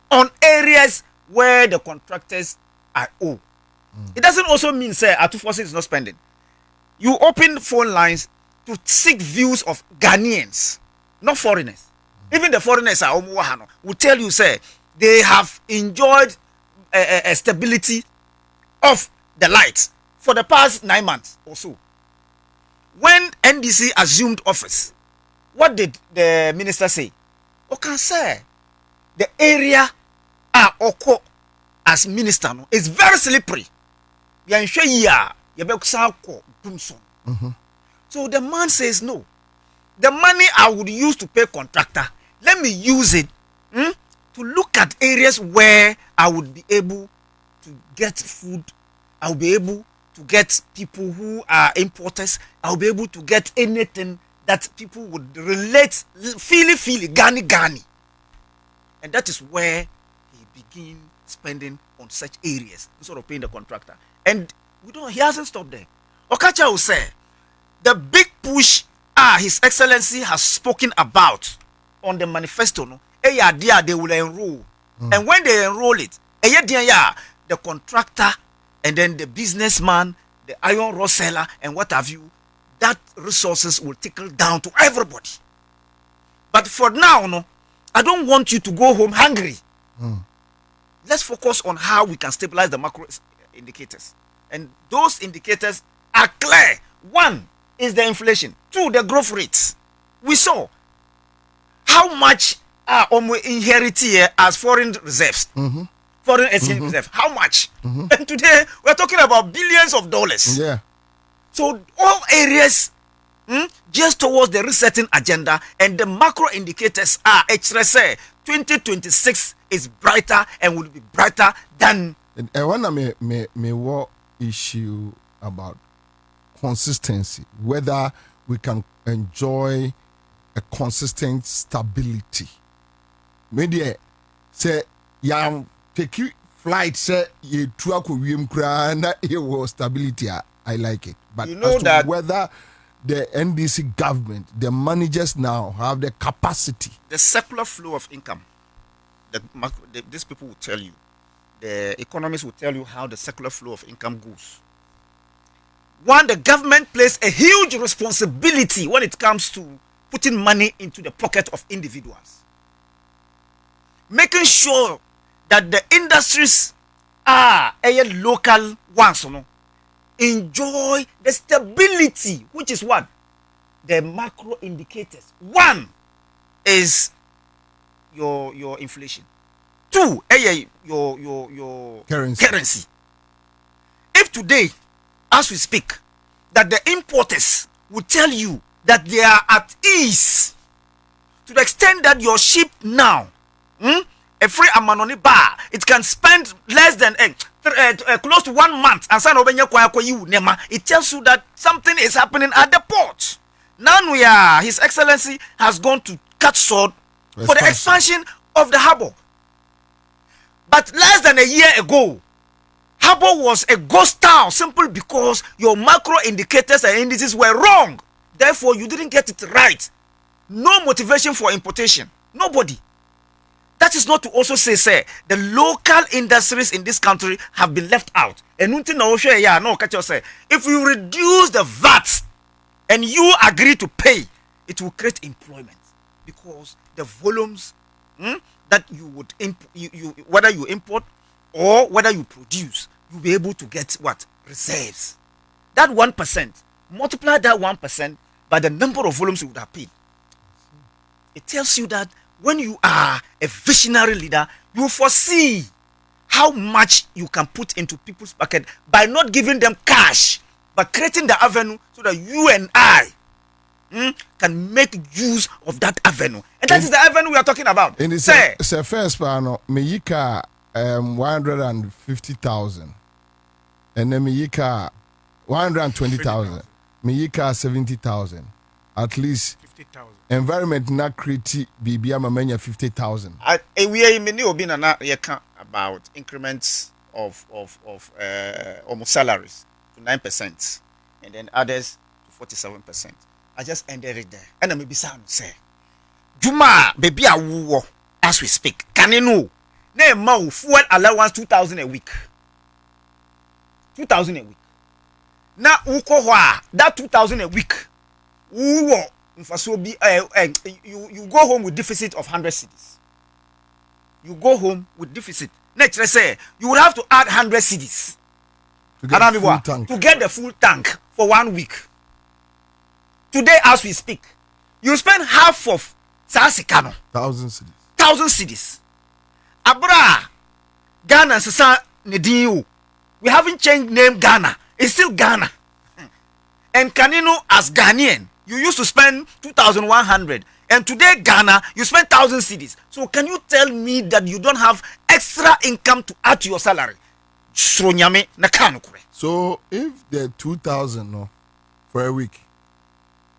on areas where the contractors are owed. It doesn't also mean say Atufosin is not spending. You open phone lines to seek views of Ghanaians, not foreigners. Even the foreigners are will tell you say they have enjoyed a stability of the light for the past 9 months or so. When NDC assumed office, what did the minister say? Okay, sir, the area Oko as minister is very slippery. So the man says no. The money I would use to pay contractor, let me use it to look at areas where I would be able to get food. I will be able to get people who are importers. I will be able to get anything that people would relate, feel, Gani. And that is where he begin spending on such areas instead of paying the contractor. And he hasn't stopped there. Okacha will say, the big push His Excellency has spoken about on the manifesto, they will enroll. And when they enroll it, the contractor and then the businessman, the iron rod seller, and what have you, that resources will trickle down to everybody. But for now, I don't want you to go home hungry. Let's focus on how we can stabilize the macro indicators. And those indicators are clear. 1 is the inflation. 2, the growth rates. We saw how much are inherited here as foreign reserves. Foreign exchange reserve. How much? And today, we're talking about billions of dollars. Yeah. So all areas just towards the resetting agenda, and the macro indicators are 2026 is brighter and will be brighter than. And one may war issue about consistency, whether we can enjoy a consistent stability. Maybe say take you flight say you stability. I like it, but you know that whether the NDC government, the managers now have the capacity. The circular flow of income. These people will tell you. The economists will tell you how the circular flow of income goes. 1, the government plays a huge responsibility when it comes to putting money into the pocket of individuals. Making sure that the industries local ones, no, enjoy the stability, which is what? The macro indicators. One is your inflation. Two, your currency. If today, as we speak, that the importers will tell you that they are at ease to the extent that your ship now, a free amanoni bar, it can spend less than close to 1 month and sign over. It tells you that something is happening at the port. Now His Excellency has gone to cut short for the expansion of the harbor. But less than a year ago, harbor was a ghost town simply because your macro indicators and indices were wrong. Therefore, you didn't get it right. No motivation for importation. Nobody. That is not to also say the local industries in this country have been left out. And if you reduce the VAT and you agree to pay, it will create employment, because the volumes that you would whether you import or whether you produce, you'll be able to get what? Reserves. That 1%, multiply that 1% by the number of volumes you would have paid. It tells you that when you are a visionary leader, you foresee how much you can put into people's pocket by not giving them cash, but creating the avenue so that you and I can make use of that avenue. And that is the avenue we are talking about. And it's a first panel, Meyika 150,000. And then Meyika 120,000. Meyika 70,000. At least 50,000. Environment na create BBM Mamenya 50,000. We many obina about increments of almost salaries to 9%, and then others to 47%. I just ended it there. And I maybe sound say Juma baby a woo as we speak. Can you know? Name fuel allowance 2,000 a week. 2,000 a week. Now that 2,000 a week. You go home with deficit of 100 cedis. You go home with deficit. Next, let's say you would have to add 100 cedis to get the full tank for 1 week. Today, as we speak, you spend half of Sasikano. 1,000 cedis. 1,000 cedis. Abra Ghana Sasa Nedinu. We haven't changed name Ghana. It's still Ghana. And Kanino as Ghanaian, you used to spend 2,100, and today Ghana you spend 1,000 cedis. So can you tell me that you don't have extra income to add to your salary? So if the 2,000 no for a week,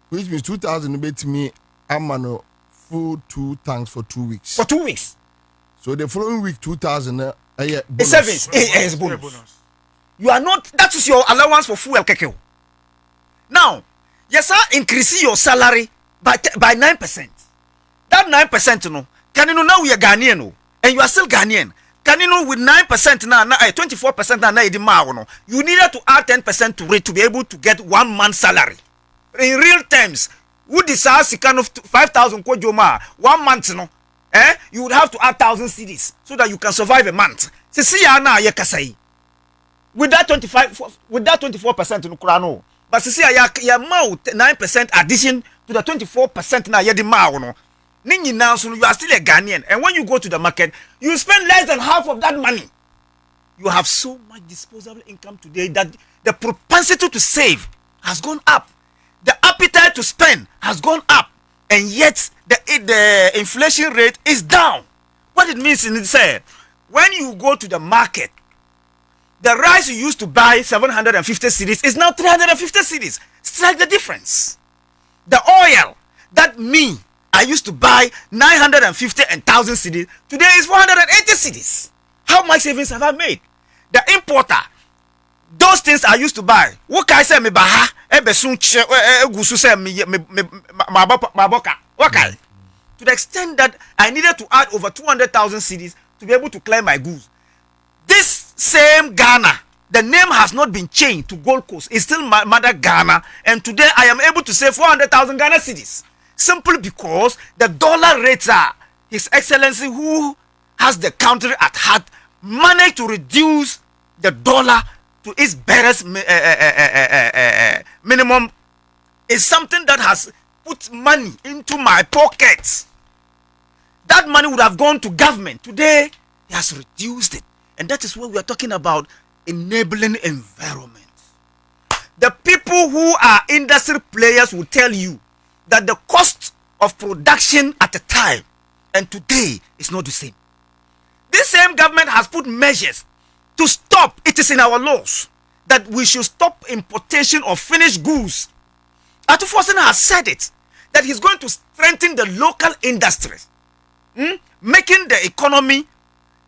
which means 2,000 bet me I'm on full 2 tanks for 2 weeks. For 2 weeks. So the following week 2,000 bonus. Service is bonus. You are not. That is your allowance for fuel keke. Now. Yes, sir, increase your salary by 9%. That 9%, no. Can you know now we are Ghanaian, no? And you are still Ghanaian. Can you know with 9% now, 24% now, no? You needed to add 10% to it to be able to get 1 month's salary. In real terms, would the SARS kind of 5,000 kwajoma 1 month, no? You would have to add 1,000 cedis so that you can survive a month. See, now you can say with that 24% no krano. But see, ya 9% addition to the 24% now. No. Now, so you are still a Ghanaian, and when you go to the market, you spend less than half of that money. You have so much disposable income today that the propensity to save has gone up, the appetite to spend has gone up, and yet the inflation rate is down. What it means is say, when you go to the market, the rice you used to buy 750 cedis is now 350 cedis. Strike the difference. The oil that I used to buy 950 and 1,000 cedis, today is 480 cedis. How much savings have I made? The importer, those things I used to buy, what can I say? Me baha, gusu say me maboka. Okay. To the extent that I needed to add over 200,000 cedis to be able to clear my goods. This same Ghana, the name has not been changed to Gold Coast. It's still Mother Ghana, and today I am able to save 400,000 Ghana cedis simply because the dollar rates are His Excellency, who has the country at heart, managed to reduce the dollar to its barest minimum is something that has put money into my pockets. That money would have gone to government. Today, he has reduced it. And that is what we are talking about, enabling environment. The people who are industry players will tell you that the cost of production at a time and today is not the same. This same government has put measures to stop, it is in our laws, that we should stop importation of finished goods. Atufosin has said it, that he's going to strengthen the local industries, making the economy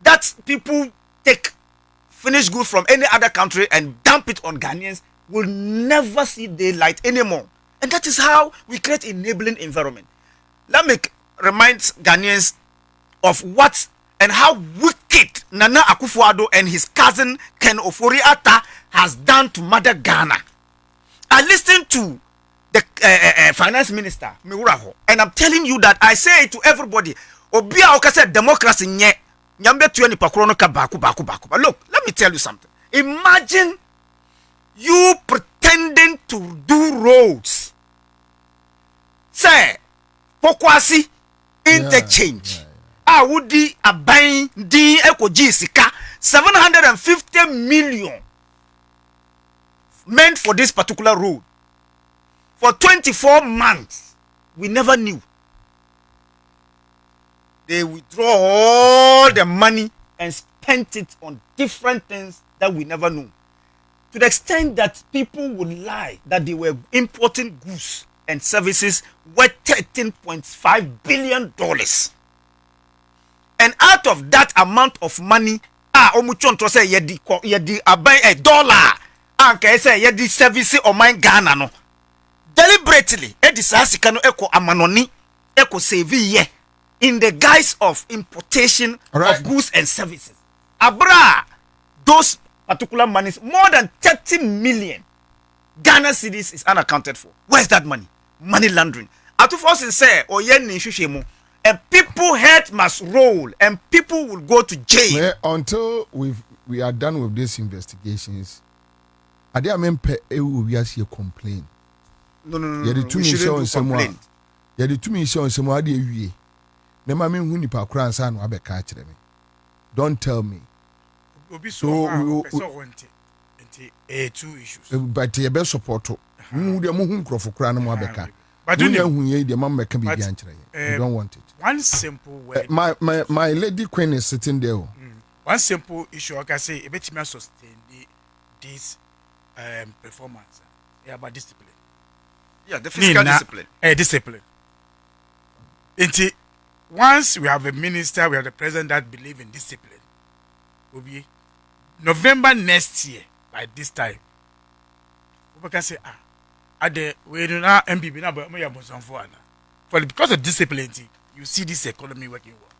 that people take finished goods from any other country and dump it on Ghanaians will never see daylight anymore. And that is how we create enabling environment. Let me remind Ghanaians of what and how wicked Nana Akufo-Addo and his cousin Ken Ofori-Atta has done to Mother Ghana. I listened to the finance minister, Miuraho, and I'm telling you that I say it to everybody. Obia Okase democracy nye nyambe tuwe ni pakrono ka baku. But look, let me tell you something. Imagine you pretending to do roads. Say, Pokwasi interchange. Awudi abain di ekoji sika 750 million meant for this particular road. For 24 months, we never knew. They withdraw all the money and spent it on different things that we never knew. To the extent that people would lie that they were importing goods and services worth $13.5 billion. And out of that amount of money, omuchonto say yedi abai $1 anka say yedi service o man Ghana no. Deliberately, edisasika no eko amanoni eko save ye in the guise of importation of goods and services. Abra, those particular monies, more than 30 million Ghana cedis is unaccounted for. Where's that money? Money laundering. Atufosin say oyen ni shushemu. And people head must roll, and people will go to jail. Until we are done with these investigations, I didn't complain. No. We shouldn't complain. The 2 million some are the Never mean who nipa kura nsa no abeka kire me. Don't tell me. So we 2 issues. But you best support to. Mu de mo hu nkrofo kura no mo abeka. But you know who ye the man make be anchor. I don't want it. One simple way. My lady queen is sitting there. One simple issue I can say a bit more sustain this performance. Yeah, about discipline. Yeah, the fiscal discipline. Discipline. Once we have a minister, we have the president that believe in discipline. Will be November next year by this time. We can say at the we do not MPP now, but for because of discipline, you see this economy working well.